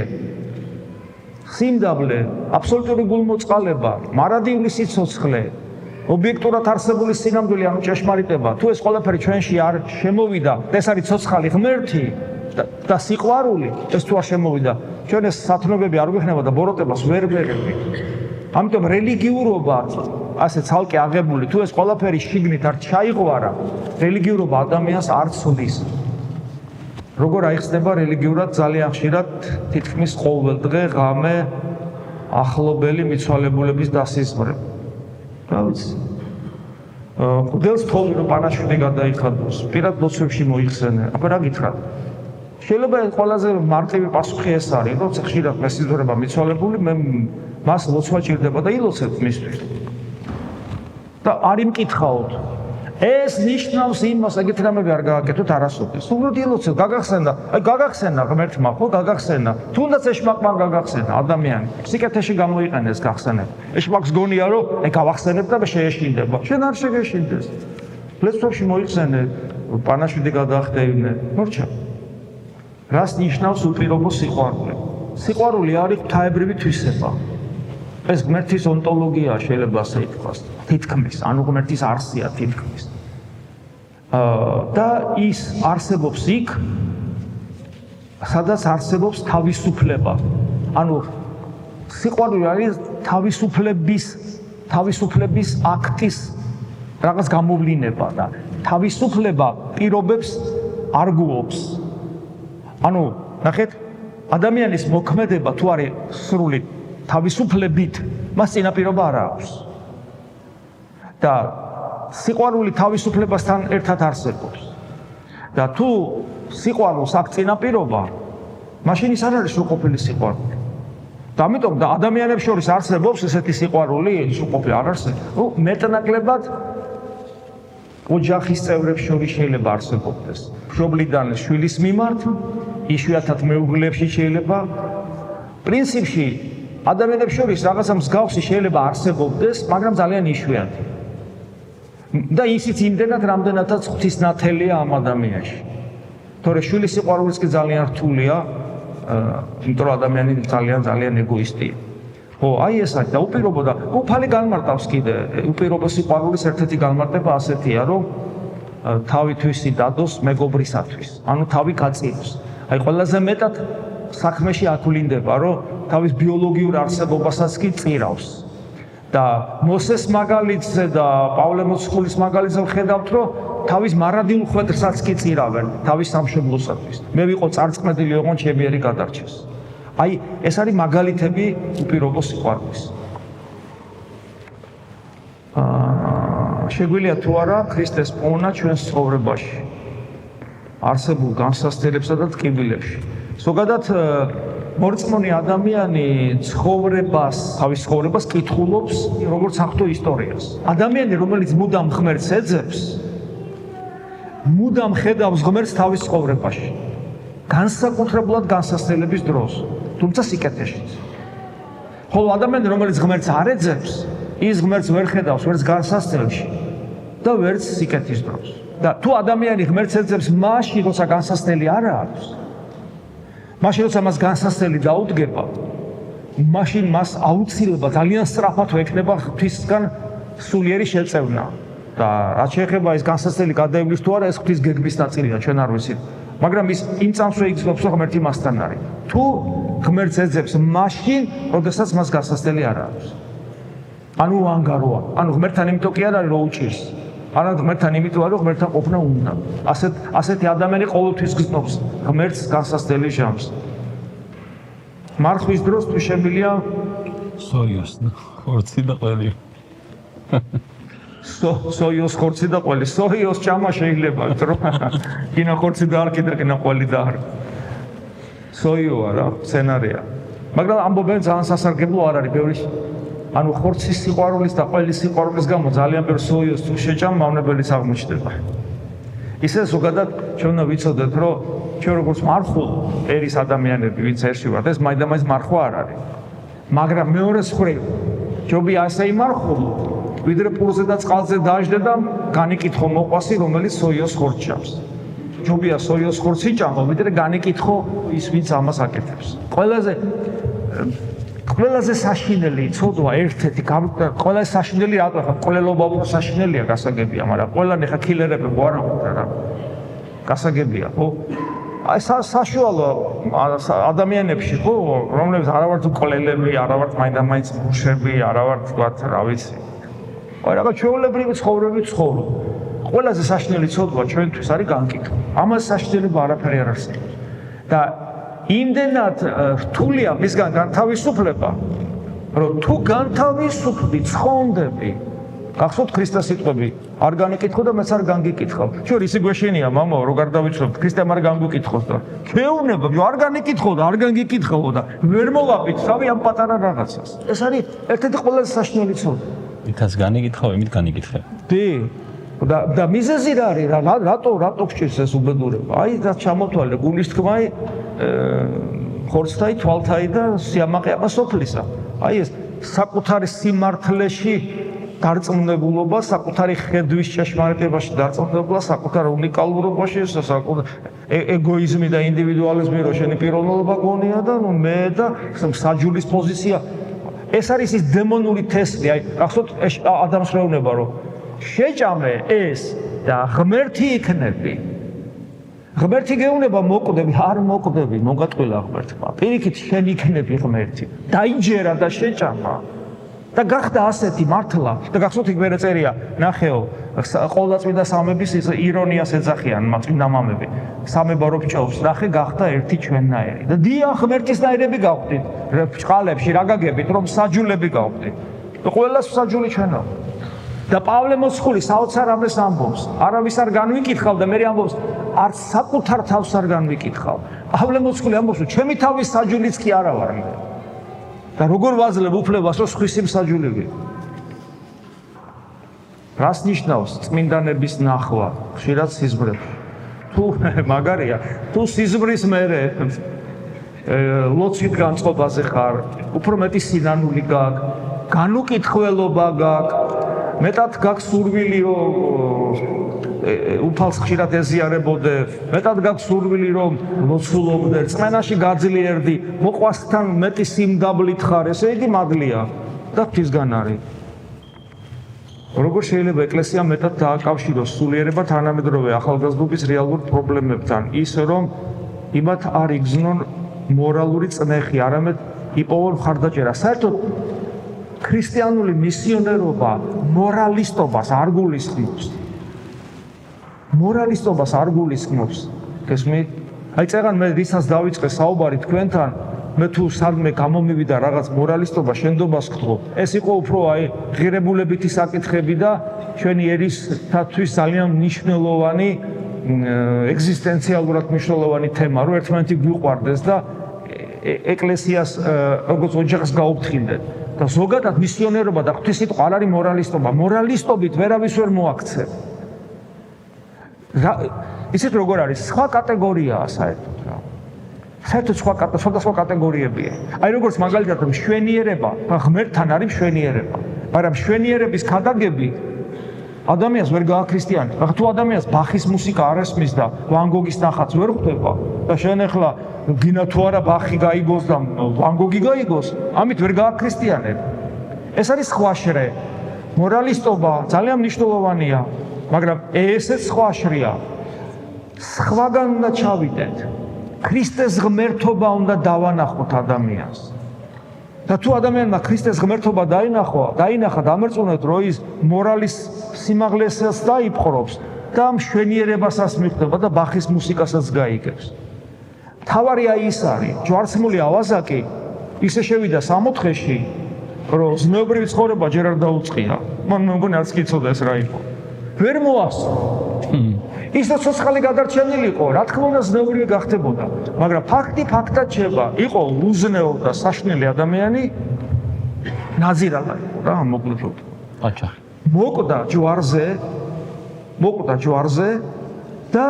სიმდაბლე, აბსოლუტური გულმოწყალება, მარადიული სიცოცხლე, ობიექტურად არსებული სინამდვილე, ანუ ჭეშმარიტება, თუ ეს ყველაფერი ჩვენში არ შემოვიდა, ეს არის ცოცხალი ღმერთი და სიყვარული, ეს თუ არ შემოვიდა, ჩვენ ეს სათნოებები არ ვიხნება და ბოროტებას ვერ ვერევით. ამიტომ რელიგიურობა, ასე ცალკე აღებული, თუ ეს ყველაფერი შიგნით არ ჩაიღვარა, რელიგიურობა ადამიანს არ ცდის. როგორ აიხსნება რელიგიურად ძალიან ხშირად თითქმის ყოველ დღე ღამე ახლობელი მიცვალებულების დასიზმრება. გულს თხოვი რომ პანაშვიდი გადაიხადოს, პირად ლოცვებში მოიხსენე. აბა რა გითხრათ? შეიძლება ყველაზე მარტივი პასუხი ეს არის, რომ ხშირად მესიზმრება მიცვალებული, მე მას ლოცვა ჭირდება და ილოცებ მისთვის. და არ იმკითხაოთ. ეს ნიშნავს იმას, ეგეთ რამები არ გააკეთოთ არასოდეს. უბრალოდ ილოცებ, გაგახსენა ღმერთმა, ხო, გაგახსენა. თუნდაც ეშმაკმა გაგახსენა ადამიანი. სიკეთეში გამოიყენეს გახსენება. ეშმაკს გონია, რომ გავახსენებ და შეეშინდება. შენ არ შეგეშინდეს. ლოცვაში მოიხსენე, პანაშვიდი გადაახდევნე. მორჩა. რას ნიშნავს უპირობო სიყვარული? სიყვარული არის ღვთაებრივი თვისება. ეს ღმერთის ონტოლოგია შეიძლება ასე ითქვას. თითქმის, ანუ ღმერთის არსია თითქმის. და ის არსებობს იქ, სადაც არსებობს თავისუფლება. ანუ სიყვარული არის თავისუფლების აქტის რაღაც გამოვლინება და თავისუფლება პირობებს არ გუობს. ანუ ნახეთ, ადამიანის მოქმედება თუ არის სრული თავისუფლებით, მას წინაპირობა არ აქვს. და სიყვარული თავისუფლებასთან ერთად არსებობს. და თუ სიყვარულს აქვს წინაპირობა, მაშინ ის არ არის სრულყოფილი სიყვარული. და ამიტომ და ადამიანებს შორის არსებობს ესეთი სიყვარული, სრულყოფილი არ არსებობს. მეტნაკლებად ოჯახის წევრებს შორის შეიძლება არსებობდეს. მშობლიდან შვილის მიმართ, იშვიათად მეუღლეებში შეიძლება. პრინციპში ადამიანებს შორის რაღაცა მსგავსი შეიძლება არსებობდეს, მაგრამ ძალიან იშვიათი. და ისიც იმდენად, რამდენადაც ღვთისნათელია ამ ადამიანში. თორე შვილის სიყვარულიც კი ძალიან რთულია, იმიტომ რომ ადამიანი ძალიან ეგოისტია. ხო, აი ეს არის და უპირობო და უფალი განმარტავს კიდე, უპირობო სიყვარულის ერთ-ერთი განმარტება ასეთია, რომ თავითვისი დადოს მეგობრისათვის, ანუ თავი გაწიროს. აი ყველაზე მეტად საქმეში აქვვლინდება, რომ თავის ბიოლოგიურ არსებობასაც კი წირავს. და მოსეს მაგალითზე და პავლე მოციქულის მაგალითზე ვხედავთ, რომ თავის მარადილ ხვედრსაც კი წირავენ თავის სამშობლოსათვის. მე ვიყო წარწმენდილი, ოღონდ ჩემი ერი გადარჩეს. აი, ეს არის მაგალითები უპირობო სიყვარულის. შეგვიძლია თუ არა ქრისტეს პოვნა ჩვენს ცხოვრებაში, არსებულ განსასწრებსა და ტკივილებში. ზოგადად მორწმუნე ადამიანი თავის ცხოვრებას კითხულობს, როგორც საღვთო ისტორიას. ადამიანი, რომელიც მუდამ ღმერთს ეძებს, მუდამ ხედავს ღმერთს თავის ცხოვრებაში. განსაკუთრებულად განსასწრების დროს, თუმცა სიკეთეშიც. ხოლო ადამიანი, რომელიც ღმერთს არ ეძებს, ის ღმერთს ვერ ხედავს, ვერც განსასწრებში და ვერც სიკეთის დროს. და თუ ადამიანი ღმერთს ეძებს მაშინ, როცა განსასწრელი არ აქვს, მაშინ როცა მას განსასწრელი დაუდგება, მაშინ მას აუცილებლად ძალიან სწრაფად ექნება ღვთისგან სულიერი შეწევნა. და რაც შეეხება ეს განსასწრელი გადაივლის თუ არა, ეს ღვთის გეგმის ნაწილია, ჩვენ არ ვიცით. მაგრამ ის იმ წამსვე იგრძნობს, რომ ღმერთი მასთან არის. თუ ღმერთს ეძებს მაშინ, როდესაც მას განსასწრელი არ აქვს. ანუ ანგაროა. ანუ ღმერთთან იმიტომ კი არ არის, რომ უჭირს. არამედ ღმერთთან იმიტომ არის, რომ ღმერთთან ყოფნა უნდა. ასეთი ადამიანი ყოველთვის გრძნობს ღმერთს განსასწრელი ჟამს. მარხვის დროს თუ შემილია სოიოს ხორცი და ყველი. სოიოს ხორცი და ყველი. სოიოს ჭამა შეიძლება, რომ კინა ხორცი და არ კიდე კინა ყველი და არ. სოიოა რა, სცენარია. მაგრამ ამბობენ ძალიან სასარგებლო არ არის ბევრი. ანუ ხორცის სიყვარულის და ყველის სიყვარულის გამო ძალიან ბევრ სოიოს თუ შეჭამ მავნებელიც აღმოჩნდება. ისე ზოგადად ჩვენ უნდა ვიცოდეთ, რომ ჩვენ როგორც მარხულ ერის ადამიანები, ვინც ერში ვართ, ეს მაინდა-მაინც მარხვა არ არის. მაგრამ მეორეს მხრივ, ჯობია ასე იმარხულო, ვიდრე პურზე და წყალზე დაждდე და განიკითხო მოყვასი, რომელიც სოიოს ხორცს ჭამს. ჯობია სოიოს ხორცი ჭამო, ვიდრე განიკითხო ის, ვინც ამას აკეთებს. ყველაზე საშინელი ცოდვა ერთ-ერთი ყველაზე საშინელი რატო ხა ყველელობა უფრო საშინელია გასაგებია, მაგრამ ყველანი ხა კილერები ხო არა რა. გასაგებია, ხო? აი საშუალო ადამიანებში ხო, რომლებიც არა ვართ ყველელები, არა ვართ მაინდა-მაინც მუშები, არა ვართ თქვათ, რა ვიცი. აი რაღაც ჩვეულებრივი ცხოვრები ცხოვრობ. ყველაზე საშინელი ცოდვა ჩვენთვის არის განკითხვა. ამას საშინელება არაფერი არ არსებობს. და იმდენად რთულია მისგან განთავისუფლება, რომ თუ განთავისუფლდი, ცხონდები, გახსოვთ ქრისტეს სიტყვები, არ განიკითხო და მეც არ განგიკითხავ. ჩვენ ისე გვეშენია, მამაო, რო გარდავიცნობთ, ქრისტემ არ განგიკითხოს და ქეუნება, არ განიკითხო და არ განგიკითხავ და ვერ მოვაპით თავი ამ პატარა რაღაცას. ეს არის ერთ-ერთი ყველაზე საშინელი ცოდვა. ითაც განიკითხავ, იმით განიკითხე. დი და მიზეზი რა არის? რატო გჭირს ეს უბედურება? აი და ჩამოთვალე გულის თქმაი ხორცთაი, თვალთაი და სიამაყეა სოფლისა. აი ეს საკუთარი სიმართლეში დარწმუნებულობა, საკუთარი ხედვის ჭეშმარიტებაში დარწმუნებულობა, საკუთარ უნიკალურობაში, საკუთარ ეგოიზმი და ინდივიდუალიზმი რო შენი პიროვნულობა გონია და ნუ მე და საჯულის პოზიცია. ეს არის ის დემონური თესლი, აი, ახსოვთ ადამიანს მეუბნება, რომ შეჭამე ეს და ღმერთი იქნები. ღმერთი გეუბნება მოკვდები, არ მოკვდები, მოგატყვილა ღმერთმა. პირიქით შენ იქნები ღმერთი. დაიჯერა და შეჭამა. და გახდა ასეთი მართლა და გახსოვთ იქ მერე წერია ნახეო ყოვლადწმინდა სამების ირონიას ეძახიან წმინდა მამები სამება რო ჭოვს ნახე გახდა ერთი ჩვენნაირი და დიახ ღმერთისნაირები გავხდით ჭყალებში რა გაგებით რომ საჯულები გავხდით და ყველას საჯული ჩვენა და პავლე მოციქული საოცარ ამას ამბობს არავის არ განვიკითხავ და მე ამბობს არც საკუთარ თავს არ განვიკითხავ პავლე მოციქული ამბობს რომ ჩემი თავის საჯულიც კი არა ვარ მე და როგორ ვაძლევ უფლებას რომ სხვისი მსაჯულები რას ნიშნავს წმინდანების ნახვა ხშირად სიზმრებში თუ მაგარია თუ სიზმრის მერე ლოცვით განწყობაზე ხარ უფრო მეტი სინანული გაქვს განუკითხველობა გაქვს მეტად გაქვს სურვილი რომ უფალს ხშირად ეზიარებოდე მეტად გაქვს სურვილი რომ ლოცულობდე წმენაში გაძლიერდი მოყვასთან მეტი სიმდაბლით ხარ ესე იგი მადლია და ღვთისგან არის როგორ შეიძლება ეკლესია მეტად დააკავშიროს სულიერება თანამედროვე ახალგაზრდობის რეალურ პრობლემებთან ის რომ იმათ არ იგზნონ მორალური წნეხი არამედ იპოვონ მხარდაჭერა საერთოდ ქრისტიანული მისიონერობა მორალისტობას არ გულისხმობს მორალისტობას არ გულისხმობს გესმით აი წეგან მე რისაც დავიწყე საუბარი თქვენთან მე თუ სადმე გამომივიდა რაღაც მორალისტობა შენდობას ხდო ეს იყო უფრო აი ღირებულებითი საკითხები და ჩვენი ერისათვის ძალიან მნიშვნელოვანი ეგზისტენციალურად მნიშვნელოვანი თემა რომ ერთმანეთი გვიყვარდეს და ეკლესიას როგორც ოჯახს გაუფრთხილდეთ და ზოგადად მისიონერობა და ღვთისმსიტყვა არ არის მორალისტობა მორალისტობით ვერავის ვერ მოაქცევ ისეთ როგორ არის სხვა კატეგორიაა საერთოდ რა საერთოდ სხვა კატეგორიებია აი როგორც მაგალითად მშვენიერება ღმერთთან არის მშვენიერება მაგრამ მშვენიერების ქადაგები ადამიანს ვერ გააქრისტიანებს რა თუ ადამიანს ბახის მუსიკა არ ესმის და ვან გოგის ნახატს ვერ ხვდება და შენ ახლა გინა თუ არა ბახი გაიგოს და ვან გოგი გაიგოს ამით ვერ გააქრისტიანებ ეს არის სხვა შრე მორალისტობა ძალიან მნიშვნელოვანია მაგრამ ესეც სხვა შრეა სხვაგან უნდა ჩავიდეთ ქრისტეს ღმერთობა უნდა დავანახოთ ადამიანს და თუ ადამიანმა ქრისტეს ღმერთობა დაინახა დამერწმუნეთ რომ ის მორალის სიმაღლესაც დაიპყრობს და მშვენიერებასაც მიხვდება და ბახის მუსიკასაც გაიგებს თავარი აი ის არის ჯვარცმული ავაზაკი ისე შევიდა 64-ში რომ ზნეობრივი ცხოვრება ჯერ არ დაუწყია მან მეგონი არც კიცოდა ეს რა იყო ვერ მოასწრო ისაც ცოცხალი გადარჩენილიყო რა თქმა უნდა ზნეობრივი გახდებოდა მაგრამ ფაქტი ფაქტად შეება იყო უზნეო და საშნელი ადამიანი ნაზირალა იყო რა მოკლედ აჩახი მოკვდა ჯვარზე და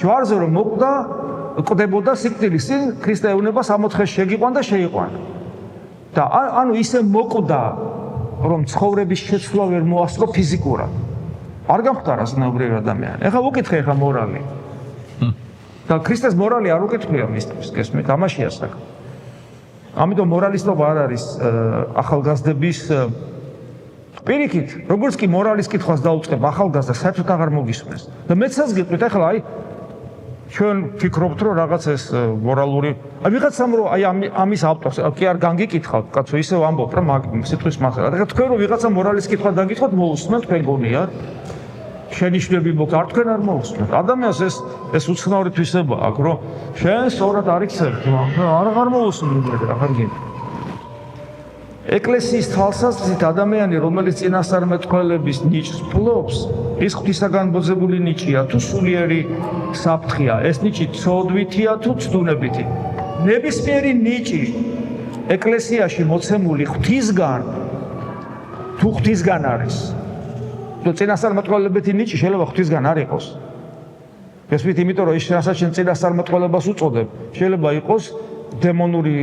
ჯვარზე რომ მოკვდა კვდებოდა სიკვდილის წინ ქრისტე ეუბნება 64-ში შეგიყვან და შეიყვანა და ანუ ისე მოკვდა რომ ცხოვრების შეცვლა ვერ მოასწრო ფიზიკურად არ გამختარა ზნეობრივი ადამიანი ეხლა უკითხე ეხლა მორალი და ქრისტეს მორალი არ უკითხია მისთვის გესმით ამაშია საქმე ამიტომ მორალისტობა არ არის ახალგაზრდების პირიქით როგორც კი მორალის კითხვას დაუწყებ ახალგაზრდა საერთოდ აღარ მოგისმენს და მეცაც გიყვით ეხლა აი ჩვენ ფიქრობთ რომ რაღაც ეს მორალური აი ვიღაცამ რომ აი ამის ავტორს კი არ განგიკითხავთ კაცო ისევ ამბობ რა სიტყვის მასალა ეხლა თქვენ რომ ვიღაცა მორალის კითხვა დაგითხოთ მოусმენთ თქვენ გონიათ შენიშვნები მოქ არ თქვენ არ მოусმენთ ადამიანს ეს უცნაური თვისება აქვს რომ შენ სწორად არ იქცევ აღარ მოусმენთ აღარ გინდა ეკლესიის თვალსაზრისით ადამიანი რომელიც წინასწარმეტყველების ნიჭს ფლობს ის ღვთისაგან ბოძებული ნიჭია თუ სულიერი საფრთხეა ეს ნიჭი ცოდვითია თუ ცდუნებითი ნებისმიერი ნიჭი ეკლესიაში მოცემული ღვთისგან თუ ღვთისგან არის თუ წინასწარმეტყველებითი ნიჭი შეიძლება ღვთისგან არ იყოს გესმით იმიტომ რომ ის რასაც შენ წინასწარმეტყველებას უწოდებ შეიძლება იყოს დემონური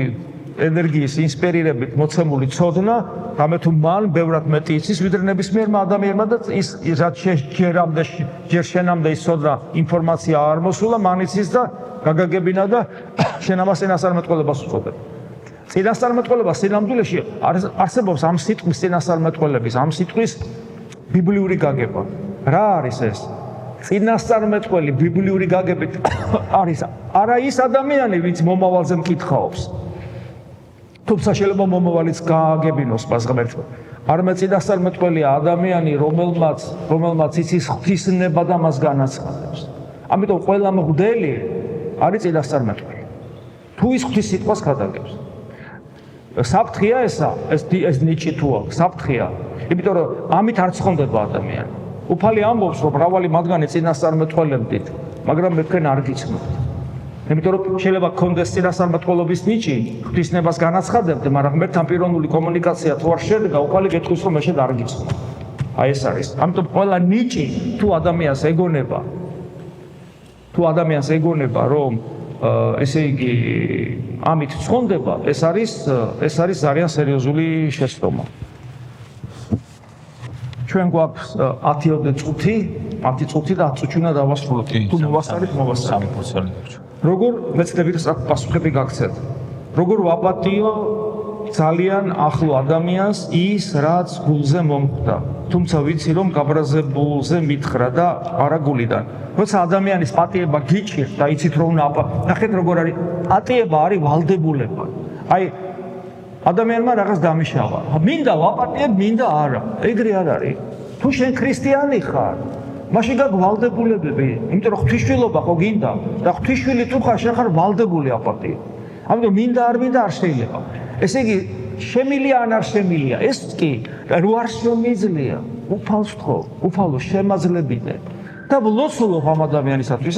ენერგიის ინსპირირებით მოცემული ცოდნა, რამე თუ მან ბევრად მეტი იცის ვიდრე ნებისმიერმა ადამიანმა და ის რაც ჯერ შენამდე ის ცოდნა ინფორმაცია არ მოსულა, მან იცის და გაგაგებინა და შენ ამას წინასწარმეტყველებას უწოდებ. წინასწარმეტყველება სინამდვილეში არსებობს ამ სიტყვის წინასწარმეტყველების, ამ სიტყვის ბიბლიური გაგება. რა არის ეს? წინასწარმეტყველი ბიბლიური გაგებით არის არა ის ადამიანი, ვინც მომავალზე მკითხაობს. თუმცა შეიძლება მომავალიც გააგებინოს მას ღმერთმა. არამედ წინასწარმეტყველია ადამიანი, რომელმაც იცის ღვთისნება და მას განაცხადებს. ამიტომ ყველა მღვდელი არის წინასწარმეტყველი. თუ ის ღვთის სიტყვას გადაგებს. საფრთხეა ეს ნიჭი თუ აქვს, საფრთხეა. იმიტომ რომ ამით არ ცხონდება ადამიანი. უფალი ამბობს, რომ მრავალი მათგანი წინასწარმეტყველებდით, მაგრამ მე თქვენ არ გიცნობთ. იმიტომ რომ შეიძლება გქონდეს წინასწარმეტყველობის ნიჭი, ღვთისნებას განაცხადებდე, მაგრამ ღმერთთან პიროვნული კომუნიკაცია თუ არ შედგა, უფალი გეტყვის, რომ მე შედ არ გიცნობ. აი ეს არის. ამიტომ ყველა ნიჭი თუ ადამიანს ეგონება, რომ ესე იგი ამით ცხონდება, ეს არის ძალიან სერიოზული შეცდომა. ჩვენ გვაქვს 10 წუთი და 10 წუთი უნდა დავასრულოთ. თუ მოვასწრებით, მოვასწრებით. 3%. როგორ მეცდებით პასუხები გაგცეთ? როგორ ვაპატიო ძალიან ახლო ადამიანს ის, რაც გულზე მომხვდა, თუმცა ვიცი, რომ გაბრაზებულზე მითხრა და არა გულიდან. როცა ადამიანის პატიება გიჭირთ და იცით, რომ უნდა ნახეთ როგორ არის, პატიება არის ვალდებულება. აი ადამიანმა რაღაც დამიშავა. მინდა ვაპატიებ, მინდა არა. ეგრე არ არის. თუ შენ ქრისტიანი ხარ, მაშინ გაქვს ვალდებულებები, იმიტომ რომ ღვთისმშობლობა ხო გინდა და ღვთისმშობლი თუ ხარ, შენ ხარ ვალდებული აპატიებ. ამიტომ მინდა არ მინდა არ შეიძლება. ესე იგი, შემილია ან არ შემილია, ეს კი რო არ შემიძლია, უფალს ვთხოვ, უფალო შემაძლებინე და ვლოცულობ ამ ადამიანისათვის.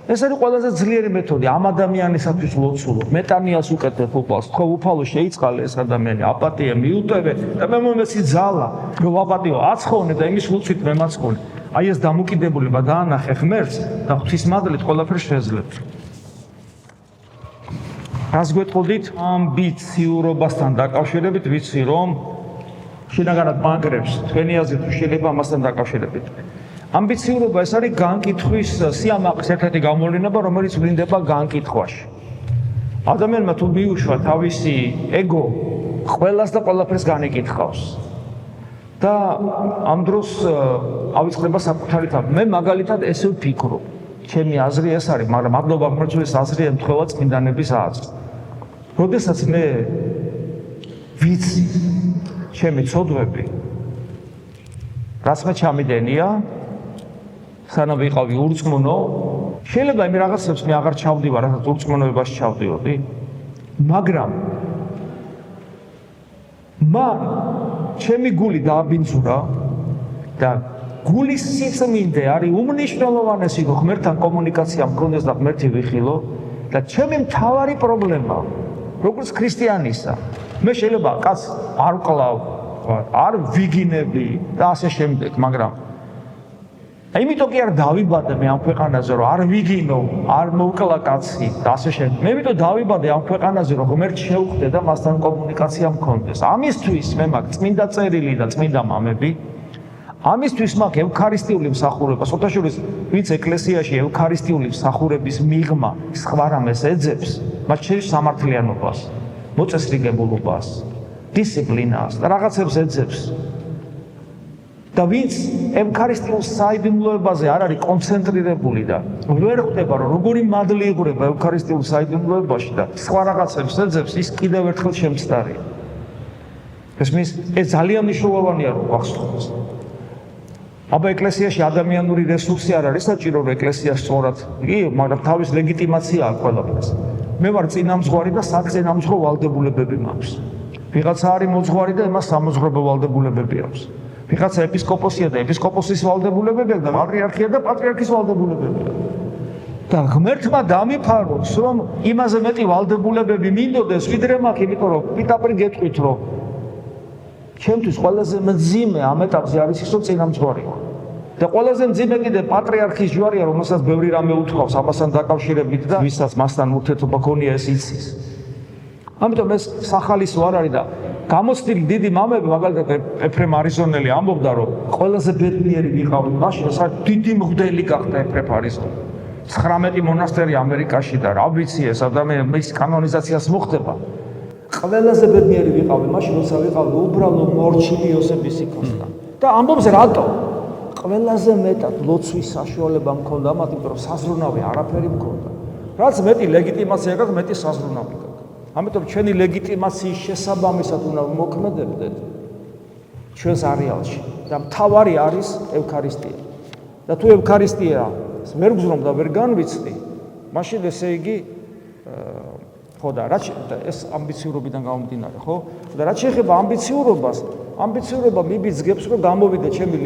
ეს არის ყველაზე ძლიერი მეთოდი ამ ადამიანისათვის ვლოცულობ. მეტანიას უკეთებ უფალს, თქო უფალო შეიწყალე ეს ადამიანი, აპატია მიუტევე და მე მომეცი ძალა, რომ ვაპატიო, აცხოვნე და იმის ლუცით მე მაცხოვნე. აი ეს დამოკიდებულება დაანახე ღმერთს და ღვთისმადლით ყველაფერს შეძლებთ. რას გვეტყოდით ამბიციურობასთან დაკავშირებით, ვიცი რომ შინაგანად მაგრებს თქვენი აზრით თუ შეიძლება ამასთან დაკავშირებით. ამბიციურობა ეს არის განკითხვის სიამაყის ერთ-ერთი გამოვლენა, რომელიც ვლინდება განკითხვაში. ადამიანმა თუ მიუშვა თავისი ეგო, ყველას და ყველაფერს განეკითხავს. და ამ დროს ავიწყდება საკუთარი თავი. მე მაგალითად ესე ვფიქრობ. ჩემი აზრი ეს არის, მაგრამ მადლობა ღმერთს აზრი ემთხვევა წმინდანების აზრს. როდესაც მე ვიცი ჩემი ცოდვები, რაც მე ჩამიდენია, სანამ ვიყავი ურწმუნო, შეიძლება იმ რაღაცებს მე აღარ ჩავდივარ, რასაც ურწმუნოებაში ჩავდიოდი, მაგრამ ჩემი გული დააბინძურა და გულის სიწმინდე არის უმნიშვნელოვანესი, რომ ღმერთთან კომუნიკაცია მქონდეს და ღმერთი ვიხილო და ჩემი მთავარი პრობლემა, როგორც ქრისტიანისა, მე შეიძლება კაც არ ვკლავ, არ ვიგინები და ასე შემდეგ, მაგრამ იმიტომ კი არ დავიბადე მე ამ ქვეყანაზე, რომ არ ვიგინო, არ მოვკლა კაცი და ასე შემდეგ. მე იმიტომ დავიბადე ამ ქვეყანაზე, რომ ღმერთს შევხვდე და მასთან კომუნიკაცია მქონდეს. ამისთვის მე მაქვს წმინდა წერილი და წმინდა მამები. ამისთვის მაქვს ევქარისტიული მსახურება. სოთაშორის ვინც ეკლესიაში ევქარისტიული მსახურების მიღმა სხვა რამეს ეძებს, მათ შეის სამართლიანობას, მოწესრიგებულობას, დისციპლინას და რაღაცებს ეძებს. და ვინც ევქარისტიულ საიდუმლოებაზე არ არის კონცენტრირებული და ვერ ხვდება, რომ როგორი მადლი იღვრება ევქარისტიულ საიდუმლოებაში და სხვა რაღაცებს ეძებს, ის კიდევ ერთხელ შემწყდარია. ეს ძალიან მნიშვნელოვანია, რომ გვახსოვდეს. აბა ეკლესიაში ადამიანური რესურსი არ არის საჭირო, რომ ეკლესია სწორად, მაგრამ თავის ლეგიტიმაცია აქვს ყველაფერს. მე ვარ წინამძღვარი და საწინამძღვრო ვალდებულებები მაქვს. ვიღაცა არის მოძღვარი და იმას სამოძღვრებო ვალდებულებები აქვს. ვიღაცა ეპისკოპოსია და ეპისკოპოსის ვალდებულებები აქვს და პატრიარქია და პატრიარქის ვალდებულებები აქვს. და ღმერთმა დამიფაროს, რომ იმაზე მეტი ვალდებულებები მინდოდეს, ვიდრე მაქვს, იმიტომ რომ პირდაპირ გეტყვით, რომ ჩემთვის ყველაზე მძიმე ამ ეტაპზე არის ის, რომ წინამძღვარი ვარ. და ყველაზე მძიმე კიდე პატრიარქის ჯვარია, რომელსაც ბევრი რამე უთქვავს ამასთან დაკავშირებით და ვისაც მასთან ურთიერთობა ქონია ეს იცის. ამიტომ ეს სახალისო არ არის და გამოცდილი დიდი მამები, მაგალითად ეფრემ არიზონელი ამბობდა, რომ ყველაზე ბედნიერი ვიყავი მაშინ, სადაც დიდი მღვდელი გახდა ეფრემ არიზონელი. 19 მონასტერი ამერიკაში და რა ვიცი ეს ადამიანი მის კანონიზაციას მოხდება. ყველაზე ბედნიერი ვიყავი მაშინ, როცა ვიყავი უბრალო მორჩილი იოსებ ისიქოსთან. და ამბობს რატო? ყველაზე მეტად ლოცვის საშუალება მქონდა მათ, იმიტომ რომ საზრუნავი არაფერი მქონდა. რაც მეტი ლეგიტიმაცია გაქვს, მეტი საზრუნავი გაქვს. ამიტომ ჩვენი ლეგიტიმაციის შესაბამისად უნდა მოქმედებდეთ ჩვენს არეალში და მთავარი არის ევქარისტია. და თუ ევქარისტია ვერ გზრომ და ვერ განვიცდი, მაშინ ესე იგი ხო და რაც ეს ამბიციურობიდან გამომდინარე, ხო? და რაც შეეხება ამბიციურობას, ამბიციურობა მიბიძგებს, რომ გამოვიდე ჩემი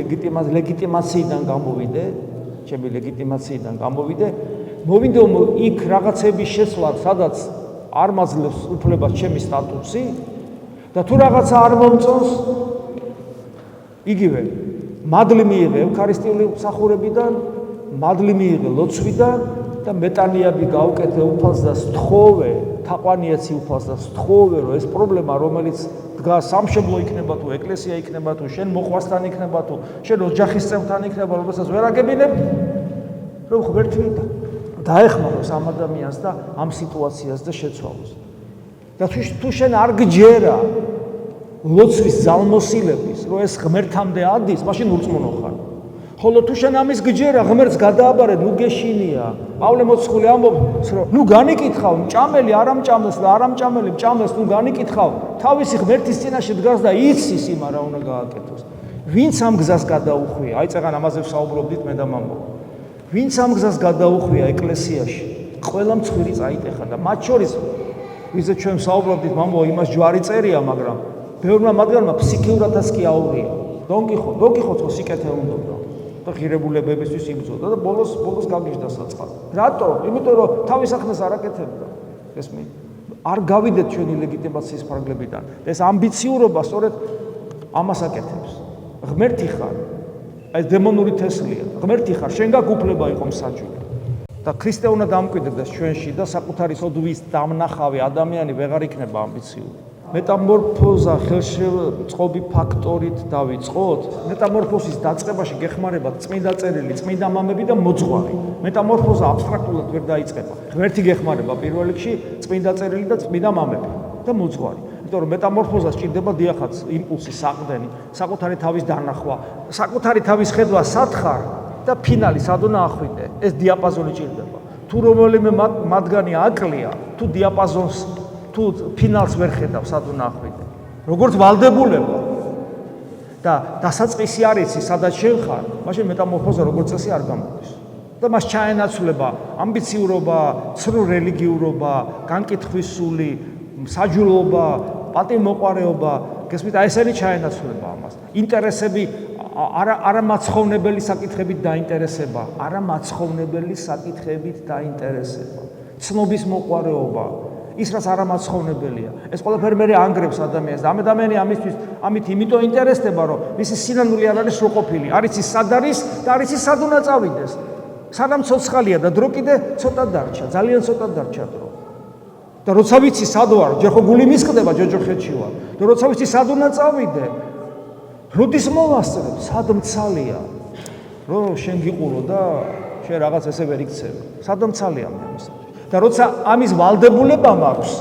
ლეგიტიმაციიდან გამოვიდე, მოვიდე იქ რაღაცების შესვლა, სადაც არ მაძლევს უფლებას ჩემი სტატუსი და თუ რაღაცა არ მომწონს, იგივე მადლი მიიღე ევქარისტიული მსახურებიდან, მადლი მიიღე ლოცვიდან და მეტანიები გავუკეთე უფალს და სთხოვე, თაყვანიაცი უფალს და სთხოვე, რომ ეს პრობლემა, რომელიც დგას სამშობლო იქნება თუ ეკლესია იქნება თუ შენ მოყვასთან იქნება თუ შენ ოჯახის წევრთან იქნება, რომელსაც ვერ აგებინებ, რომ ღმერთი დაეხმაროს ამ ადამიანს და ამ სიტუაციას და შეცვალოს. და თუ შენ არ გჯერა ლოცვის ძალმოსილების, რომ ეს ღმერთამდე ადის, მაშინ ურწმუნო ხარ. ხოლო თუ შენ ამის გჯერა ღმერთს გადააბარეთ, ნუ გეშინია. პავლე მოციქული ამბობს, რომ ნუ განიკითხავ, მჭამელი არ ამჭამელს და არ ამჭამელი მჭამელს ნუ განიკითხავ, თავისი ღმერთის წინაშე დგას და იცის იმ რა უნდა გააკეთოს. ვინც ამ გზას გადაუხვია, აი წეგან ამაზე ვსაუბრობდით მე და მამო. ვინც ამ გზას გადაუხვია ეკლესიაში, ყველა მცხვირი წაიტეხა და მათ შორის ვიზე ჩვენ ვსაუბრობდით მამო, იმას ჯვარი წერია, მაგრამ ბევრმა მათგანმა ფსიქიურადაც კი აურია. დონ კიხოტო სიკეთე უნდოდა და ღირებულებებისთვის იბრძოდა და ბოლოს გაგიჟდა საწყად. რატო? იმიტომ რომ თავის ახნეს არ აკეთებდა. ესმით, არ გავიდეთ ჩვენი ლეგიტიმაციის ფარგლებიდან. ეს ამბიციურობა სწორედ ამას აკეთებს. ღმერთი ხარ. ეს დემონური თესლია. ღმერთი ხარ, შენ გაქვს უფლება იყო მსაჯული. და ქრისტე უნდა დამკვიდრდეს ჩვენში და საკუთარი სოდვის დამნახავი ადამიანი ვეღარ იქნება ამბიციური. მეტამორფოზა ხელშეწყობი ფაქტორით დავიწყოთ. მეტამორფოზის დაწყებაში გეხმარებათ წმინდა წერილი, წმინდა მამები და მოძღვარი. მეტამორფოზა აბსტრაქტულად ვერ დაიწყება. ღმერთი გეხმარება პირველ რიგში, წმინდა წერილი და წმინდა მამები და მოძღვარი. იმიტომ რომ მეტამორფოზა სჭირდება დიახაც იმპულსი, საყრდენი, საკუთარი თავის დანახვა, საკუთარი თავის ხედვა სათხარ და ფინალი სად უნდა ახვიდე. ეს დიაპაზონი ჭირდება. თუ რომელიმე მათგანი აკლია, თუ დიაპაზონს თუ ფინალს ვერ ხედავ, სად უნდა ახვიდე. როგორც ვალდებულება და დასაწყისი არ იცი, სადაც შენ ხარ, მაშინ მეტამორფოზა როგორც წესი არ გამოდის. და მას ჩაენაცვლება ამბიციურობა, ცრუ რელიგიურობა, განკითხვის სული, საჯულობა, პატივმოყვარეობა, გესმით, აი ესენი ჩაენაცვლება ამას. ინტერესები არამაცხოვნებელი საკითხებით დაინტერესება, არამაცხოვნებელი საკითხებით დაინტერესება. ცნობის მოყვარეობა ის რაც არამაცხოვნებელია. ეს ყველაფერი მე ანგრევს ადამიანს და ამ ადამიანი ამით იმიტომ ინტერესდება, რომ მისი სინანული არ არის სრულყოფილი. არ იცის სად არის და არ იცის სად უნდა წავიდეს. სანამ ცოცხალია და დრო კიდე ცოტა დარჩა, ძალიან ცოტა დარჩა დრო. და როცა ვიცი სად ვარ, ჯერ ხო გული მისკდება ჯოჯოხეთში ვარ. და როცა ვიცი სად უნდა წავიდე, როდის მოვასწრებ, სად მცალია, რომ შენ გიყურო და შენ რაღაც ესე ვერ იქცევ. სად მცალია მე ამისა. და როცა ამის ვალდებულება მაქვს,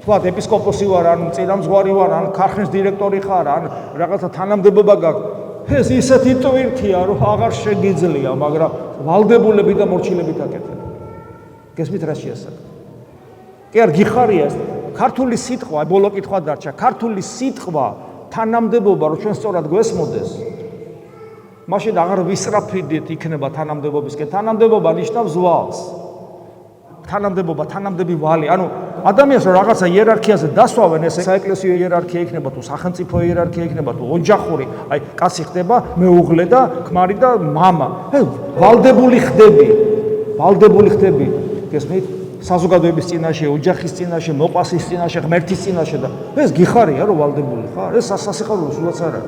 თქვათ ეპისკოპოსი ვარ, ან წინამძღვარი ვარ, ან ქარხნის დირექტორი ხარ, ან რაღაცა თანამდებობა გაქვს, ეს ისეთი ტვირთია, რომ აღარ შეგიძლია, მაგრამ ვალდებულები და მორჩილებით აკეთებ. გესმით რა შეასაკა? კი არ გიხარია ეს ქართული სიტყვა, ბოლო კითხვა დარჩა, ქართული სიტყვა თანამდებობა, რომ ჩვენ სწორად გვესმოდეს, მაშინ აღარ ვისწრაფდით იქნება თანამდებობისკენ. თანამდებობა ნიშნავს ვალს. თანამდებობა, თანამდები ვალი. ანუ ადამიანს რომ რაღაცა იერარქიაზე დასვავენ, ეს საეკლესიო იერარქია იქნება თუ სახელმწიფო იერარქია იქნება თუ ოჯახური, აი კაცი ხდება მეუღლე და ქმარი და მამა. ვალდებული ხდები. გესმით? საზოგადოების წინაშე, ოჯახის წინაშე, მოყვასის წინაშე, ღმერთის წინაშე და ეს გიხარია რომ ვალდებული ხარ? ეს სასიხარულო სულაც არა.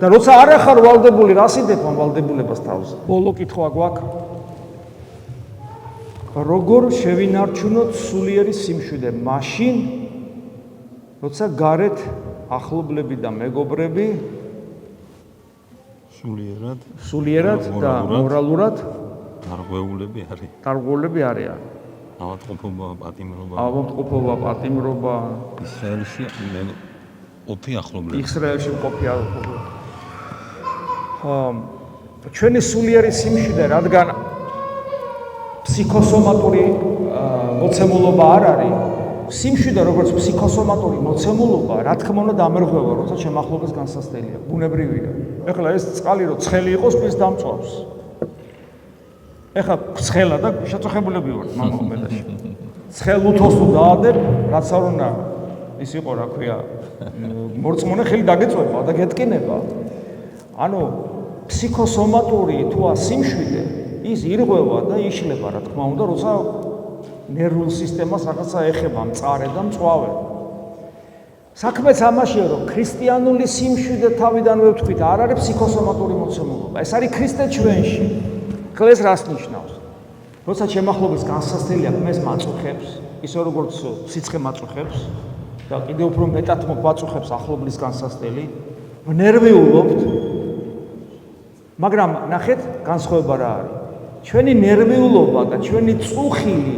და როცა არ ახარ ვალდებული, რა სიდებ ამ ვალდებულებას თავს? ბოლო კითხვა გვაქვს. როგორ შევინარჩუნოთ სულიერი სიმშვიდე მაშინ, როცა გარეთ ახლობლები და მეგობრები სულიერად და მორალურად დარღვეულები არიან. ავადმყოფობა, პატიმრობა. ისრაელში ყოფი ახლობლები. ისრაელში ყოფი ახლობლები. ჩვენი სულიერი სიმშვიდე, რადგან ფსიქოსომატური მოცემულობა არ არის, სიმშვიდე როგორც ფსიქოსომატური მოცემულობა, რა თქმა უნდა დამერღვევა, როცა შემახლობის განსასწრელია, ბუნებრივია. ეხლა ეს წყალი რო ცხელი იყოს, ის დამწვავს. ეხლა ცხელა და შეწუხებულები ვართ მამაო მედაში. ცხელ უთოს თუ დაადებ, რაც არ უნდა ის იყო, რა ქვია, მორწმუნე ხელი დაგეწვება და გეტკინება. ანუ ფსიქოსომატური თუ სიმშვიდე ის ირღვევა და იშლება, რა თქმა უნდა, როცა ნერვულ სისტემას რაღაცა ეხება, მწარე და მწვავე. საქმეც ამაშია, რომ ქრისტიანული სიმშვიდე თავიდანვე ვთქვით, არ არის ფსიქოსომატური მოცემულობა. ეს არის ქრისტე ჩვენში. ხლა ეს რას ნიშნავს? როცა შემახლობის განსასწრელი აქვს, ეს მაწუხებს, ისე როგორც სიცხე მაწუხებს და კიდევ უფრო მეტად მაწუხებს ახლობლის განსასწრელი, ნერვიულობთ. მაგრამ ნახეთ, განსხვავება რა არის? ჩვენი ნერვიულობა და ჩვენი წუხილი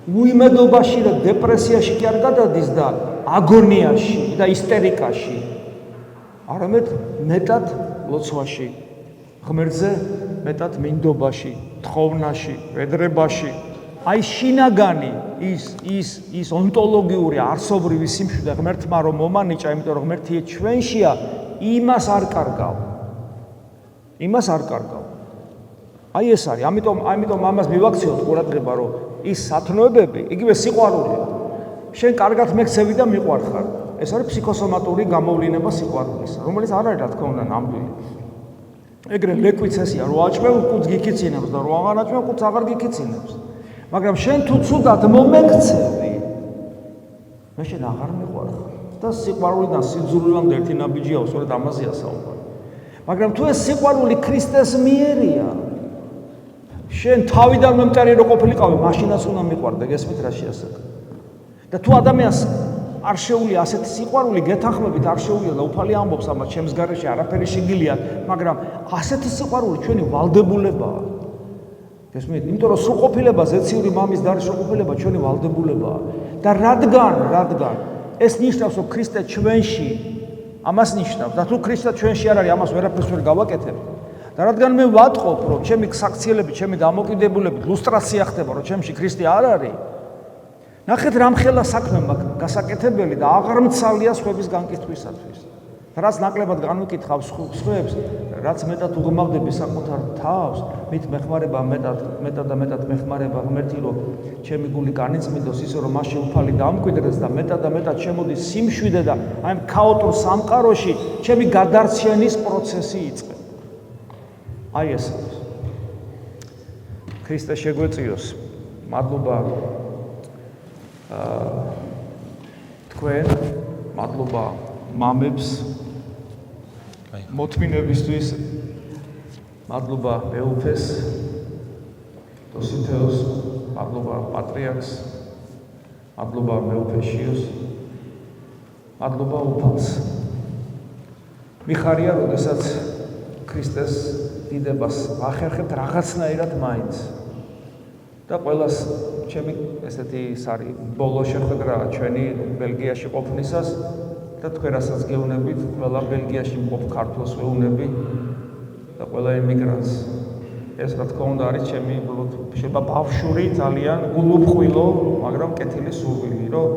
უიმედობაში და დეპრესიაში კი არ გადადის და აგონიაში და ისტერიკაში, არამედ მეტად ლოცვაში, ღმერთზე მეტად მინდობაში, თხოვნაში, ვედრებაში. აი შინაგანი ის ონტოლოგიური არსობრივი სიმშვიდე ღმერთმა რომ მომანიჭა, იმიტომ რომ ღმერთი ჩვენშია, იმას არ კარგავ. იმას არ კარგავ. აი ეს არის, ამიტომ ამას მივაქციოთ ყურადღება, რომ ის სათნოებები, იგივე სიყვარულია. შენ კარგად მეკცევი და მიყვარხარ. ეს არის ფსიქოსომატური გამოვლინება სიყვარულისა, რომელიც არ არის რა თქმა უნდა ნამდვილი. ეგრე ლეკვიც ესია, რო აჭმევ კუც გიქიცინებს და რო აღარ აჭმევ კუც აღარ გიქიცინებს. მაგრამ შენ თუ ცუდად მომექცევი, მე შენ აღარ მიყვარხარ. და სიყვარულიდან სიძულვილამდე ერთი ნაბიჯია, სწორედ ამაზეა საუბარი. მაგრამ თუ ეს სიყვარული ქრისტეს მიერია, შენ თავიდანვე მტერი რო ყოფილიყავი, მაშინაც უნდა მიყვარდე, გესმით რა შეასაკა. და თუ ადამიანს არ შეუძლია ასეთი სიყვარული გეთანხმებით არ შეუძლია და უფალი ამბობს ამას, ჩემს გარეშე არაფერი შეგილია, მაგრამ ასეთი სიყვარული ჩვენი ვალდებულებაა. გესმით? იმიტომ რომ სრულყოფილება, ზეციური მამის დარის სრულყოფილება ჩვენი ვალდებულებაა. და რადგან ეს ნიშნავს, რომ ქრისტე ჩვენში, ამას ნიშნავს. და თუ ქრისტე ჩვენში არ არის, ამას ვერაფერს ვერ გავაკეთებ. და რადგან მე ვატყობ, რომ ჩემი საქციელები, ჩემი დამოკიდებულებით ლუსტრაცია ხდება, რომ ჩემში ქრისტე არ არის, ნახეთ რამხელა საქმე მაქვს გასაკეთებელი და აღარ მცალია სხვების განკითხვისათვის. რაც ნაკლებად განვიკითხავ სხვებს, რაც მეტად უღმავდები საკუთარ თავს, მით მეხმარება მეტად მეხმარება ღმერთი, რომ ჩემი გული განიწმინდოს ისე, რომ მასში უფალი დამკვიდრდეს და მეტად შემოდის სიმშვიდე და აი ამ ქაოტურ სამყაროში ჩემი გადარჩენის პროცესი იწყება. აი ეს არის. ქრისტე შეგვეწიოს. მადლობა თქვენ, მადლობა მამებს მოთმინებისთვის, მადლობა მეუფეს, დოსითეოს, მადლობა პატრიარქს, მადლობა მეუფეშიოს, მადლობა უფალს. მიხარია, როდესაც ქრისტეს დიდებას ახერხებთ რაღაცნაირად მაინც. და ყველას ჩემი ესეთი არის ბოლო შეხვედრა ჩვენი ბელგიაში ყოფნისას და თქვენ რასაც გეუბნებით, ყველა ბელგიაში მყოფ ქართველს ვეუბნები და ყველა ემიგრანტს. ეს რა თქმა უნდა არის ჩემი შეიძლება ბავშვური ძალიან გულუბრყვილო, მაგრამ კეთილი სურვილი, რომ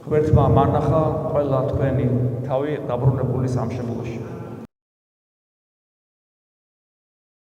ღმერთმა მანახა ყველა თქვენი თავი დაბრუნებული სამშობლოში.